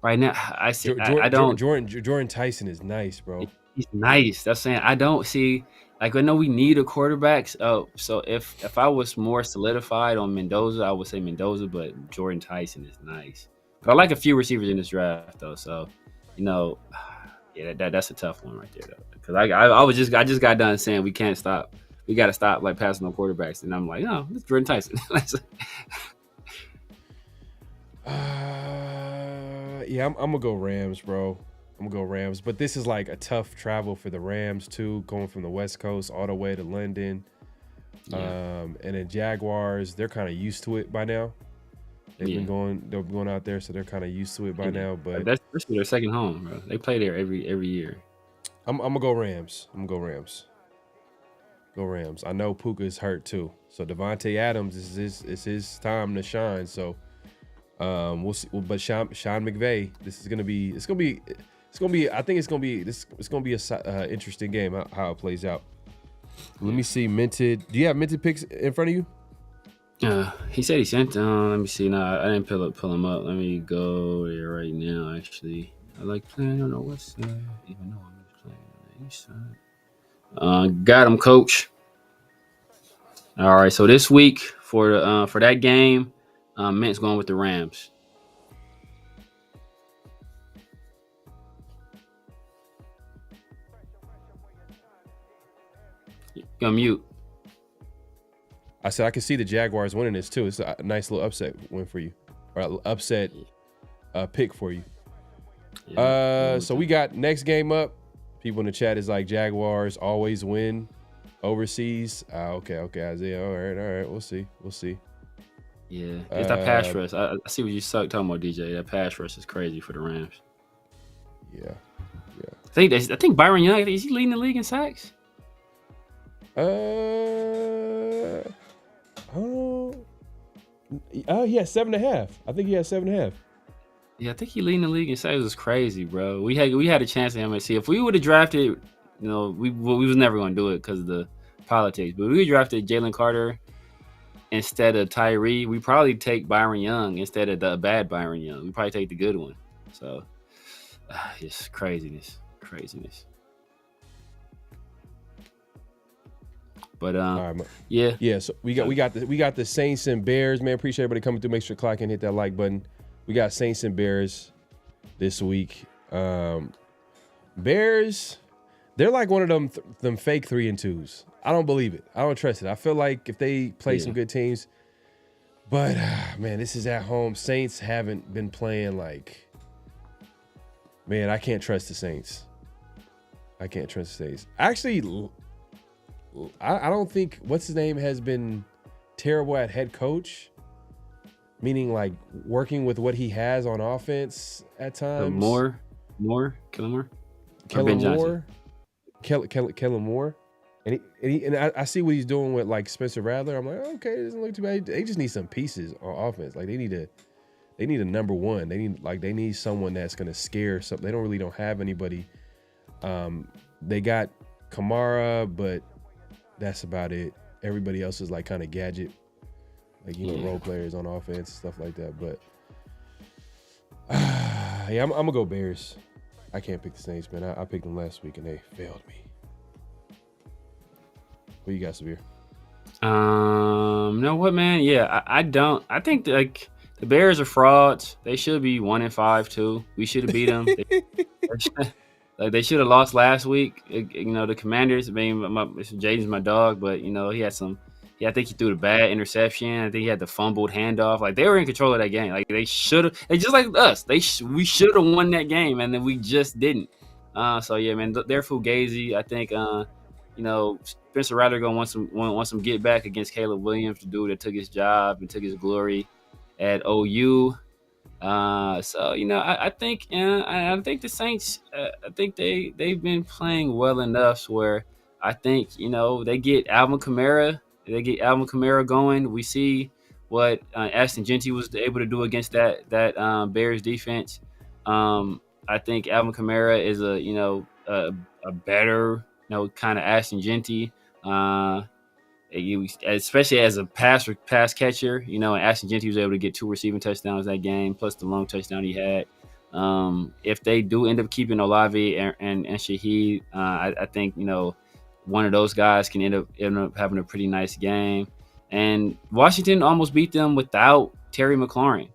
Right now, I see. I don't. Jordan Tyson is nice, bro. He's nice. That's saying I don't see. Like I know we need a quarterback. So if I was more solidified on Mendoza, I would say Mendoza. But Jordan Tyson is nice. But I like a few receivers in this draft though. So, yeah, that's a tough one right there though. Because I just got done saying we can't stop. We got to stop like passing on quarterbacks, and I'm like, no, it's Jordan Tyson. Yeah, I'm gonna go Rams, bro. I'm gonna go Rams, but this is like a tough travel for the Rams too, going from the West Coast all the way to London. Yeah. And then Jaguars, they're kind of used to it by now. They're going out there, so they're kind of used to it by now. But that's their second home, bro. They play there every year. I'm gonna go Rams. Go Rams. I know Puka's hurt too, so Devontae Adams is his time to shine. So we'll see. But Sean McVay, it's gonna be. I think it's gonna be a interesting game how it plays out. Let me see minted. Do you have minted picks in front of you? He said he sent. Let me see. No, I didn't pull him up. Let me go there right now. Actually, I like playing on the west side, even though I'm playing on the east side. Got him, coach. All right. So this week for that game, Mint's going with the Rams. You're on mute. I said I can see the Jaguars winning this too. It's a nice little upset win for you, or an upset pick for you. Yeah, so we got next game up. People in the chat is like Jaguars always win overseas. Okay, Isaiah. All right. We'll see. Yeah, it's that pass rush. I see what you talking about, DJ. That pass rush is crazy for the Rams. Yeah. I think Byron Young, is he leading the league in sacks? He has 7.5. I think he has 7.5. Yeah, I think he leading the league in sacks. Was crazy, bro. We had a chance at him. See, if we would have drafted, we was never going to do it because of the politics. But we drafted Jalen Carter instead of Tyree. We probably take Byron Young instead of the bad Byron Young. We probably take the good one. So, it's craziness. But right, yeah. So we got the Saints and Bears, man. Appreciate everybody coming through. Make sure to clock and hit that like button. We got Saints and Bears this week. Bears, they're like one of them fake 3-2s. I don't believe it. I don't trust it. I feel like if they play some good teams, but man, this is at home. Saints haven't been playing like. Man, I can't trust the Saints. Actually, I don't think what's his name has been terrible at head coach, meaning like working with what he has on offense at times. Kellen Moore, and I see what he's doing with like Spencer Rattler. I'm like, okay, it doesn't look too bad. They just need some pieces on offense. Like they need a number one. They need someone that's gonna scare something. They don't have anybody. They got Kamara, but that's about it. Everybody else is like kind of gadget, like role players on offense, stuff like that. But I'm gonna go Bears. I can't pick the Saints, man. I picked them last week and they failed me. What you got, Sabir? Know what, man? Yeah, I don't. I think like the Bears are frauds. They should be 1-5 too. We should have beat them. They should have lost last week. The Commanders. I mean, Jaden's my dog, but he had some. Yeah, I think he threw the bad interception. I think he had the fumbled handoff. Like they were in control of that game. Like they should have. They just like us. We should have won that game, and then we just didn't. So yeah, man, they're fugazi. I think Spencer Rattler gonna want some get back against Caleb Williams, the dude that took his job and took his glory at OU. I think the Saints. I think they've been playing well enough where I think they get Alvin Kamara. They get Alvin Kamara going. We see what Ashton Genty was able to do against that Bears defense. I think Alvin Kamara is a better kind of Ashton Genty. Especially as a pass catcher, and Ashton Genty was able to get 2 receiving touchdowns that game, plus the long touchdown he had. If they do end up keeping Olave and Shaheed, I think one of those guys can end up having a pretty nice game. And Washington almost beat them without Terry McLaurin,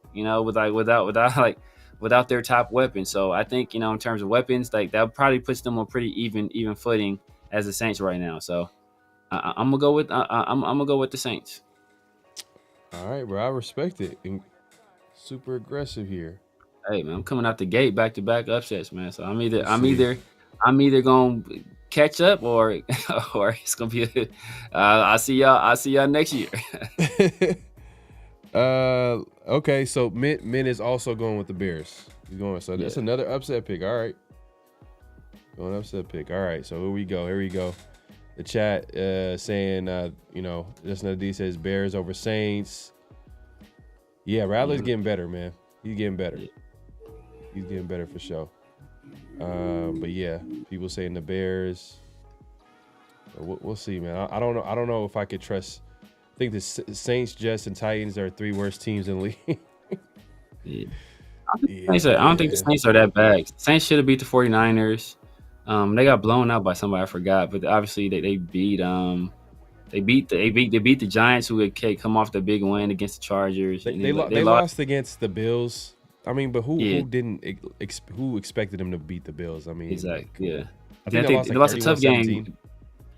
without their top weapon. So I think in terms of weapons, like that probably puts them on pretty even footing as the Saints right now. So I'm gonna go with I'm gonna go with the Saints. All right, bro. I respect it. Super aggressive here. Hey man, I'm coming out the gate back-to-back upsets, man. So I'm either gonna catch up or or it's gonna be I'll see y'all next year. Okay, so Min is also going with the Bears. He's going, so that's another upset pick. All right, going upset pick. All right, so here we go. The chat saying, just another D says Bears over Saints. Yeah, Rattler's getting better, man. He's getting better. He's getting better for sure. But yeah, people saying the Bears. We'll see, man. I don't know. I don't know if I could trust. I think the Saints, Jets, and Titans are 3 worst teams in the league. I don't think the Saints are that bad. Saints should have beat the 49ers. They got blown out by somebody I forgot, but obviously they beat the Giants, who had come off the big win against the Chargers. They lost against the Bills. I mean, but who expected them to beat the Bills? I mean, exactly. Yeah, I think they lost a tough game. It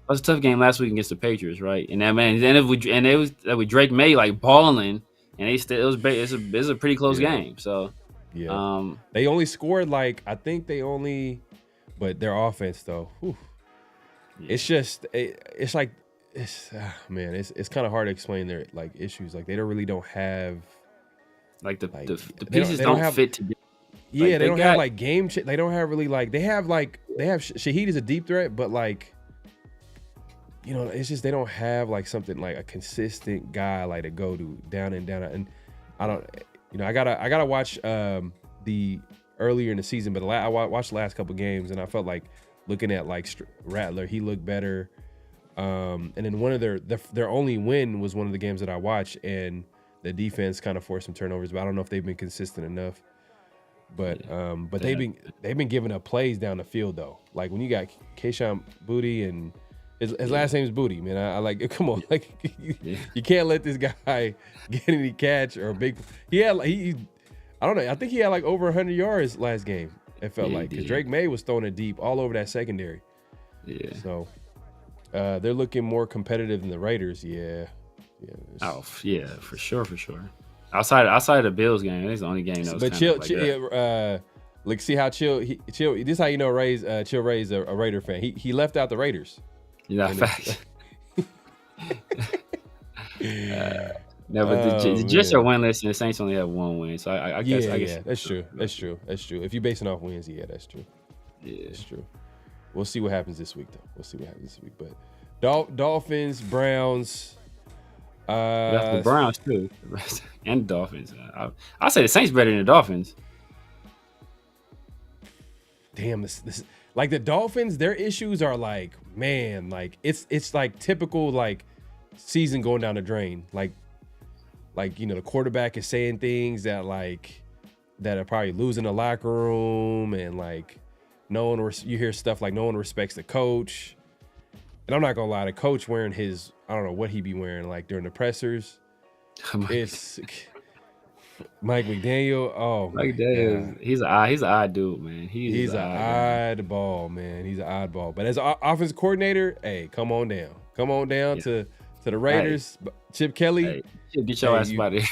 was a tough game last week against the Patriots, right? And that man, it was with Drake May like balling, and it was a pretty close game. So yeah, they only scored but their offense though, it's just it's kind of hard to explain their like issues. Like they don't have the pieces don't fit together. Yeah, they don't have like game. They don't have really like they have Shaheed is a deep threat, but like it's just they don't have like something like a consistent guy like to go to down and down. And I don't, I gotta watch the earlier in the season, but I watched the last couple games and I felt like looking at like Rattler, he looked better. And then one of their only win was one of the games that I watched, and the defense kind of forced some turnovers, but I don't know if they've been consistent enough. But they've been giving up plays down the field though. Like when you got Kayshon Boutte and his last name is Booty, man. I like, come on, like you can't let this guy get any catch or big. I don't know. I think he had like over 100 yards last game. It felt like because Drake May was throwing it deep all over that secondary. Yeah. So they're looking more competitive than the Raiders. Yeah. Oh yeah, for sure. Outside of the Bills game, it's the only game that was. But Chill, like see how Chill. This is how you know Chill Ray's a Raider fan. He left out the Raiders. Yeah, fact. No, but the Jets are winless, and the Saints only have 1 win. So I guess that's true. If you're basing off wins, that's true. Yeah, that's true. We'll see what happens this week, though. But Dolphins, Browns. That's the Browns too, and the Dolphins. I'll say the Saints better than the Dolphins. Damn, this like the Dolphins, their issues are like, man, like it's like typical like season going down the drain. Like the quarterback is saying things that are probably losing the locker room, and like you hear stuff like no one respects the coach. And I'm not gonna lie, the coach wearing his, I don't know what he be wearing like during the pressers. It's Mike McDaniel. Oh, Mike McDaniel, he's an odd dude, man. He's an oddball, man. He's an oddball. But as an offensive coordinator, hey, come on down to the Raiders. Hey. Chip Kelly. Hey, get your ass out of here.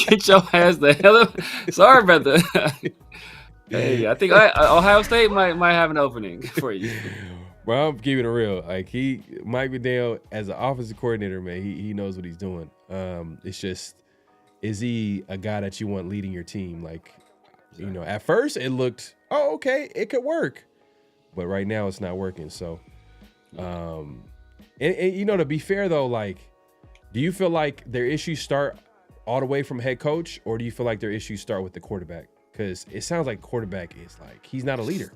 Get your ass the hell up. Sorry about that. Hey, I think Ohio State might have an opening for you. Well, I'm keeping it real. Like Mike McDaniel, as an offensive coordinator, man, he knows what he's doing. It's just, is he a guy that you want leading your team? Like, at first it looked, okay, it could work, but right now it's not working. So, and to be fair though, like, do you feel like their issues start all the way from head coach, or do you feel like their issues start with the quarterback? Because it sounds like quarterback is like he's not a leader.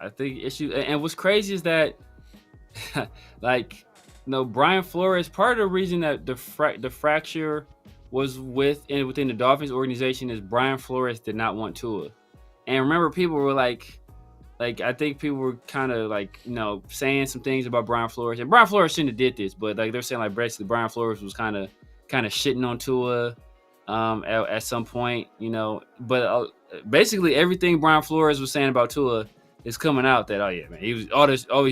I think issue, and what's crazy is that, like, Brian Flores. Part of the reason that the fracture was within the Dolphins organization is Brian Flores did not want Tua, and remember people were like I think people were kind of like saying some things about Brian Flores, and Brian Flores shouldn't have did this, but like they're saying like basically Brian Flores was kind of shitting on Tua at some point, but basically everything Brian Flores was saying about Tua is coming out that he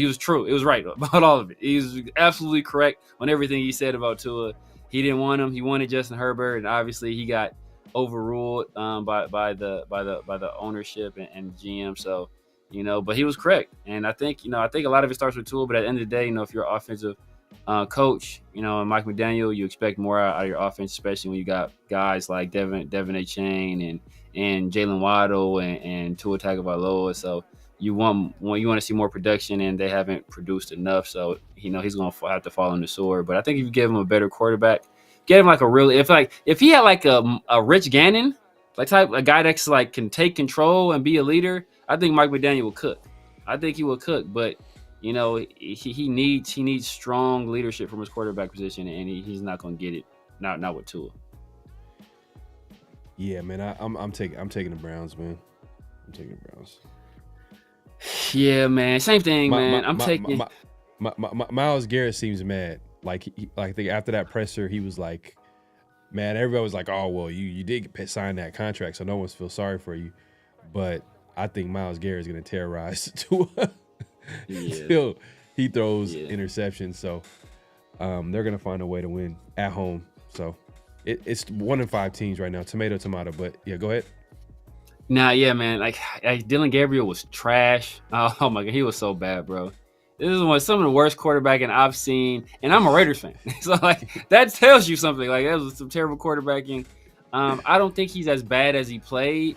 was true. It was right about all of it. He was absolutely correct on everything he said about Tua. He didn't want him. He wanted Justin Herbert, and obviously he got overruled by the ownership and GM. So but he was correct, and I think a lot of it starts with Tua. But at the end of the day, if you're an offensive coach, and Mike McDaniel, you expect more out of your offense, especially when you got guys like Devin A. and Jalen Waddle and Tua Tagovailoa. So you want to see more production, and they haven't produced enough. So he's going to have to fall on the sword. But I think if you give him a better quarterback, get him like if he had like a Rich Gannon, like type a guy that's like can take control and be a leader, I think Mike McDaniel will cook. I think he will cook, but he needs strong leadership from his quarterback position, and he's not going to get it. Not with Tua. Yeah, man, I'm taking the Browns, man. I'm taking the Browns. Yeah, man. Same thing, man. I'm taking. Myles Garrett seems mad. Like I think after that presser, he was like, "Man, everybody was like, oh well, you did sign that contract, so no one's feel sorry for you." But I think Myles Garrett is going to terrorize Tua. Still, he throws interceptions, so they're going to find a way to win at home. So it's 1-5 teams right now. Tomato. But yeah, go ahead. Nah, yeah, man. Like Dylan Gabriel was trash. Oh my god, he was so bad, bro. This is some of the worst quarterbacking I've seen, and I'm a Raiders fan, so like that tells you something. Like that was some terrible quarterbacking. I don't think he's as bad as he played,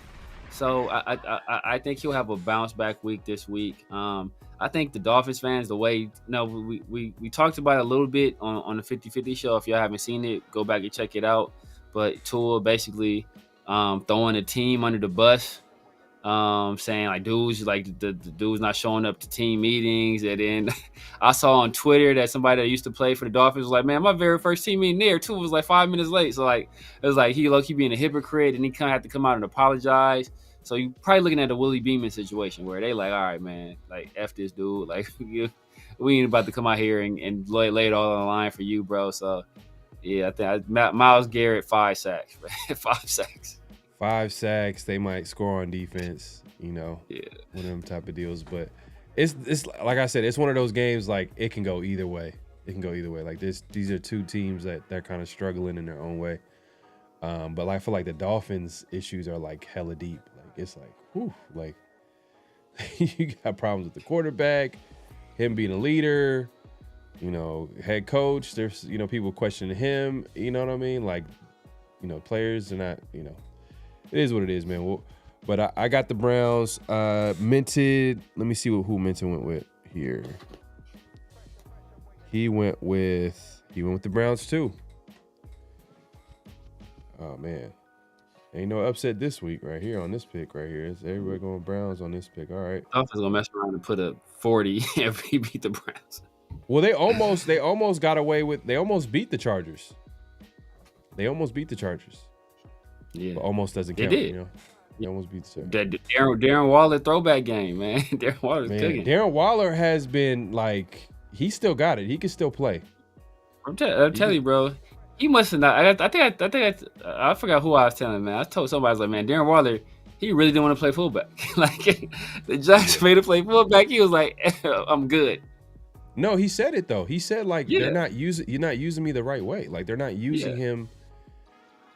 so I think he'll have a bounce back week this week. I think the Dolphins fans, the way we talked about it a little bit on the 50-50 show. If y'all haven't seen it, go back and check it out. But Tua basically throwing the team under the bus, saying like dudes like the dude's not showing up to team meetings. And then I saw on Twitter that somebody that used to play for the Dolphins was like, man, my very first team meeting there Tua was like 5 minutes late. So like it was like he low-key being a hypocrite, and he kind of had to come out and apologize. So you probably looking at the Willie Beeman situation where they like, all right, man, like F this dude, like we ain't about to come out here and lay it all on the line for you, bro. So yeah, I think Myles Garrett 5 sacks, 5 sacks. 5 sacks. They might score on defense, one of them type of deals. But it's like I said, it's one of those games like it can go either way. Like these are two teams that they're kind of struggling in their own way. But I feel like the Dolphins' issues are like hella deep. Like it's like, whew, like you got problems with the quarterback, him being a leader, head coach. There's people questioning him. You know what I mean? Like, players are not. It is what it is, man. Well, but I got the Browns minted. Let me see who Minton went with here. He went with the Browns too. Oh man, ain't no upset this week right here on this pick right here. It's everybody going Browns on this pick. All right. Dolphins gonna mess around and put a 40 if he beat the Browns. Well, they almost got away with. They almost beat the Chargers. Yeah, but almost doesn't count. They did. They almost beat the Chargers. Darren Waller throwback game, man. Darren Waller's cooking. Darren Waller has been like he still got it. He can still play. I'm telling you, bro. He must have not. I forgot who I was telling, man. I told somebody, I was like, man, Darren Waller, he really didn't want to play fullback. Like the Giants made him play fullback. He was like, I'm good. No, he said it though. He said like you're not using me the right way. Like they're not using him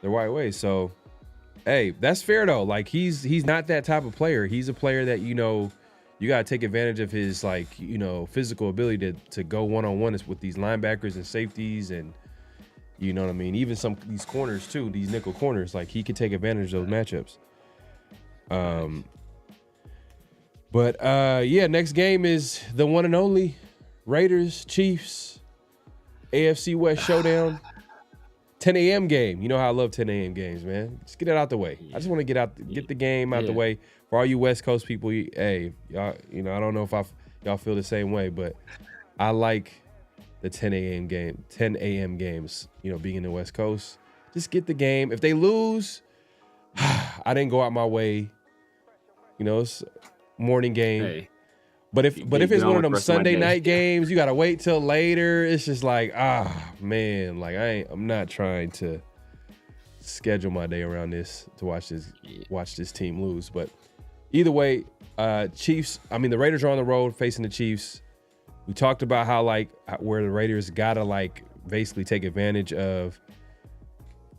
the right way. So, hey, that's fair though. Like he's not that type of player. He's a player that you got to take advantage of his like physical ability to go one-on-one with these linebackers and safeties and. You know what I mean? Even these corners too, these nickel corners, like he could take advantage of those matchups. Next game is the one and only Raiders Chiefs AFC West showdown. 10 a.m. game. You know how I love 10 a.m. games, man. Just get it out the way. I just want to get the game out the way. For all you West Coast people, hey, y'all, I don't know if y'all feel the same way, but I like the 10 a.m. games, being in the West Coast. Just get the game. If they lose, I didn't go out my way. It's morning game. Hey, but if it's one of them Sunday night games, you gotta wait till later. It's just like, man, like I'm not trying to schedule my day around this to watch this team lose. But either way, Chiefs. I mean, the Raiders are on the road facing the Chiefs. We talked about how where the Raiders gotta basically take advantage of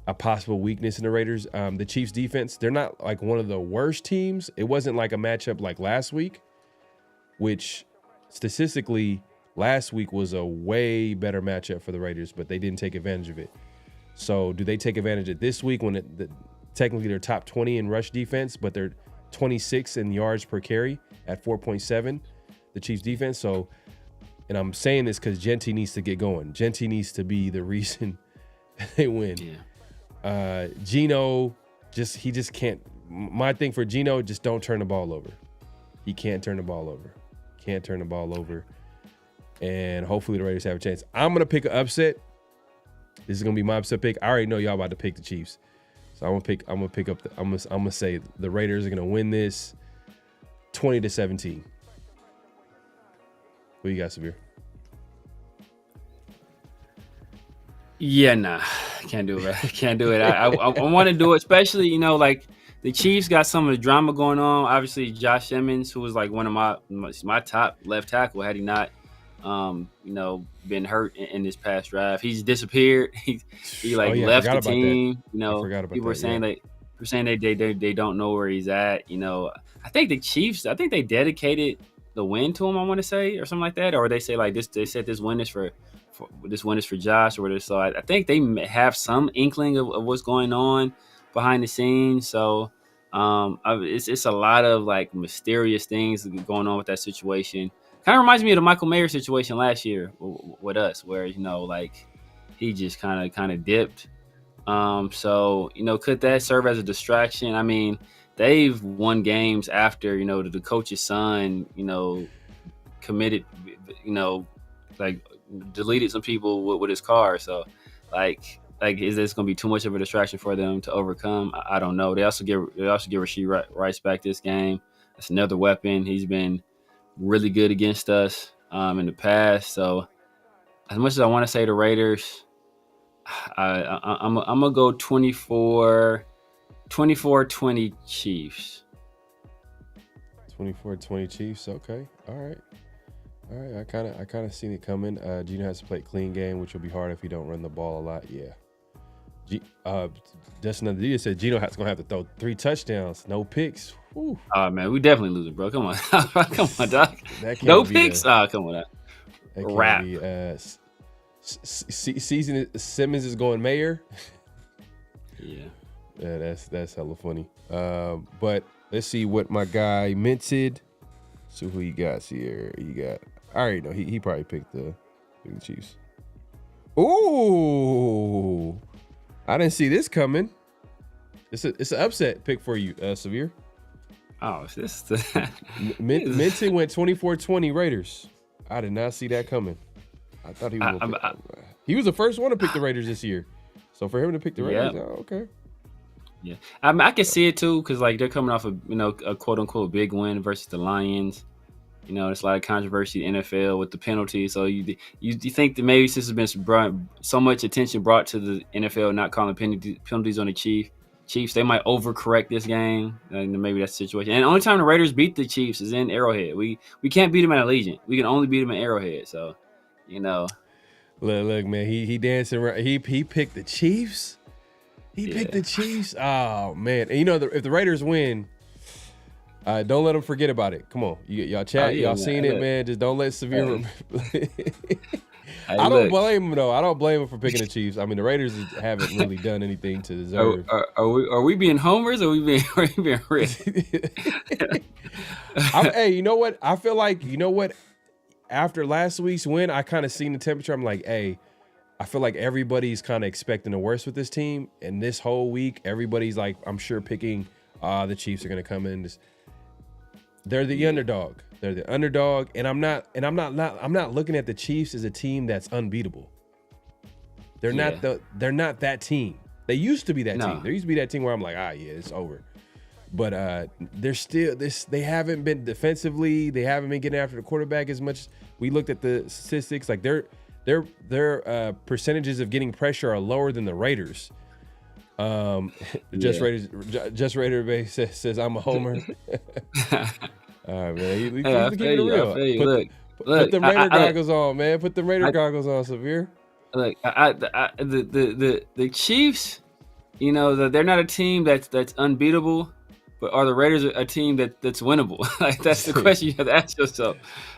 a possible weakness in the Raiders. The Chiefs defense, they're not one of the worst teams. It wasn't like a matchup like last week, which statistically last week was a way better matchup for the Raiders, but they didn't take advantage of it. So do they take advantage of this week when technically they're top 20 in rush defense, but they're 26 in yards per carry at 4.7, the Chiefs defense. So, and I'm saying this because Genty needs to get going. Genty needs to be the reason they win. Yeah. Geno, he just can't. My thing for Geno, just don't turn the ball over. He can't turn the ball over. And hopefully the Raiders have a chance. I'm going to pick an upset. This is going to be my upset pick. I already know y'all about to pick the Chiefs. So I'm going to say the Raiders are going to win this 20-17. What you got, Sabir? Yeah, nah, can't do it. Can't do it. I want to do it, especially the Chiefs got some of the drama going on. Obviously, Josh Simmons, who was one of my top left tackle, had he not, been hurt in this past draft, he's disappeared. He left the team. People were saying they don't know where he's at. I think the Chiefs. I think they dedicated the win to him. I want to say, or something like that, or they say this. They said this win is for Josh or whatever. So I think they have some inkling of what's going on behind the scenes. So it's a lot of mysterious things going on with that situation. Kind of reminds me of the Michael Mayer situation last year with us, where he just kind of dipped. So could that serve as a distraction? I mean, they've won games after the coach's son committed deleted some people with his car. So is this going to be too much of a distraction for them to overcome? I don't know. They also get Rashee Rice back this game. That's another weapon. He's been really good against us in the past. So as much as I want to say the Raiders, I'm gonna go 24-20 Chiefs. 24-20 Chiefs. Okay. All right. I kind of seen it coming. Geno has to play a clean game, which will be hard if he don't run the ball a lot. Yeah. Justin Andreas said Geno is gonna have to throw 3 touchdowns, no picks. Whew. Oh man, we definitely losing, bro. Come on, come on, Doc. No picks. Come on, wrap. Season Simmons is going Mayer. Yeah, that's hella funny. But let's see what my guy minted. So who you got here? I already know he probably picked the Chiefs. Ooh, I didn't see this coming. It's an upset pick for you, Severe. Oh, it's this. Minton went 24-20 Raiders. I did not see that coming. I thought he was. He was the first one to pick the Raiders this year. So for him to pick the Raiders, okay. Yeah, I can see it too, because they're coming off a quote unquote big win versus the Lions. It's a lot of controversy in the NFL with the penalty. So you think that maybe since there's been so much attention brought to the NFL not calling penalties on the Chiefs, they might overcorrect this game, and maybe that's the situation. And the only time the Raiders beat the Chiefs is in Arrowhead. We can't beat them at Allegiant. We can only beat them at Arrowhead. So, Look, man, he dancing around. He picked the Chiefs. He picked the Chiefs. Oh man, and if the Raiders win, don't let them forget about it. Come on, y'all chat, y'all seen it, man. Just don't let Severe. I don't blame him though. I don't blame him for picking the Chiefs. I mean, the Raiders haven't really done anything to deserve. Are we being homers or are we being real? Hey, you know what? I feel like after last week's win, I kind of seen the temperature. I'm like, hey, I feel like everybody's kind of expecting the worst with this team, and this whole week, everybody's like, I'm sure picking the Chiefs are gonna come in. They're the underdog. They're the underdog, and I'm not looking at the Chiefs as a team that's unbeatable. They're not that team. They used to be that team. There used to be that team where I'm like, yeah, it's over. But they're still this. They haven't been defensively. They haven't been getting after the quarterback as much. We looked at the statistics. Like their percentages of getting pressure are lower than the Raiders. Just Raider Base says I'm a homer. All right, man. You keep it real. Put the Raider goggles on, man. Put the Raider goggles on, Severe. Look, the Chiefs, you know, they're not a team that's unbeatable, but are the Raiders a team that's winnable? Like that's the question you have to ask yourself,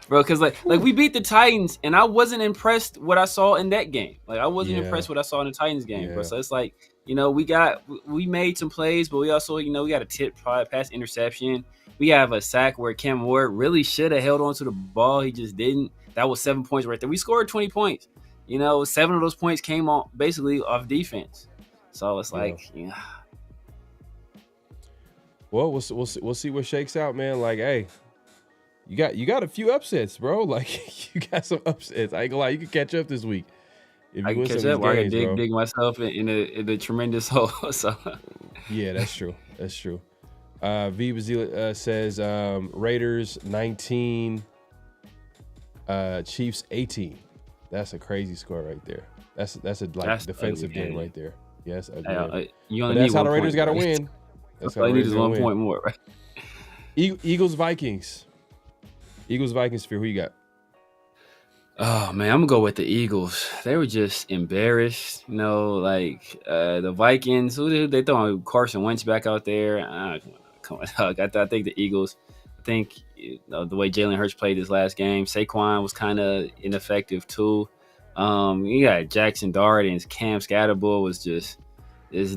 bro. Because like we beat the Titans, and I wasn't impressed what I saw in that game. Like I wasn't impressed what I saw in the Titans game, bro. So it's like, you know, we made some plays, but we also, you know, we got a tip pass interception. We have a sack where Cam Ward really should have held on to the ball. He just didn't. That was 7 points right there. We scored 20 points. You know, 7 of those points came on basically off defense. So it's like, Well, we'll see what shakes out, man. Like, hey, you got a few upsets, bro. Like, you got some upsets. I ain't gonna lie, you can catch up this week. If I can catch up. I can dig myself in a tremendous hole. So yeah, that's true. That's true. V Bazila says Raiders 19, Chiefs 18. That's a crazy score right there. That's a defensive game right there. Yes, that's how the Raiders got to win. That's how they need is 1 point more, right? Eagles Vikings. Fear, who you got? Oh man, I'm gonna go with the Eagles. They were just embarrassed, you know. Like the Vikings, they throwing Carson Wentz back out there. Come on, I think the Eagles. I think, you know, the way Jalen Hurts played his last game, Saquon was kind of ineffective too. You got Jackson Dart and Cam Scatterbull was just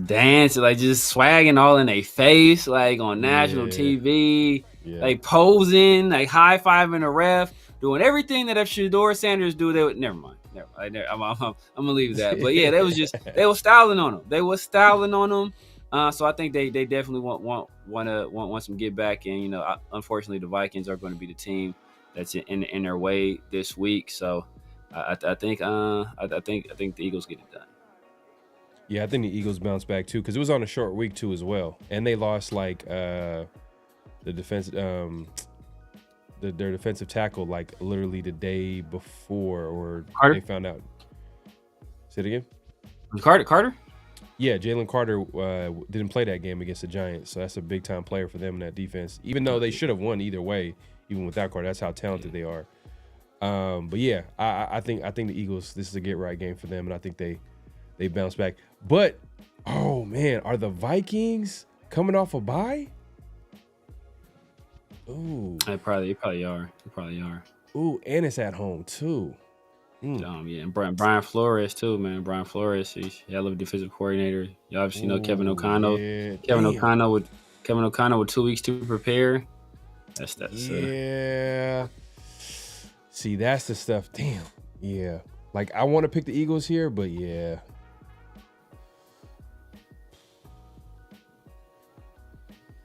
dancing, like just swagging all in their face, like on national TV, like posing, like high fiving a ref, doing everything that if Shedeur Sanders do, they would never mind. I'm gonna leave that. But yeah, they were styling on them. So I think they definitely want some get back, and you know, unfortunately the Vikings are going to be the team that's in their way this week. So I think the Eagles get it done. Yeah, I think the Eagles bounce back too, because it was on a short week too as well, and they lost like the defense, their defensive tackle, like literally the day before, or Carter? They found out. Say it again. Carter? Yeah, Jalen Carter didn't play that game against the Giants, so that's a big time player for them in that defense. Even though they should have won either way, even without Carter, that's how talented they are. But yeah, I think the Eagles, this is a get right game for them, and I think they bounce back. But oh man, are the Vikings coming off a bye? Ooh, They probably are. Ooh, and it's at home too. Yeah, and Brian Flores too, man. Brian Flores, he's a hell of a defensive coordinator. You obviously know Kevin O'Connell. Yeah, Kevin O'Connell with 2 weeks to prepare. That's yeah. See, that's the stuff. Damn. Yeah. Like, I want to pick the Eagles here, but yeah.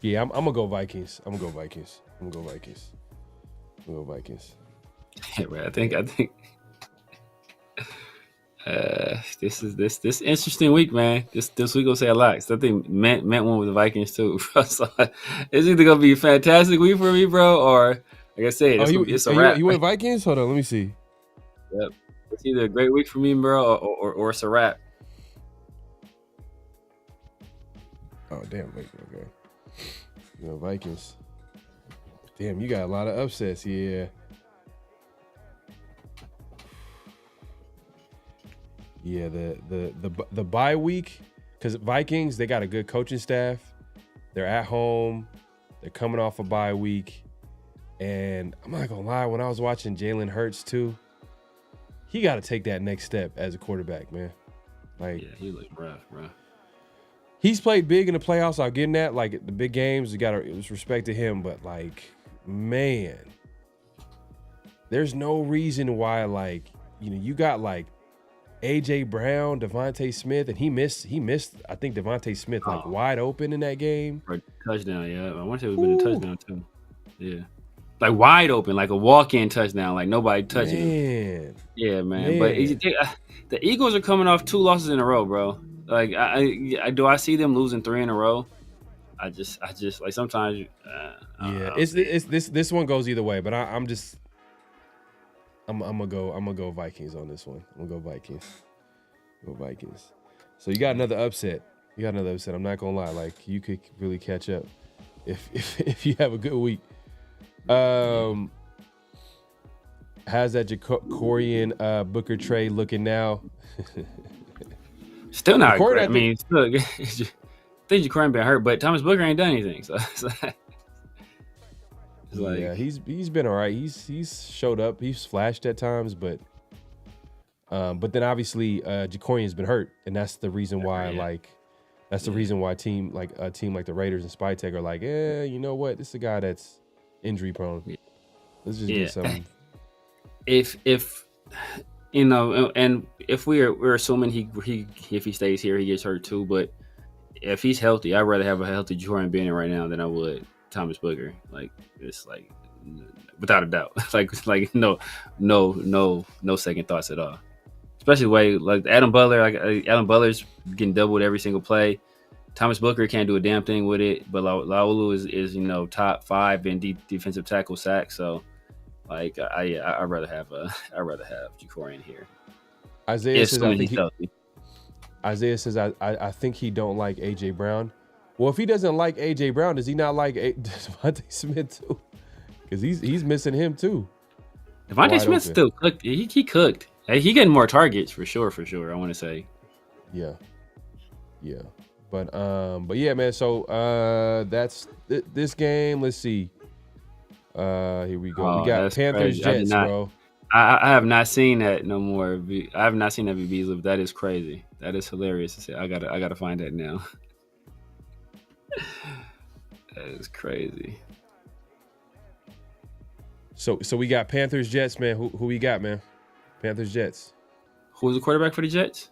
Yeah, I'm gonna go Vikings. I'm gonna go Vikings. Yeah, man, I think this is interesting week, man. This week gonna say a lot. So I think Matt won with the Vikings too, bro. So it's either gonna be a fantastic week for me, bro, or like I said, it's a wrap. You went Vikings? Hold on, let me see. Yep, it's either a great week for me, bro, or it's a wrap. Oh damn! Wait, okay. You know, Vikings. Damn, you got a lot of upsets. Yeah. Yeah, the bye week, because Vikings, they got a good coaching staff. They're at home. They're coming off a bye week. And I'm not going to lie, when I was watching Jalen Hurts too, he got to take that next step as a quarterback, man. Like, yeah, he looked rough, bro. He's played big in the playoffs. I'm getting that. Like, the big games, you got to respect to him. But, like, man, there's no reason why, like, you know, you got, like, AJ Brown, Devontae Smith, and he missed. I think Devontae Smith like wide open in that game for a touchdown. Yeah, I want to say it would have been a touchdown too. Yeah, like wide open, like a walk-in touchdown, like nobody touching him. Yeah, man. But the Eagles are coming off 2 losses in a row, bro. Like, do I see them losing 3 in a row? I just like sometimes. This one goes either way, but I'm gonna go Vikings on this one. I'm gonna go Vikings. Go Vikings. So you got another upset. I'm not gonna lie. Like you could really catch up if you have a good week. How's that Jacorian Booker trade looking now? Still not great. I mean, I think Jacorian been hurt, but Thomas Booker ain't done anything. So yeah, he's been all right. He's showed up. He's flashed at times, but then obviously Jacorian's been hurt, and that's the reason why the reason why a team like the Raiders and Spytech are like, you know what? This is a guy that's injury prone. Yeah. Let's just do something. If you know, and if we're assuming if he stays here, he gets hurt too. But if he's healthy, I'd rather have a healthy Jacorian Bennett right now than I would Thomas Booker. Like it's like without a doubt. like no second thoughts at all. Especially the way like Adam Butler, Adam Butler's getting doubled every single play. Thomas Booker can't do a damn thing with it, but Laulu is top 5 in defensive tackle sacks. So like I'd rather have Jacorian here. Isaiah says I think he don't like AJ Brown. Well, if he doesn't like AJ Brown, does he not like Devontae Smith too? Because he's missing him too. Devontae Smith still cooked. He cooked. Hey, he getting more targets for sure. I want to say. Yeah. But yeah, man. So that's this game. Let's see. Here we go. We got Panthers Jets, bro. I have not seen that no more. I have not seen that Beasley, but that is crazy. That is hilarious to say. I gotta find that now. That is crazy. So we got Panthers Jets, man. Who we got, man? Panthers Jets. Who's the quarterback for the Jets?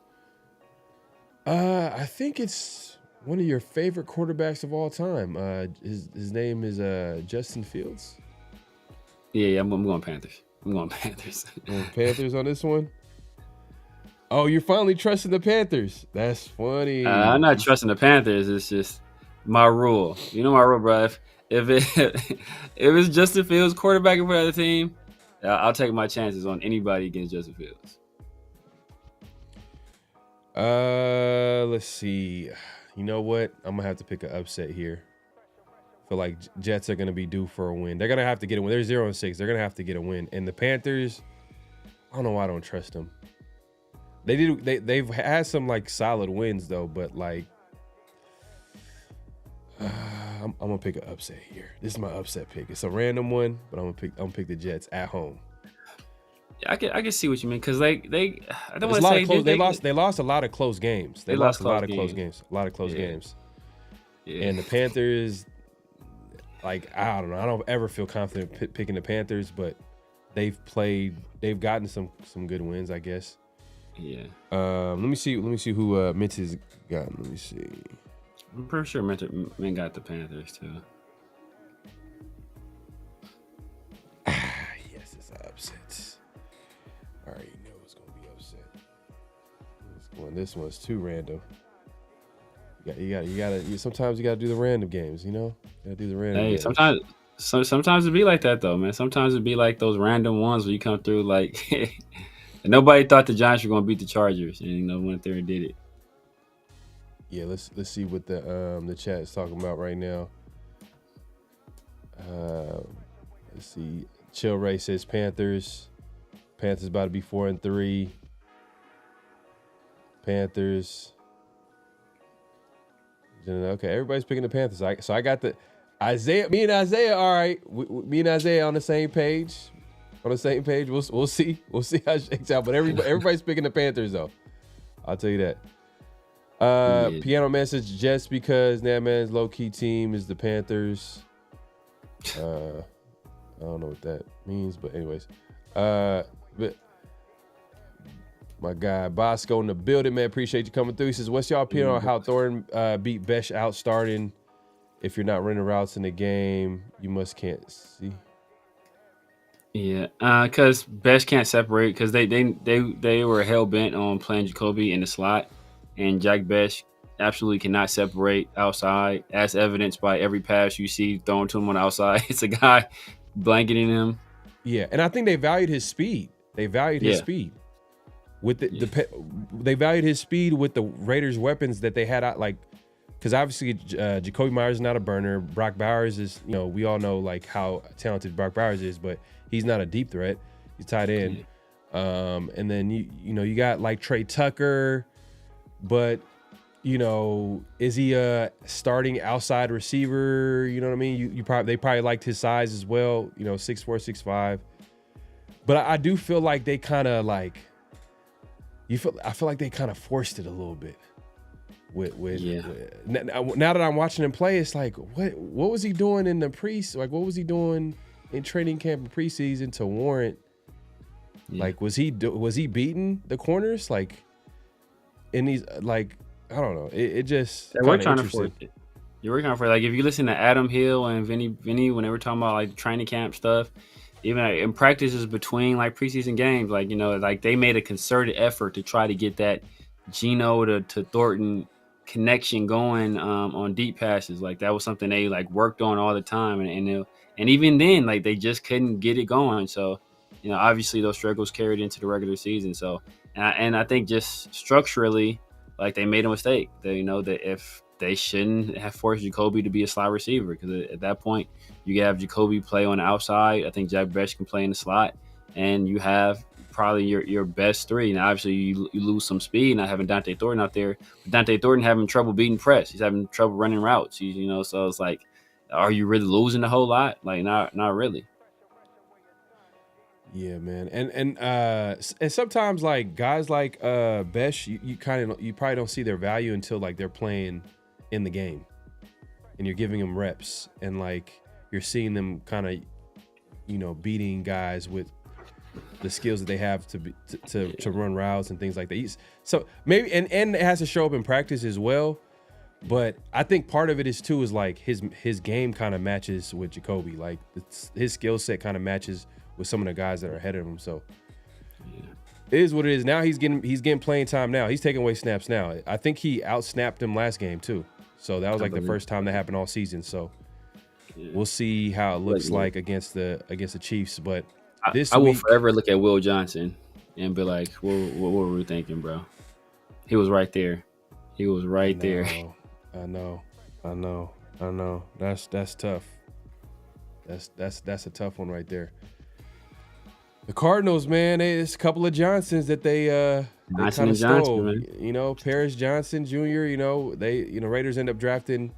I think it's one of your favorite quarterbacks of all time. His name is Justin Fields. Yeah, I'm going Panthers. Going Panthers on this one. Oh, you're finally trusting the Panthers. That's funny. I'm not trusting the Panthers. It's just my rule. You know my rule, bro. If it's Justin Fields quarterbacking for the other team, I'll take my chances on anybody against Justin Fields. Let's see. You know what? I'm gonna have to pick an upset here. I feel like Jets are gonna be due for a win. They're gonna have to get a win. They're 0-6. They're gonna have to get a win. And the Panthers, I don't know why I don't trust them. They've had some like solid wins though, but like I'm gonna pick an upset here. This is my upset pick. It's a random one, but I'm gonna pick the Jets at home. Yeah, I can see what you mean because I don't want to say they lost a lot of close games. They lost a lot of close games. Yeah. And the Panthers, like I don't know, I don't ever feel confident picking the Panthers, but they've gotten some good wins, I guess. Yeah. Let me see who Mitch has gotten. Let me see. I'm pretty sure Mint got the Panthers too. Yes, it's an upset. I already know it's gonna be upset. This one's too random. You gotta. Sometimes you gotta do the random games. You know, you gotta do the random. Games. Sometimes it be like that though, man. Sometimes it be like those random ones where you come through like, and nobody thought the Giants were gonna beat the Chargers, and went there and did it. Yeah, let's see what the chat is talking about right now. Let's see. Chill Ray says Panthers. Panthers about to be 4-3. Panthers. Okay, everybody's picking the Panthers. So I got the Isaiah. Me and Isaiah. All right, me and Isaiah on the same page. We'll see. We'll see how it shakes out. But everybody's picking the Panthers though. I'll tell you that. Piano Man says just because Man's low-key team is the Panthers. I don't know what that means, but anyways. But My guy Bosco in the building, man. Appreciate you coming through. He says, what's y'all opinion on how Thornton beat Besh out starting? If you're not running routes in the game, you can't see. Yeah, because Besh can't separate because they were hell bent on playing Jacobi in the slot, and Jack Besh absolutely cannot separate outside, as evidenced by every pass you see thrown to him on the outside. It's a guy blanketing him. Yeah, and I think they valued his speed. They valued his speed with they valued his speed with the Raiders' weapons that they had out, like. Because obviously, Jacoby Myers is not a burner. Brock Bowers is, we all know like how talented Brock Bowers is, but he's not a deep threat. He's tight end. And then you got like Trey Tucker, but is he a starting outside receiver? You know what I mean? They probably liked his size as well. 6'4", 6'5". But I do feel like they kind of like I feel like they kind of forced it a little bit. Now that I'm watching him play, it's like what was he doing in the what was he doing in training camp and preseason to warrant? Like was he beating the corners like in these like I don't know. It just we're trying to force it. You're working on for like if you listen to Adam Hill and Vinny when they were talking about like training camp stuff, even like, in practices between like preseason games, like like they made a concerted effort to try to get that Geno to Thornton connection going on deep passes. Like that was something they like worked on all the time, and even then like they just couldn't get it going. So obviously those struggles carried into the regular season. So and I think just structurally like they made a mistake. That if they shouldn't have forced Jacobi to be a slot receiver, because at that point you have Jacobi play on the outside. I think Jack Besh can play in the slot, and you have probably your best three. Now, obviously, you lose some speed not having Dante Thornton out there. But Dante Thornton having trouble beating press. He's having trouble running routes. So it's like, are you really losing a whole lot? Like, not really. Yeah, man. And sometimes like guys like Besh, you probably don't see their value until like they're playing in the game, and you're giving them reps, and like you're seeing them kind of beating guys with the skills that they have to run routes and things like that. So maybe and it has to show up in practice as well. But I think part of it is like his game kind of matches with Jacobi. Like his skill set kind of matches with some of the guys that are ahead of him. So it is what it is. Now he's getting playing time now. He's taking away snaps now. I think he outsnapped him last game too. So that was like the first time that happened all season. So we'll see how it looks like against the Chiefs. But I will forever look at Will Johnson and be like, what were we thinking, bro? He was right there. He was right there. I know. That's tough. That's a tough one right there. The Cardinals, man, it's a couple of Johnsons that they kind of stole. Paris Johnson Jr., Raiders end up drafting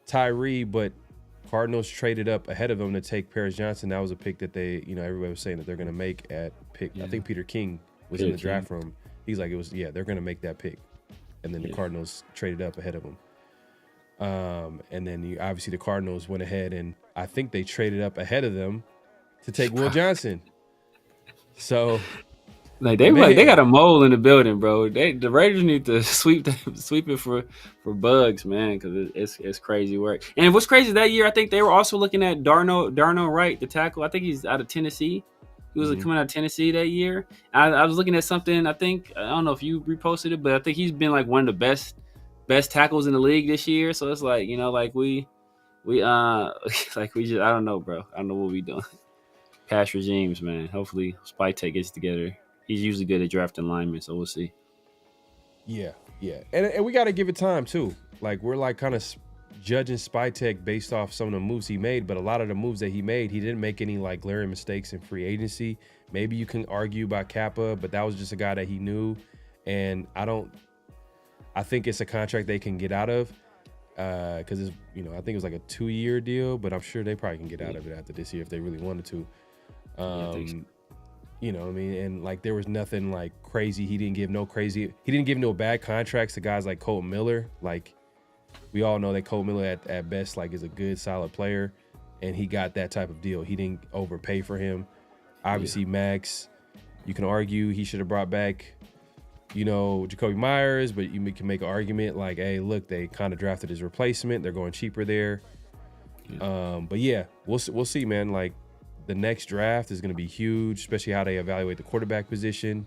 Tyree, but Cardinals traded up ahead of them to take Paris Johnson. That was a pick that they, everybody was saying that they're going to make at pick. Yeah. I think Peter King was in the draft room. He's like, they're going to make that pick. And then the Cardinals traded up ahead of them. And then obviously the Cardinals went ahead and I think they traded up ahead of them to take Will Johnson. So like they got a mole in the building, bro. The Raiders need to sweep it for bugs, man, because it's crazy work. And what's crazy that year, I think they were also looking at Darnell Wright, the tackle. I think he's out of Tennessee. He was coming out of Tennessee that year. I was looking at something. I don't know if you reposted it, but I think he's been like one of the best tackles in the league this year. So it's like like we just I don't know, bro. I don't know what we doing. Past regimes, man. Hopefully Spike gets together. He's usually good at drafting linemen, so we'll see. Yeah. And we got to give it time, too. Like, we're, like, kind of judging Spytek based off some of the moves he made, but a lot of the moves that he made, he didn't make any, like, glaring mistakes in free agency. Maybe you can argue about Kappa, but that was just a guy that he knew, and I think it's a contract they can get out of because, it's I think it was, like, a 2-year deal, but I'm sure they probably can get out of it after this year if they really wanted to. You know what I mean? And like there was nothing like crazy. He didn't give no bad contracts to guys like Colton Miller. Like we all know that Colton Miller at best like is a good solid player, and he got that type of deal. He didn't overpay for him. Obviously Max, you can argue he should have brought back you know, Jacoby Myers, but you can make an argument like, hey, look, they kind of drafted his replacement. They're going cheaper there. Yeah. But yeah, we'll see, man. Like the next draft is going to be huge, especially how they evaluate the quarterback position.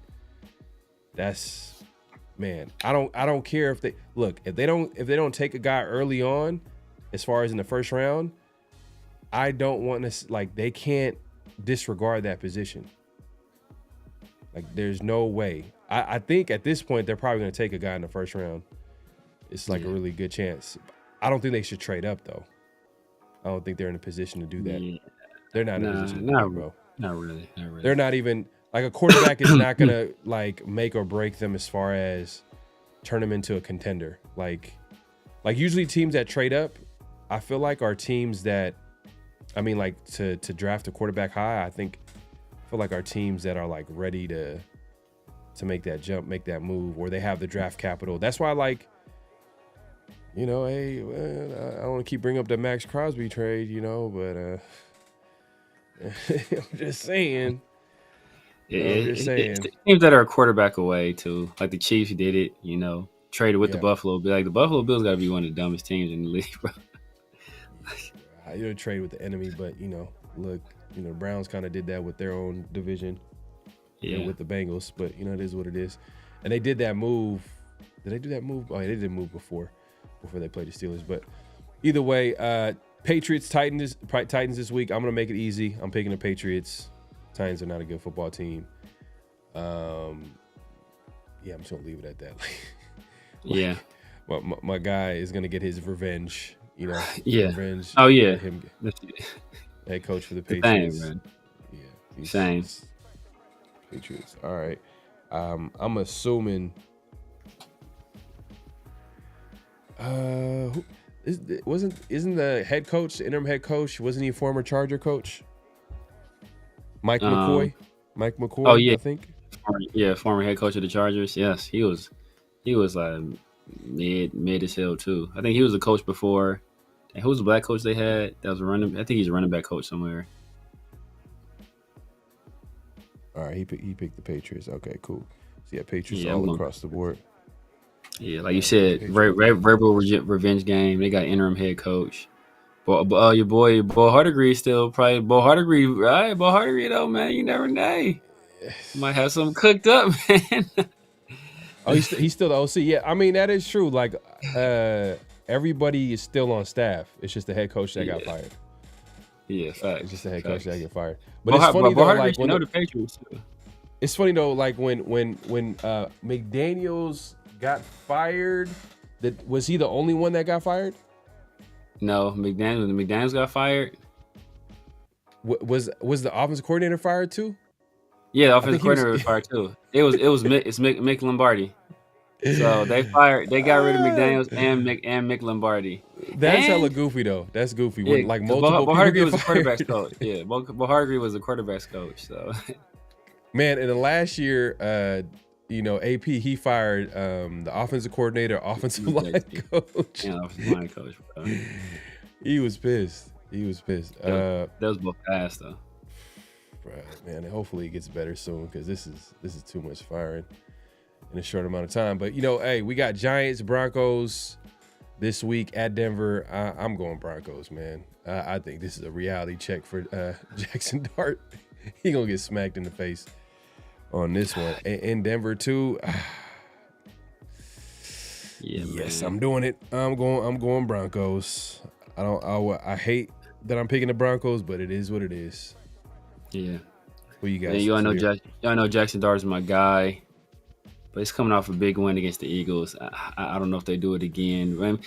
That's, man, I don't care if they don't take a guy early on, as far as in the first round, I don't want to, like, they can't disregard that position. Like, there's no way. I think at this point, they're probably going to take a guy in the first round. It's like a really good chance. I don't think they should trade up, though. I don't think they're in a position to do that. Yeah. They're not in a position to do that, bro. Not really. They're not even, like, a quarterback is not going to, like, make or break them as far as turn them into a contender. Like usually teams that trade up, I feel like are teams that, I mean, like, to draft a quarterback high, I feel like are teams that are, like, ready to make that jump, make that move, or they have the draft capital. That's why, like, you know, hey, I don't want to keep bringing up the Max Crosby trade, you know, but I'm just saying. It's teams that are a quarterback away, too. Like the Chiefs did it, you know, traded with the Buffalo Bills. Like, the Buffalo Bills got to be one of the dumbest teams in the league, bro. You know, trade with the enemy, but, you know, look, you know, Browns kind of did that with their own division. Yeah, with the Bengals, but, you know, it is what it is. And they did that move. Did they do that move? Oh, yeah, they did move before they played the Steelers. But either way, Patriots, Titans this week. I'm gonna make it easy. I'm picking the Patriots. Titans are not a good football team. Yeah, I'm just gonna leave it at that. Yeah, my guy is gonna get his revenge. You know, revenge. Oh yeah, him head coach for the Patriots. Same, man. Yeah, same. Patriots. All right. I'm assuming. Isn't the head coach, the interim head coach, wasn't he a former Charger coach? Mike McCoy. Mike McCoy. Oh yeah, I think. Former head coach of the Chargers. Yes, he was like mid as hell too. I think he was the coach before. And who was the black coach they had? That was a running. I think he's a running back coach somewhere. All right, he picked the Patriots. Okay, cool. So yeah, Patriots all across the board. Yeah, like you said, verbal revenge game. They got interim head coach. But your boy Hardegree still probably Hardegree, right? Hardegree though, man, you never know. Might have something cooked up, man. Oh, he's still the OC. Yeah, I mean that is true. Like everybody is still on staff. It's just the head coach that got fired. Yeah, facts. It's just the head coach that got fired. But it's funny though, like when the Patriots. It's funny though, like when McDaniels got fired, was he the only one that got fired? No, McDaniels got fired. Was the offensive coordinator fired too? Yeah, the offensive coordinator was fired too. It's Mick Lombardi. So they got rid of McDaniels and Mick Lombardi. That's hella goofy though. That's goofy. When like multiple people Hardegree get was fired. a quarterback's coach. Yeah, Bo Hardegree was a quarterback's coach. So, man, in the last year, you know, AP he fired the offensive coordinator, offensive line coach. Yeah, offensive line coach. Bro. He was pissed. That was both fast though. Right, man. Hopefully it gets better soon because this is too much firing in a short amount of time. But you know, hey, we got Giants, Broncos this week at Denver. I'm going Broncos, man. I think this is a reality check for Jackson Dart. He gonna get smacked in the face on this one. In Denver too. Yeah, yes, man. I'm doing it. I'm going Broncos. I hate that I'm picking the Broncos, but it is what it is. Yeah. Who you guys? Y'all know Jackson Dart is my guy, but it's coming off a big win against the Eagles. I don't know if they do it again. And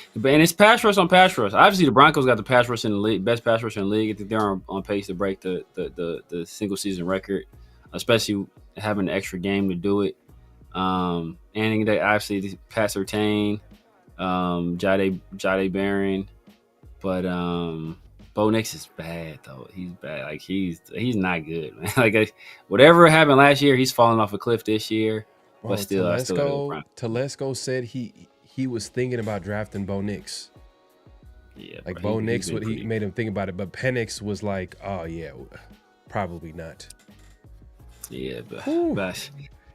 it's pass rush on pass rush. Obviously, the Broncos got the pass rush in the league, best pass rush in the league. I think they're on pace to break the single season record, especially having an extra game to do it. And they obviously pass retain, Jade Barron, but Bo Nix is bad though. He's bad. Like he's not good, man. Like whatever happened last year, he's falling off a cliff this year. Bro, but still, Telesco said he was thinking about drafting Bo Nix. Yeah, like Bo Nix, he made him think about it. But Penix was like, oh yeah, probably not. Yeah, but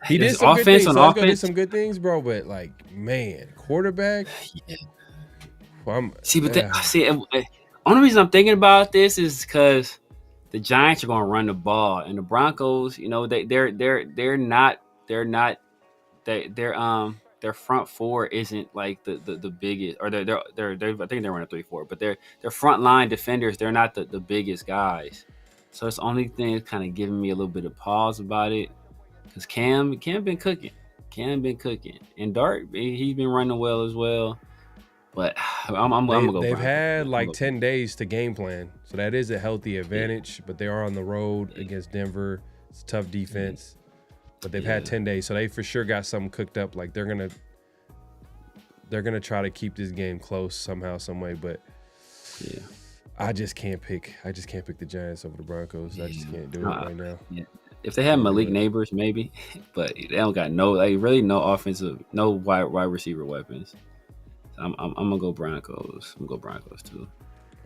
He did His some good offense things. on Slango did offense. some good things, bro. But like, man, quarterback. Yeah. Well, Only reason I'm thinking about this is because the Giants are going to run the ball, and the Broncos, they're not their front four isn't like the biggest, or they're I think they're running 3-4, but their front line defenders, they're not the biggest guys. So it's the only thing that's kind of giving me a little bit of pause about it, because Cam been cooking, and Dart, he's been running well as well. But I'm gonna go. They've Broncos. had like 10 days to game plan, so that is a healthy advantage. But they are on the road against Denver. It's a tough defense, but they've had 10 days, so they for sure got something cooked up. Like they're gonna try to keep this game close somehow, some way. But I just can't pick the Giants over the Broncos. I just can't do it right now. Yeah. If they had Malik Neighbors, maybe, but they don't got no offensive, no wide receiver weapons. I'm gonna go Broncos. I'm gonna go Broncos too.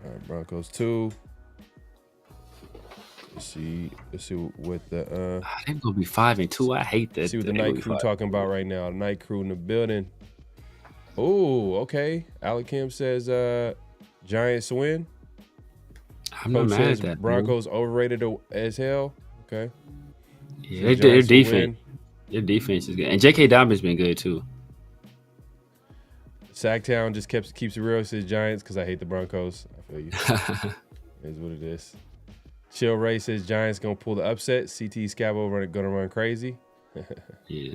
All right, Broncos 2. Let's see what the they're gonna be 5-2. I hate that. See what the night crew talking about right now. The night crew in the building. Oh, okay. Alec Kim says Giants win. I'm not mad at that. Broncos overrated as hell. Okay. Yeah, their defense. Their defense is good, and J.K. Dobbins been good too. Sacktown just keeps it real. Says Giants because I hate the Broncos. I feel you. Is what it is. Chill Ray says Giants gonna pull the upset. CT Scabo gonna run crazy. Yeah.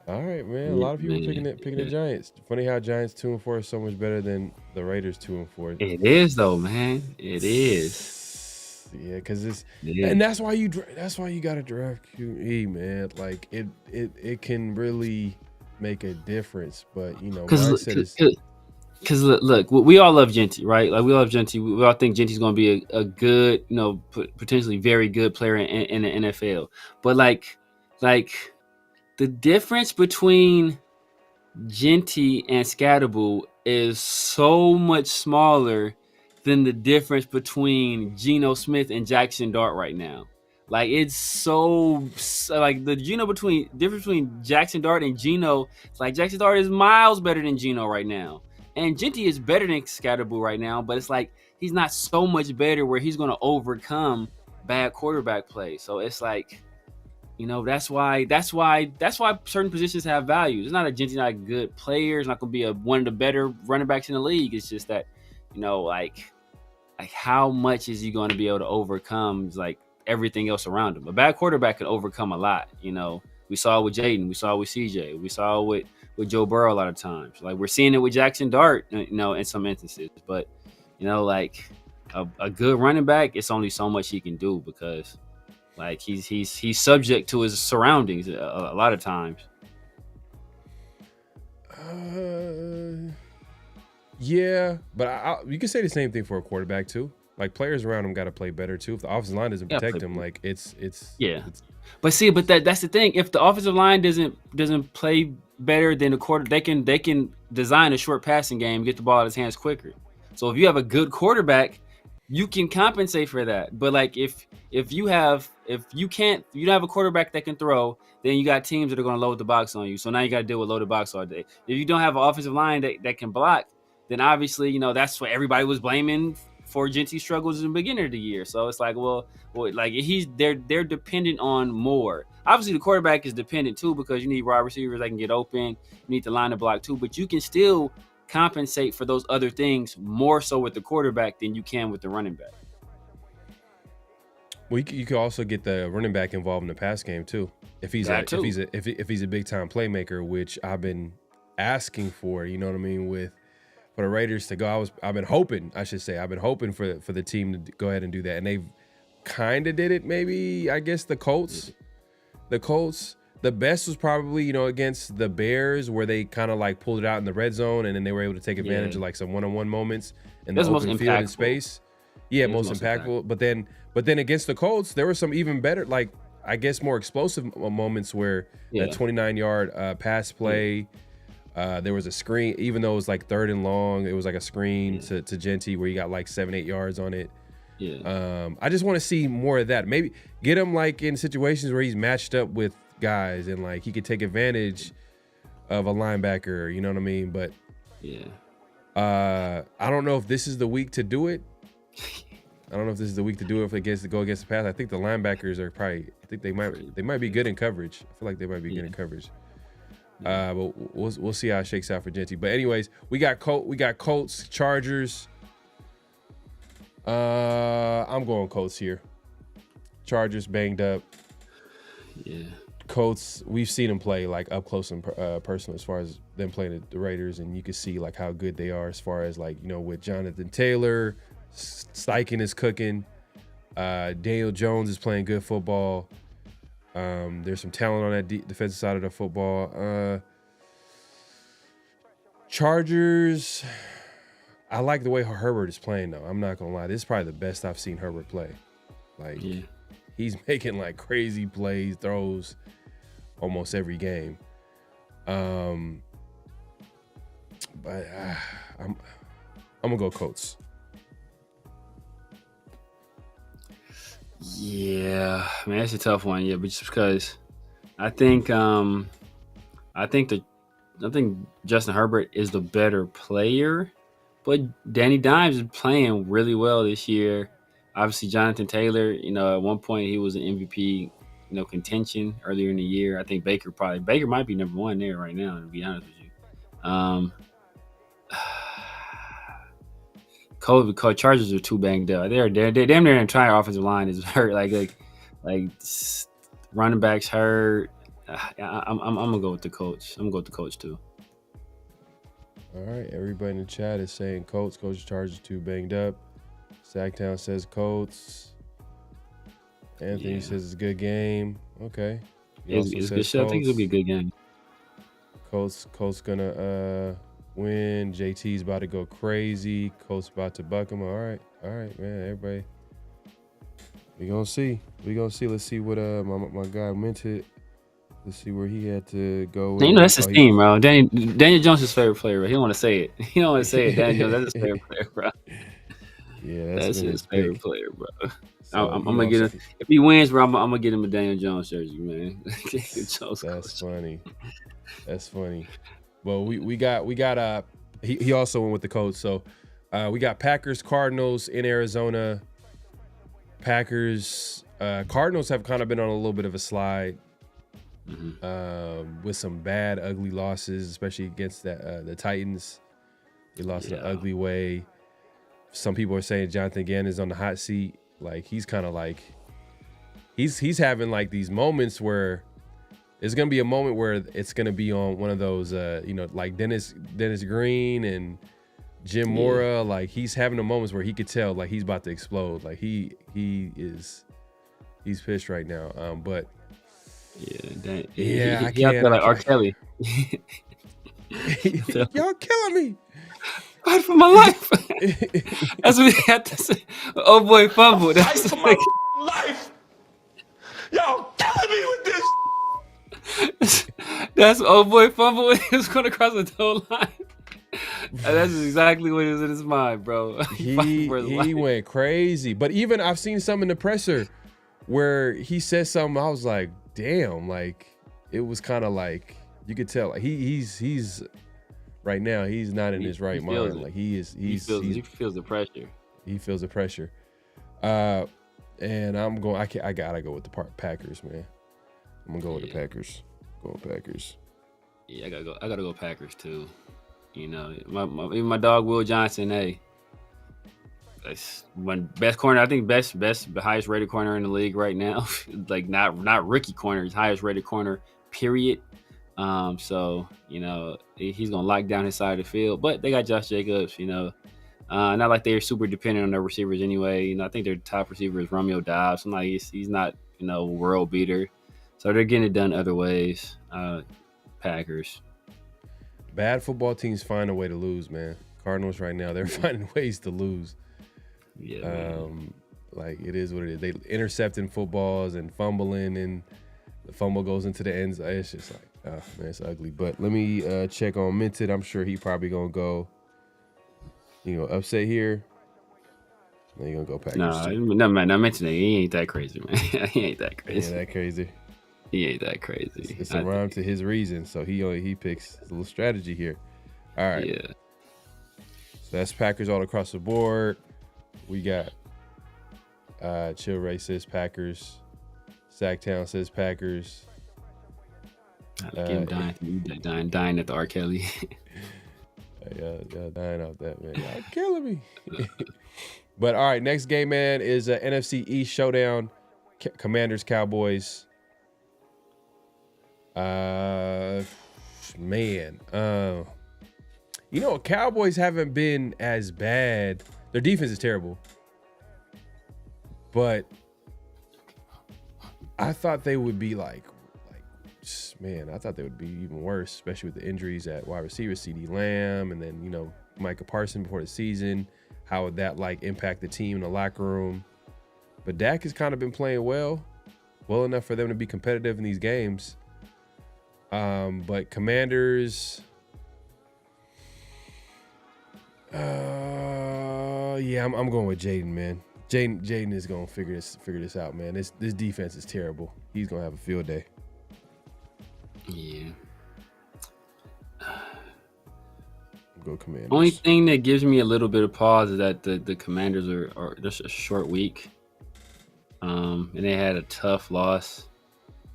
All right, man. A lot of people picking the Giants. Funny how Giants 2-4 is so much better than the Raiders 2-4. It is though, man. It is. Yeah, because it's and that's why you gotta draft QE, man. Like it can really make a difference, but because look, we all love Genty, right? Like we love Genty. We all think Genty's going to be a good, potentially very good player in the NFL. But like the difference between Genty and Scatterbull is so much smaller than the difference between Geno Smith and Jackson Dart right now. Like it's so like the difference between Jackson Dart and Geno. It's like Jackson Dart is miles better than Geno right now, and Genty is better than Scatterbull right now. But it's like he's not so much better where he's going to overcome bad quarterback play. So it's like, that's why certain positions have value. It's not that Genty's not a good player. It's not going to be one of the better running backs in the league. It's just that, like how much is he going to be able to overcome like everything else around him. A bad quarterback can overcome a lot. We saw it with Jaden, we saw it with CJ, we saw it with Joe Burrow a lot of times. Like we're seeing it with Jackson Dart, in some instances. But like a good running back, it's only so much he can do because like he's subject to his surroundings a lot of times. Yeah, but you can say the same thing for a quarterback too. Like players around him got to play better too. If the offensive line doesn't protect him, like it's But that's the thing. If the offensive line doesn't play better than the quarter, they can design a short passing game, get the ball out of his hands quicker. So if you have a good quarterback, you can compensate for that. But like if you don't have a quarterback that can throw, then you got teams that are going to load the box on you. So now you got to deal with loaded box all day. If you don't have an offensive line that can block, then obviously that's what everybody was blaming for Genty's struggles in the beginning of the year. So it's like, well, like they're dependent on more. Obviously, the quarterback is dependent too because you need wide receivers that can get open. You need the line to block too, but you can still compensate for those other things more so with the quarterback than you can with the running back. Well, you could also get the running back involved in the pass game too. If he's a big time playmaker, which I've been asking for, you know what I mean, for the Raiders to go. I've been hoping for the team to go ahead and do that, and they've kind of did it. Maybe I guess the Colts. The best was probably against the Bears where they kind of like pulled it out in the red zone, and then they were able to take advantage of like some one-on-one moments in the open field and space. Yeah, most impactful. But then against the Colts, there were some even better, like I guess more explosive moments where that 29-yard pass play. There was a screen, even though it was like 3rd and long, it was like a screen to Genty where he got like 7-8 yards on it. Yeah. I just want to see more of that. Maybe get him like in situations where he's matched up with guys and like he could take advantage of a linebacker. You know what I mean? But yeah, I don't know if this is the week to do it. I don't know if this is the week to do it if it gets to go against the pass. I think the linebackers are probably. I think they might be good in coverage. I feel like they might be good in coverage. But we'll see how it shakes out for Genty. But anyways, we got Colts, Chargers. I'm going Colts here. Chargers banged up. Yeah. Colts, we've seen them play like up close and personal as far as them playing the Raiders, and you can see like how good they are as far as like, you know, with Jonathan Taylor, Steichen is cooking, Daniel Jones is playing good football. There's some talent on that defensive side of the football. Chargers, I like the way Herbert is playing though. I'm not gonna lie, this is probably the best I've seen Herbert play. Like, he's making like crazy plays, throws almost every game. But I'm gonna go Colts. Yeah, man, it's a tough one. Yeah, but just because I think Justin Herbert is the better player, but Danny Dimes is playing really well this year. Obviously, Jonathan Taylor, you know, at one point he was an MVP, you know, contention earlier in the year. I think Baker might be number one there right now, to be honest with you. Coach Chargers are too banged up. They're damn near entire offensive line is hurt. Like running backs hurt. I'm gonna go with the coach. I'm gonna go with the coach too. All right, everybody in the chat is saying Colts. Coach Chargers too banged up. Sacktown says Colts. Anthony says it's a good game. Okay. It's good shit. I think it'll be a good game. Colts gonna win. JT's about to go crazy. Colts about to buck him. All right, man. Everybody, we gonna see. Let's see what my guy Minted. Let's see where he had to go. You know, that's his team, bro. Daniel Jones' his favorite player, bro. He don't want to say it. He don't want to say it. Daniel Jones, that's his favorite player, bro. Yeah, that's his favorite player, bro. So I'm gonna get him if he wins, bro. I'm gonna get him a Daniel Jones jersey, man. That's funny. Well, we got he also went with the Colts. So we got Packers, Cardinals in Arizona. Cardinals have kind of been on a little bit of a slide. With some bad, ugly losses, especially against the Titans. They lost in an ugly way. Some people are saying Jonathan Gannon is on the hot seat. Like, he's kind of like he's having like these moments where there's gonna be a moment where it's gonna be on one of those like Dennis Green and Jim Mora. Like, he's having the moments where he could tell like he's about to explode. Like he's pissed right now. But he out there like R. Kelly. Y'all killing me. Fight for my life. That's what he had to say. Oh boy, fumble. That's for my life. Y'all killing me with this. That's oh boy, fumble. He was going across the goal line. That's exactly what was in his mind, bro. He went crazy. But even I've seen some in the presser where he said something. I was like, damn. Like, it was kind of like you could tell. Like he's. Right now, he's not in his right mind. Like he feels the pressure. He feels the pressure. And I'm going. I gotta go with the Packers, man. I'm gonna go with the Packers. Going Packers. Yeah, I gotta go Packers too. You know, even my dog Will Johnson. Hey, that's one best corner. I think best, the highest rated corner in the league right now. Like not rookie corner, his highest rated corner. Period. So, you know, he's going to lock down his side of the field, but they got Josh Jacobs, you know, not like they're super dependent on their receivers anyway. You know, I think their top receiver is Romeo Dobbs. I'm like, he's not, you know, world beater. So they're getting it done other ways. Packers. Bad football teams find a way to lose, man. Cardinals right now, they're finding ways to lose. Yeah. Like, it is what it is. They intercepting footballs and fumbling, and the fumble goes into the end zone. It's just like, oh, man, it's ugly. But let me check on Minted. I'm sure he probably going to go, upset here. Then you're going to go Packers. No, man, I mentioned it. He ain't that crazy, man. He ain't that crazy. He ain't that crazy. He ain't that crazy. It's a rhyme to his reason, so he picks a little strategy here. All right. Yeah. So that's Packers all across the board. We got Chill Ray says Packers. Sacktown says Packers. Again, dying at the R. Kelly. Y'all dying off that, man. Y'all killing me. But all right, next game, man, is NFC East showdown. Commanders, Cowboys. Man. Cowboys haven't been as bad. Their defense is terrible. But I thought they would be I thought they would be even worse, especially with the injuries at wide receiver, CeeDee Lamb, and then, Micah Parsons before the season. How would that impact the team in the locker room? But Dak has kind of been playing well enough for them to be competitive in these games. But Commanders, I'm going with Jaden, man. Jaden is gonna figure this out, man. This defense is terrible. He's gonna have a field day. Yeah. Go Commanders. Only thing that gives me a little bit of pause is that the Commanders are just a short week. And they had a tough loss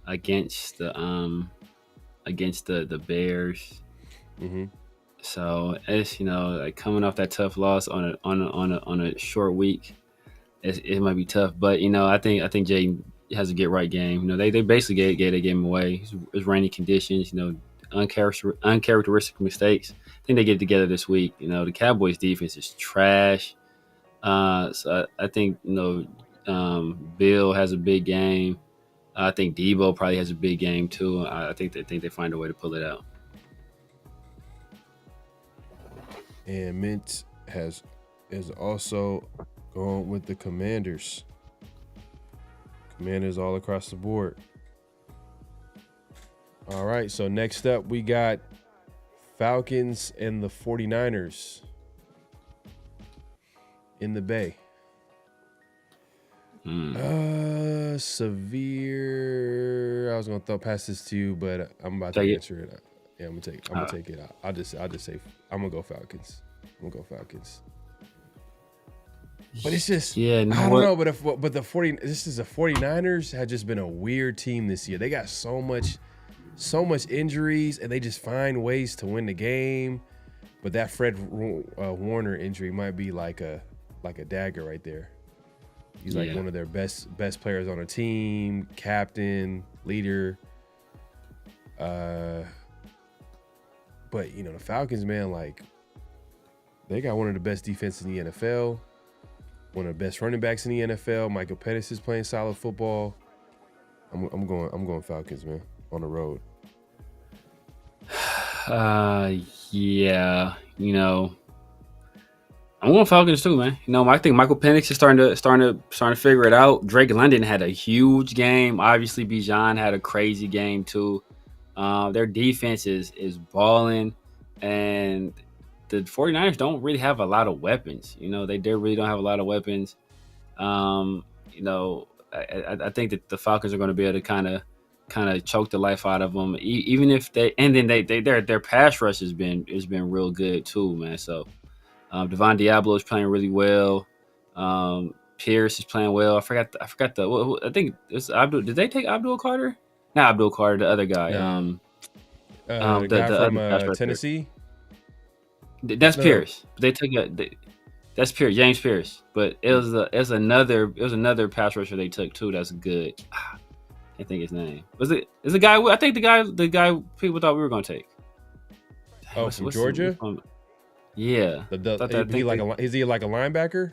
against the Bears. Mm-hmm. So it's coming off that tough loss on a short week, it might be tough. But I think Jaden has a get right game. They basically gave the game away. It's rainy conditions. Uncharacteristic mistakes. I think they get it together this week. The Cowboys defense is trash. So I think Bill has a big game. I think Debo probably has a big game too. I think they find a way to pull it out. And Mint is also going with the Commanders. Commanders all across the board. All right, so next up we got Falcons and the 49ers in the Bay. Severe. I was gonna pass this to you, but I'm about to answer it. Yeah, I'm gonna take it out. I'll just say I'm gonna go Falcons. But it's just I don't know. But the 49ers have just been a weird team this year. They got so much injuries, and they just find ways to win the game. But that Fred Warner injury might be like a dagger right there. He's one of their best players on a team, captain, leader. But the Falcons, man, they got one of the best defenses in the NFL, one of the best running backs in the NFL. Michael Penix is playing solid football. I'm going Falcons, man, on the road. Yeah, I'm going Falcons too, man. I think Michael Penix is starting to figure it out. Drake London had a huge game. Obviously, Bijan had a crazy game too. Their defense is balling, and the 49ers don't really have a lot of weapons. They really don't have a lot of weapons. I think that the Falcons are going to be able to kind of choke the life out of them, even if their pass rush has been real good too, man. So Devon Diablo is playing really well. Pierce is playing well. I forgot I think it's Abdul. Did they take Abdul Carter? Not Abdul Carter, the other guy. The guy from Tennessee. That's Pierce. They took that's Pierce, James Pierce. But it was another pass rusher they took too. That's good. I think his name was it. Is the guy? I think the guy people thought we were gonna take. From Georgia. Yeah. Is he like a linebacker?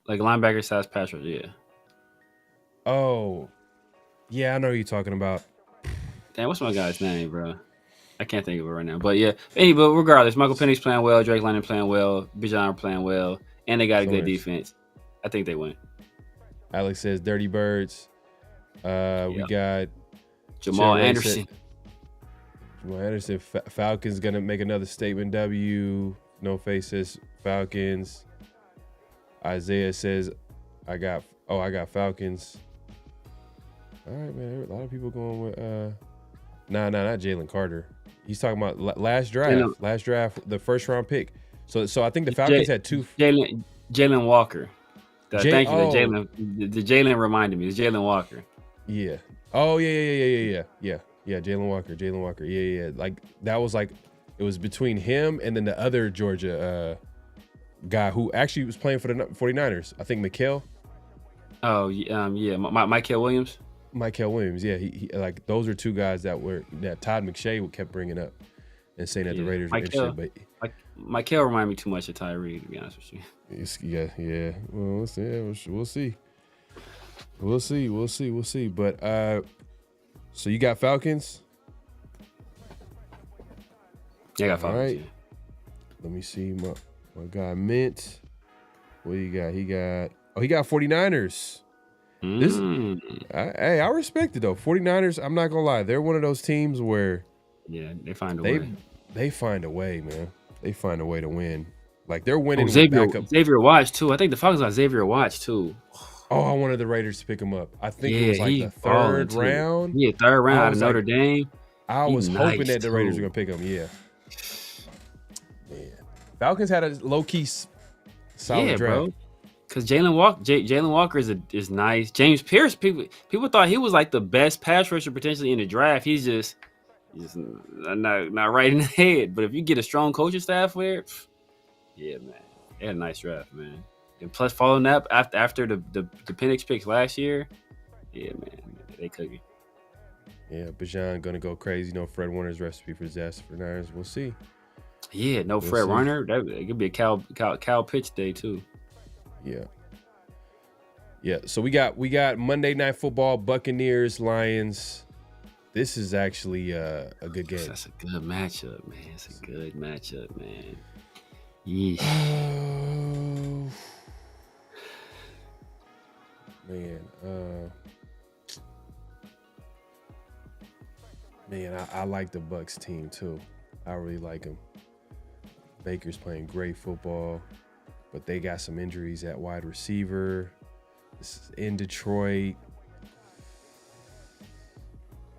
Like a linebacker size pass rusher. Yeah. Oh, yeah, I know who you're talking about. Damn, what's my guy's name, bro? I can't think of it right now. But yeah, but regardless, Michael Penix playing well, Drake London playing well, Bijan playing well, and they got a good defense. I think they win. Alex says Dirty Birds. We got Jamal Anderson. Falcons gonna make another statement W. No Face says Falcons. Isaiah says I got Falcons. All right, man. A lot of people going with not Jalen Carter. He's talking about last draft, the first round pick. So I think the Falcons had two. Jalen Walker. Thank you. The Jalen reminded me. It's Jalen Walker. Yeah. Oh yeah. Jalen Walker. Yeah. Like that was like it was between him and then the other Georgia guy who actually was playing for the 49ers. I think Mikel. Oh yeah. Michael Williams. Michael Williams. Yeah. He like those are two guys that Todd McShay kept bringing up and saying that the Raiders were interested, but Michael reminded me too much of Tyree, to be honest with you. Yeah. Well, we'll see. But so you got Falcons? Yeah, I got Falcons. Right. Yeah. Let me see my guy Mint. What do you got? He got 49ers. I respect it though. 49ers, I'm not gonna lie, they're one of those teams where they find a way. They find a way, man. They find a way to win. Like they're winning. Xavier Watts too. I think the Falcons got Xavier Watts too. Oh, I wanted the Raiders to pick him up. I think it was like the third round. Yeah, third round out of Notre Dame. I was hoping that the Raiders were gonna pick him. Yeah. Man. Falcons had a low key solid draft. Bro. Because Jalen Walker is nice. James Pierce, people thought he was like the best pass rusher potentially in the draft. He's just not right in the head. But if you get a strong coaching staff there, yeah, man, they had a nice draft, man. And plus, following up after the Penix picks last year, yeah, man, they cooking. Yeah, Bijan gonna go crazy. No Fred Warner's recipe for disaster for Niners. We'll see. Yeah, Fred Warner. It could be a Cal Pitts day too. Yeah. So we got Monday Night Football, Buccaneers, Lions. This is actually a good game. That's a good matchup, man. It's a good matchup, man. Yeesh. Man, I like the Bucs team too. I really like them. Baker's playing great football, but they got some injuries at wide receiver. This is in Detroit.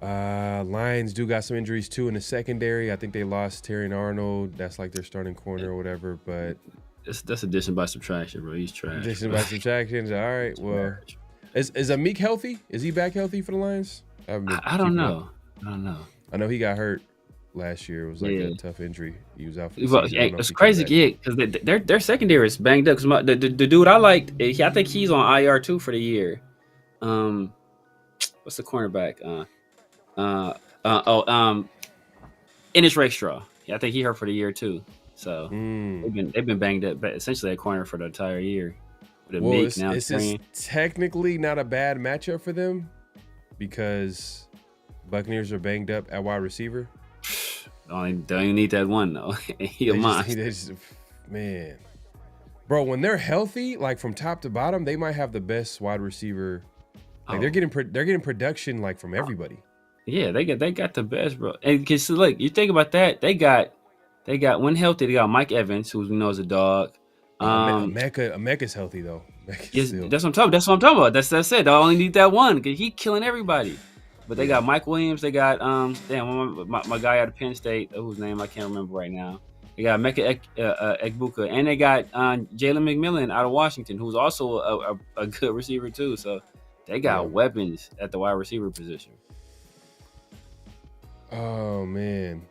Lions do got some injuries too in the secondary. I think they lost Terry Arnold. That's like their starting corner or whatever. But that's addition by subtraction, bro. He's trash. Addition by subtraction. All right. Well, is Amik healthy? Is he back healthy for the Lions? I don't know. I know he got hurt last year. It was like a tough injury. He was out for the season. It's crazy, because their secondary is banged up. Because the dude I liked, I think he's on IR too for the year. What's the cornerback? Ennis Rakestraw. Yeah, I think he hurt for the year too. So they've been banged up, but essentially a corner for the entire year. It's technically not a bad matchup for them because Buccaneers are banged up at wide receiver. Don't even need that one though. Man, bro, when they're healthy, like from top to bottom, they might have the best wide receiver. Like they're getting production like from everybody. Yeah, they got the best, bro. And because look, you think about that, they got when healthy, they got Mike Evans, who we know is a dog. Emeka's healthy though. Yes, that's what I'm talking about. That's it. They only need that one because he killing everybody. But they got Mike Williams. They got my guy out of Penn State, whose name I can't remember right now. They got Emeka Egbuka, and they got Jalen McMillan out of Washington, who's also a good receiver too. So they got weapons at the wide receiver position. Oh man,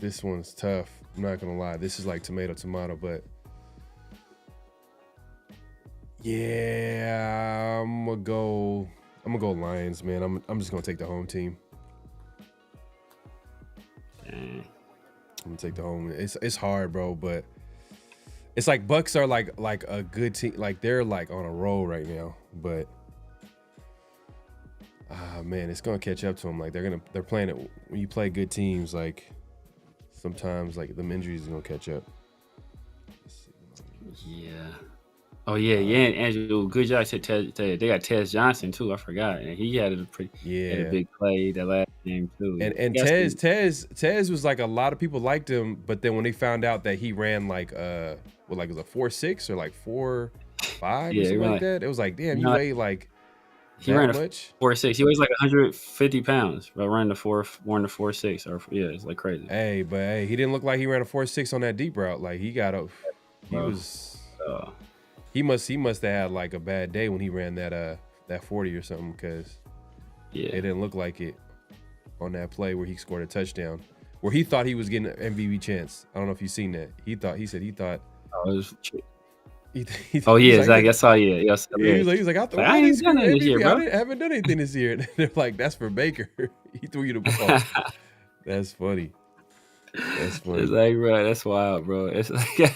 this one's tough. I'm not gonna lie. This is like tomato, but yeah, I'm gonna go Lions, man. I'm just gonna take the home team. Dang. I'm gonna take the home. It's hard, bro, but it's like Bucks are like a good team. Like they're like on a roll right now, but man, it's gonna catch up to them. Like they're playing it when you play good teams. Like sometimes like them injuries are gonna catch up. Yeah. Oh yeah, and Andrew, good job. They got Tez Johnson too. I forgot, and he had a big play that last game too. And Tez was like a lot of people liked him, but then when they found out that he ran like it was a 4.6 or like 4.5 or something like that, it was like damn, you weigh like He ran a much? 4.6. He weighs like 150 pounds, but running the 4.6, or yeah, it's like crazy. Hey, but hey, he didn't look like he ran a 4.6 on that deep route. Like he got up. He Bro. was. He must have had like a bad day when he ran that 40 or something, because Yeah, it didn't look like it on that play where he scored a touchdown, where he thought he was getting an MVP chance. I don't know if you've seen that. He said he thought. Oh, it was, Oh yeah, exactly. I saw. Yeah, yes. He was like, I ain't done it this year, bro. I haven't done anything this year. And they're like, that's for Baker. He threw you the ball. That's funny. That's funny. It's like, bro, that's wild, bro. It's like,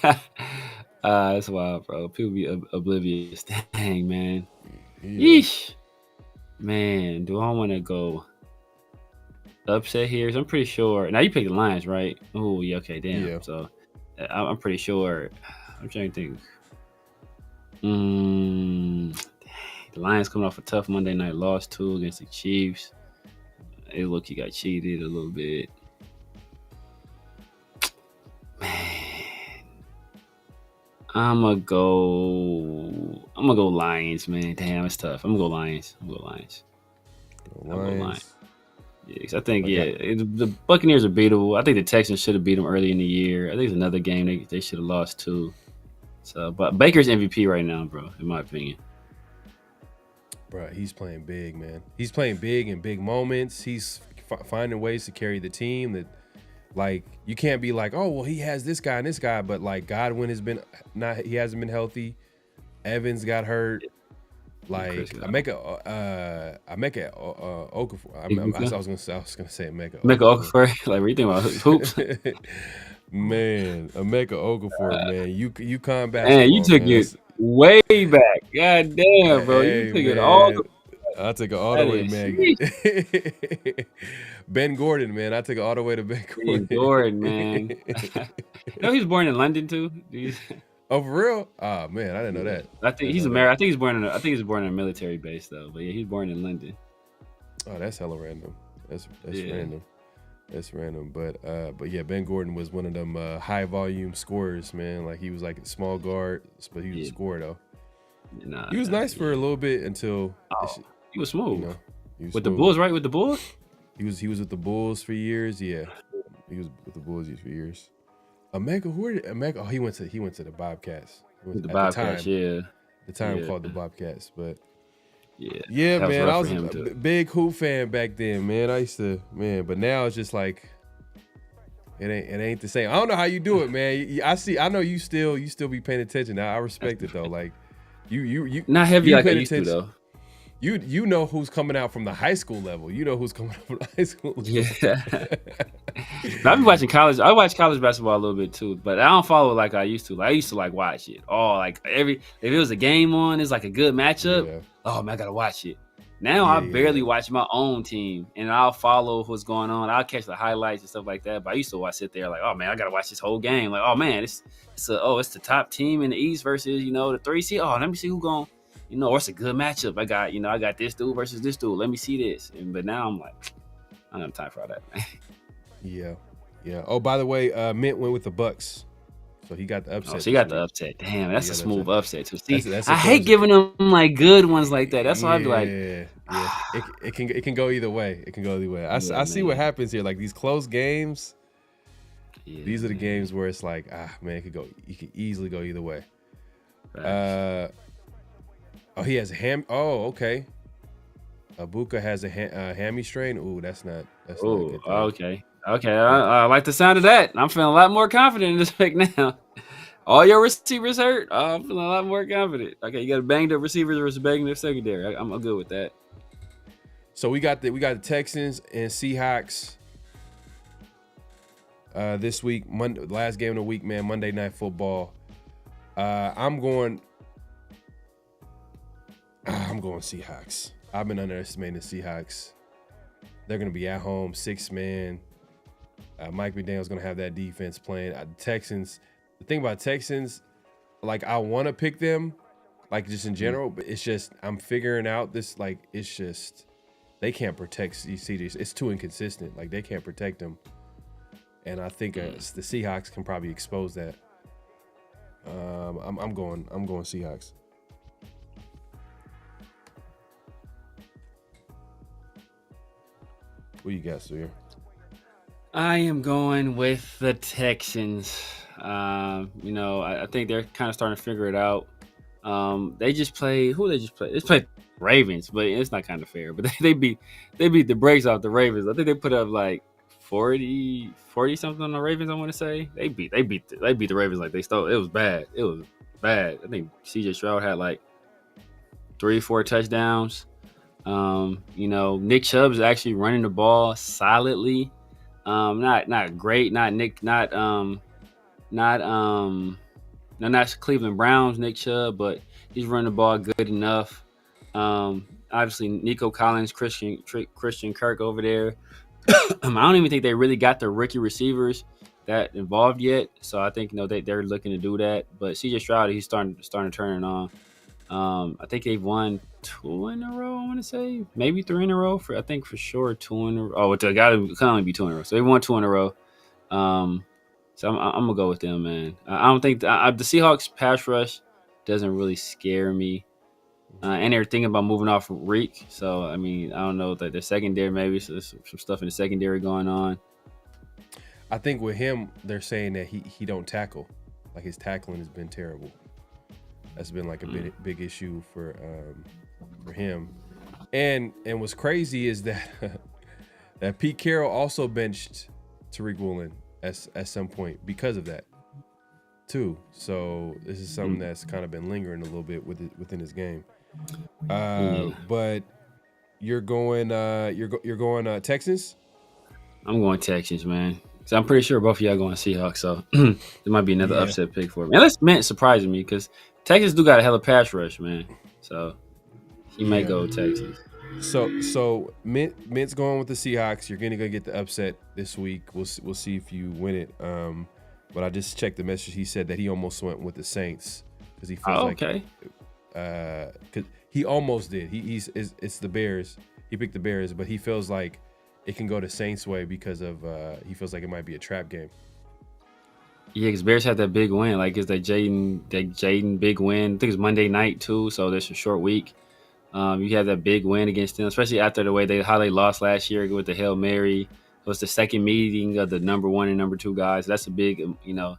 it's wild, bro. People be oblivious. Dang, man. Yeah. Yeesh. Man, do I want to go upset here? So I'm pretty sure. Now you pick the Lions, right? Oh, yeah. Okay, damn. Yeah. So I'm pretty sure. I'm trying to think. Dang, the Lions coming off a tough Monday night loss too against the Chiefs. It looked he got cheated a little bit. Man, I'm gonna go Lions, man. Damn, it's tough. I'm gonna go Lions. Yeah, 'cause I think the Buccaneers are beatable. I think the Texans should have beat them early in the year. I think it's another game they should have lost too. So, but Baker's MVP right now, bro, in my opinion. Bro, he's playing big, man. He's playing big in big moments. He's finding ways to carry the team. That, like, you can't be like, oh, well, he has this guy and this guy, but like Godwin has been he hasn't been healthy. Evans got hurt. Like Okafor. I was gonna say Emeka. Okafor. Like, what you think about hoops? Man, Emeka Okafor, man, you come back. Man, you took it way back. God damn, bro, you took it all. I took it all the way, man. Ben Gordon, man, I took it all the way to Ben Gordon. Ben Gordon, man. You know he was born in London too. Oh, for real? Oh man, I didn't know that. I think he's American. I think he's born in a military base though. But yeah, he's born in London. Oh, that's hella random. That's random. That's random. But yeah, Ben Gordon was one of them high volume scorers, man. Like he was like a small guard, but he was a scorer though. He was nice for a little bit until he was smooth. You know, he was with smooth. The Bulls, right? With the Bulls? He was with the Bulls for years. Yeah, he was with the Bulls for years. Emeka, oh, he went to the Bobcats. The Bobcats, the time called the Bobcats, but yeah, man, I was a big Hoop fan back then, man. I used to, man, but now it's just like it ain't the same. I don't know how you do it, man. I know you still be paying attention. I respect it though. Like you not heavy like I used to though. You know who's coming out from the high school level. You know who's coming out from the high school level. Yeah. I've been watching college. I watch college basketball a little bit too, but I don't follow it like I used to. Like I used to like watch it. Oh, like if it was a game on, it's like a good matchup. Yeah. Oh man, I gotta watch it. Now I barely watch my own team, and I'll follow what's going on. I'll catch the highlights and stuff like that. But I used to sit there like, oh man, I gotta watch this whole game. Like, oh man, it's the top team in the East versus the 3 seed. Oh, let me see who going. It's a good matchup. I got this dude versus this dude. Let me see this. But now I'm like, I don't have time for all that, man. Yeah. Oh, by the way, Mint went with the Bucks, so he got the upset. Oh, so he got the upset. Damn, that's a smooth upset too. See, I hate giving them like good ones like that. That's why I'd be like, it can go either way. It can go either way. I see what happens here. Like these close games. Yeah, these are the games where it's like, man, it could easily go either way. Right. He has a ham. Oh, okay. Abuka has a hammy strain. Ooh, that's not a good thing. Okay. I like the sound of that. I'm feeling a lot more confident in this pick now. All your receivers hurt. I'm feeling a lot more confident. Okay, you got a banged up receivers versus banged up secondary. I'm good with that. So we got the Texans and Seahawks this week. Last game of the week, man. Monday Night Football. I'm going Seahawks. I've been underestimating the Seahawks. They're going to be at home, 6-man. Mike McDaniel's going to have that defense playing. Texans, the thing about Texans, like I want to pick them, like just in general, but it's just I'm figuring out this, like it's just they can't protect these CDs. It's too inconsistent. Like they can't protect them. And I think the Seahawks can probably expose that. I'm going Seahawks. What you got, Sawyer? I am going with the Texans. I think they're kind of starting to figure it out. They just played. Who they just played? They played Ravens, but it's not kind of fair. But they beat the brakes off the Ravens. I think they put up like 40 something on the Ravens. I want to say they beat the Ravens like they stole. It was bad. It was bad. I think CJ Stroud had like 3-4 touchdowns. Nick Chubb is actually running the ball solidly. Not great. Not Cleveland Browns Nick Chubb, but he's running the ball good enough. Obviously Nico Collins, Christian Kirk over there. I don't even think they really got the rookie receivers that involved yet. So I think they're looking to do that. But CJ Stroud, he's starting to turn it on. I think they've won 2 in a row. I want to say maybe 3 in a row. For sure 2 in a row. Oh, it can only be 2 in a row. So they won 2 in a row. So I'm gonna go with them, man. I don't think the Seahawks pass rush doesn't really scare me. And they're thinking about moving off Reek. So I mean, I don't know that their secondary maybe there's some stuff in the secondary going on. I think with him, they're saying that he don't tackle. Like his tackling has been terrible. That's been like a big issue for him. And what's crazy is that that Pete Carroll also benched Tariq Woolen at some point because of that too. So this is something that's kind of been lingering a little bit within his game. But you're going Texans? I'm going Texans, man. So I'm pretty sure both of y'all going Seahawks. So there might be another upset pick for me. And that's Mint surprising me because Texas do got a hell of pass rush, man. So he may go Texans. So Mint's going with the Seahawks. You're gonna go get the upset this week. We'll see if you win it. But I just checked the message. He said that he almost went with the Saints because he feels because he almost did. It's the Bears. He picked the Bears, but he feels like it can go the Saints way because of he feels like it might be a trap game. Yeah, because Bears had that big win. Like, it's that Jaden big win. I think it's Monday night too, so there's a short week. You had that big win against them, especially after the way how they lost last year with the Hail Mary. It was the second meeting of the number 1 and number 2 guys. That's a big, big like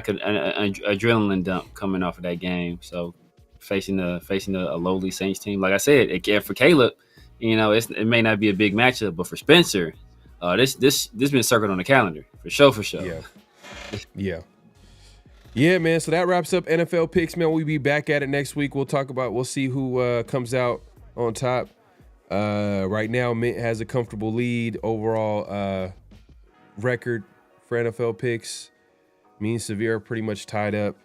an adrenaline dump coming off of that game. So facing a lowly Saints team, like I said, again for Caleb, it may not be a big matchup, but for Spencer, this been circled on the calendar for sure. Yeah, man. So that wraps up NFL picks, man. We'll be back at it next week. We'll see who comes out on top. Right now, Mint has a comfortable lead overall record for NFL picks. Me and Severe are pretty much tied up.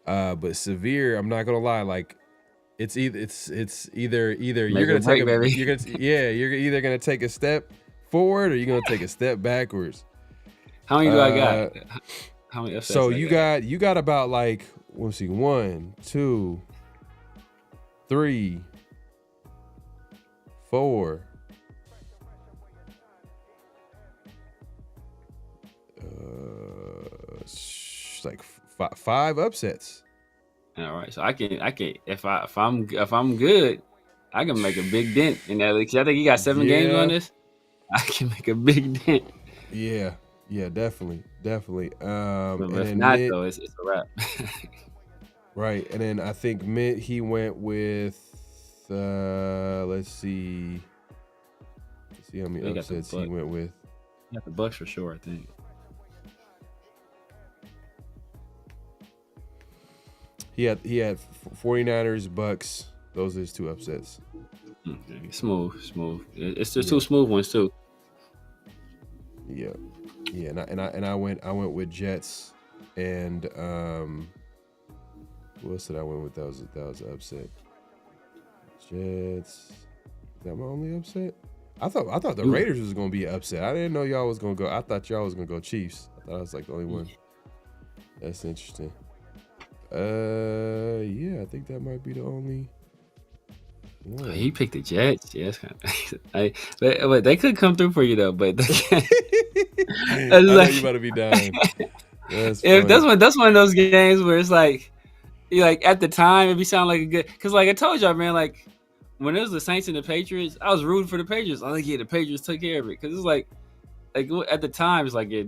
But Severe, I'm not gonna lie, like it's either you're either gonna take a step forward or you're gonna take a step backwards. How many do I got? How many upsets? So you got about like, let's see, 1, 2, 3, 4. Like 5 upsets. All right, so I can if I'm good, I can make a big dent in that. Because I think you got 7 games on this. I can make a big dent. Yeah, definitely. But if not, though, it's a wrap. Right, and then I think Mint, he went with let's see how many upsets he went with. He got the Bucks for sure, I think. He had 49ers, Bucks. Those are his 2 upsets. Okay. Smooth. It's just 2 smooth ones too. Yeah, and I went with Jets and what else did I went with? That was an upset. Jets. Is that my only upset? I thought the Raiders was gonna be an upset. I didn't know y'all was gonna go. I thought y'all was gonna go Chiefs. I thought I was like the only one. That's interesting. Yeah, I think that might be the only one. He picked the Jets. Yeah, it's kind of. But they could come through for you though. But they can't. I know you about to be dying. That's one of those games where it's like, at the time it be sound like a good. Because like I told y'all, man, like when it was the Saints and the Patriots, I was rooting for the Patriots. I think the Patriots took care of it because it's like at the time it's like it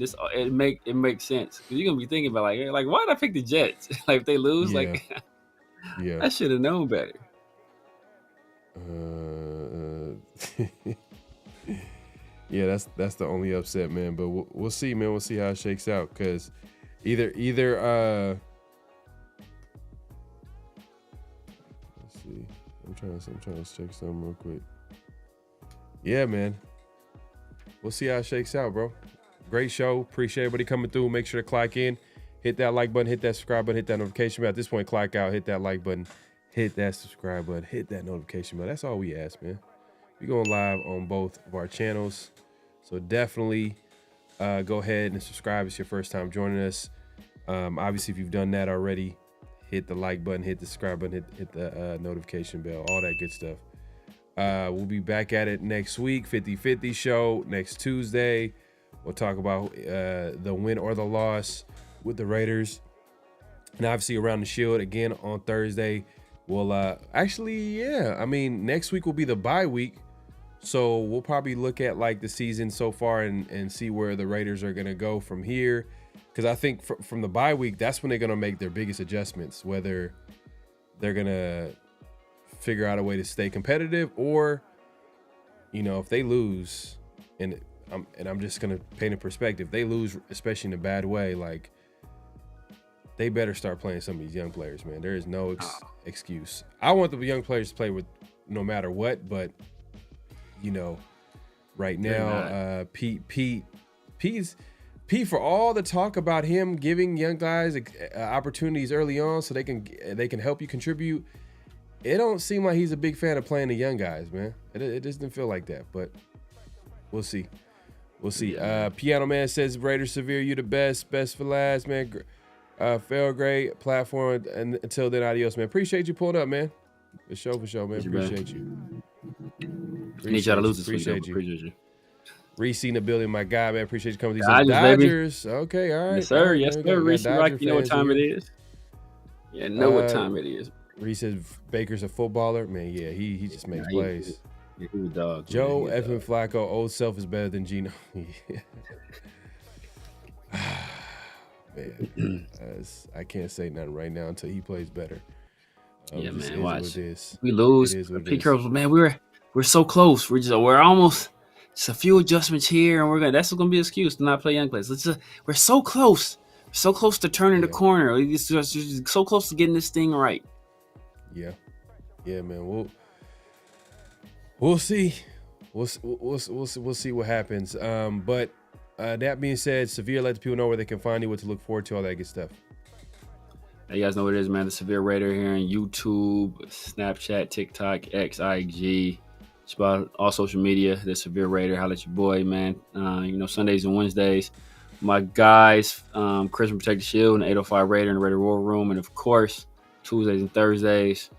makes sense because you're gonna be thinking about like why did I pick the Jets? Like if they lose, Yeah. I should have known better. Yeah, that's the only upset, man. But we'll see, man. We'll see how it shakes out because either let's see. I'm trying to check something real quick. Yeah, man. We'll see how it shakes out, bro. Great show. Appreciate everybody coming through. Make sure to clock in. Hit that like button. Hit that subscribe button. Hit that notification bell. At this point, clock out. Hit that like button. Hit that subscribe button. Hit that notification bell. That's all we ask, man. We're going live on both of our channels. So definitely go ahead and subscribe. It's your first time joining us. Obviously, if you've done that already, hit the like button, hit the subscribe button, hit the notification bell, all that good stuff. We'll be back at it next week, 50-50 show next Tuesday. We'll talk about the win or the loss with the Raiders. And obviously around the shield again on Thursday. We'll next week will be the bye week. So we'll probably look at like the season so far and see where the Raiders are going to go from here. Because I think from the bye week, that's when they're going to make their biggest adjustments, whether they're going to figure out a way to stay competitive or, if they lose, and I'm just going to paint a perspective, they lose, especially in a bad way, like they better start playing some of these young players, man. There is no excuse. I want the young players to play with no matter what, but right now, Pete, for all the talk about him giving young guys opportunities early on so they can help you contribute, it don't seem like he's a big fan of playing the young guys, man. It just didn't feel like that, but we'll see. Piano Man says, Raiders Severe, you the best for last, man. Fail great platform, and until then, adios, man. Appreciate you pulling up, man. For sure, man. Appreciate you. Need y'all to lose this week. Appreciate you. Appreciate you. Reese in the building, my guy, man. Appreciate you coming to these Dodgers. Okay, all right. Yes, sir. All right, yes, man. sir. Reese, Dodger you know what time it is. Yeah, what time it is. Reese says Baker's a footballer. Man, yeah, he just makes plays. He's a dog. Joe Effin Flacco, old self is better than Gino. Man, I can't say nothing right now until he plays better. Yeah, man. Watch. We lose. Pete Carroll, man, we're so close. We're almost just a few adjustments here, and that's gonna be an excuse to not play young players. We're so close. So close to turning the corner. It's just so close to getting this thing right. Yeah, man. We'll see. We'll see what happens. But that being said, Severe, let the people know where they can find you, what to look forward to, all that good stuff. You guys know what it is, man. The Severe Raider here on YouTube, Snapchat, TikTok, X, IG. It's about all social media. The Severe Raider. Holla at your boy, man. Sundays and Wednesdays. My guys, Chris from Protect the Shield and 805 Raider in the Raider War Room. And, of course, Tuesdays and Thursdays,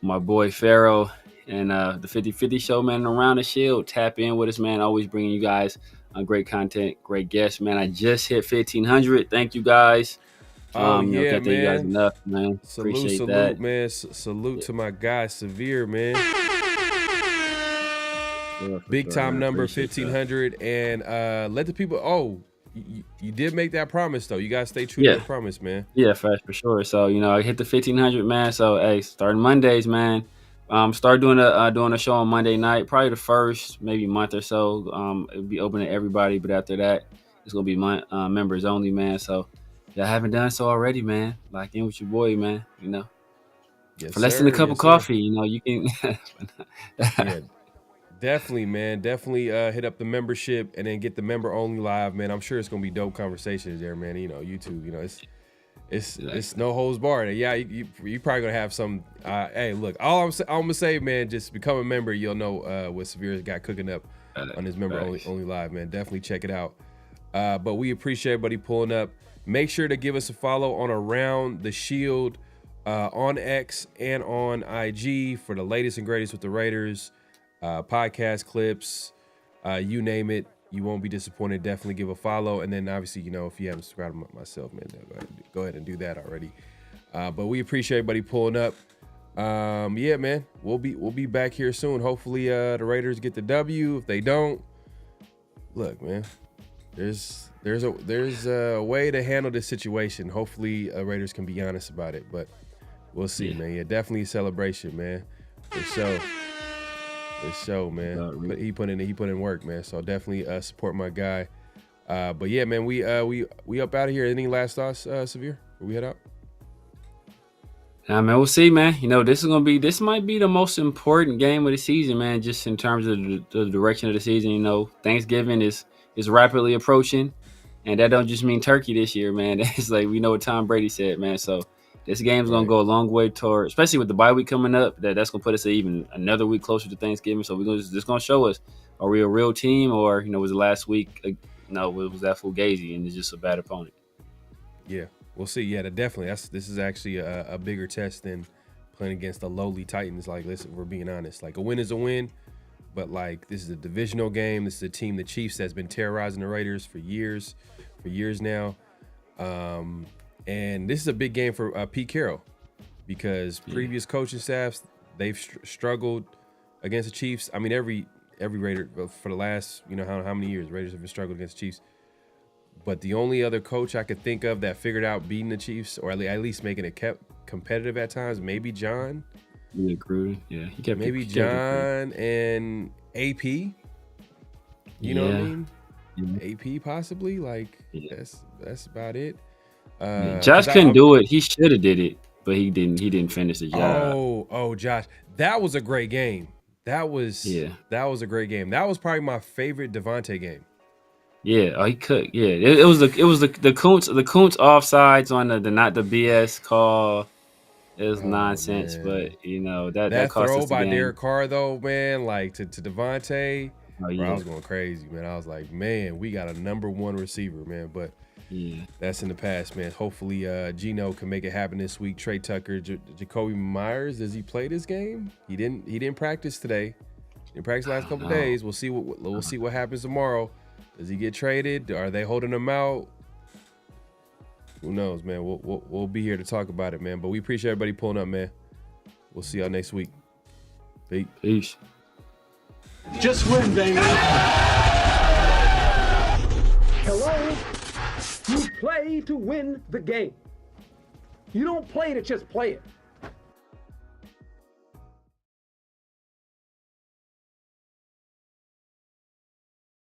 my boy Pharaoh and the 50-50 show, man, around the shield. Tap in with us, man. Always bringing you guys great content, great guests, man. I just hit 1,500. Thank you, guys. Can't thank you guys enough, man. Appreciate that, man. Salute to my guy Severe, man. Big time number 1,500, and let the people. You did make that promise though. You gotta stay true to that promise, man. Yeah, for sure. So I hit the 1,500, man. So hey, starting Mondays, man. Start doing a show on Monday night, probably the first maybe month or so. It'll be open to everybody, but after that, it's gonna be members only, man. So if y'all haven't done so already, man, lock in with your boy, man. Yes, for less than a cup of coffee, you can. Yeah, definitely, man. Definitely hit up the membership and then get the member only live, man. I'm sure it's gonna be dope conversations there, man. YouTube, it's no holds barred. Yeah, you probably gonna have some. Hey, look, all I'm gonna say, man, just become a member. You'll know what Severe's got cooking up on his member only live, man. Definitely check it out. But we appreciate everybody pulling up. Make sure to give us a follow on Around the Shield on X and on IG for the latest and greatest with the Raiders, podcast clips, you name it. You won't be disappointed. Definitely give a follow. And then obviously, if you haven't subscribed to myself, man, go ahead and do that already. But we appreciate everybody pulling up. Yeah, man, we'll be back here soon. Hopefully, the Raiders get the W. If they don't, look, man, there's a way to handle this situation. Hopefully, Raiders can be honest about it, but we'll see, man. Yeah, definitely a celebration, man. For sure, man. But he put in work, man. So definitely support my guy. But yeah, man, we up out of here. Any last thoughts, Severe? Before we head out? Nah, man, we'll see, man. You know, this might be the most important game of the season, man. Just in terms of the direction of the season. You know, Thanksgiving is rapidly approaching, and that don't just mean turkey this year, man. It's like we know what Tom Brady said, man. So this game's gonna go a long way toward, especially with the bye week coming up. That's gonna put us even another week closer to Thanksgiving. So it's gonna show us, are we a real team, or was it last week? No, it was that Fugazi, and it's just a bad opponent. Yeah. We'll see. Yeah, definitely. This is actually a bigger test than playing against the lowly Titans. Like, listen, we're being honest. Like, a win is a win, but like this is a divisional game. This is a team, the Chiefs, that's been terrorizing the Raiders for years now. And this is a big game for Pete Carroll because previous coaching staffs, they've struggled against the Chiefs. I mean, every Raider for the last how many years Raiders have been struggling against the Chiefs. But the only other coach I could think of that figured out beating the Chiefs, or at least making it competitive at times, maybe John. Yeah, Gruden. Yeah, he kept maybe John and AP. You know what I mean? Yeah. AP possibly. Like that's about it. Josh couldn't do it. He should have did it, but he didn't. He didn't finish the job. Oh, Josh, that was a great game. That was a great game. That was probably my favorite Devontae game. Yeah, he could. Yeah, it was the Kuntz offsides on the not the BS call. It was nonsense, man. But that cost throw us the by game. Derek Carr though, man, like to Devontae. Bro, I was going crazy, man. I was like, man, we got a number one receiver, man. But that's in the past, man. Hopefully, Geno can make it happen this week. Trey Tucker, Jacobi Myers, does he play this game? He didn't practice today. He didn't practice the last couple of days. We'll see what happens tomorrow. Does he get traded? Are they holding him out? Who knows, man? We'll be here to talk about it, man. But we appreciate everybody pulling up, man. We'll see y'all next week. Peace. Just win, baby. Hello? You play to win the game. You don't play to just play it.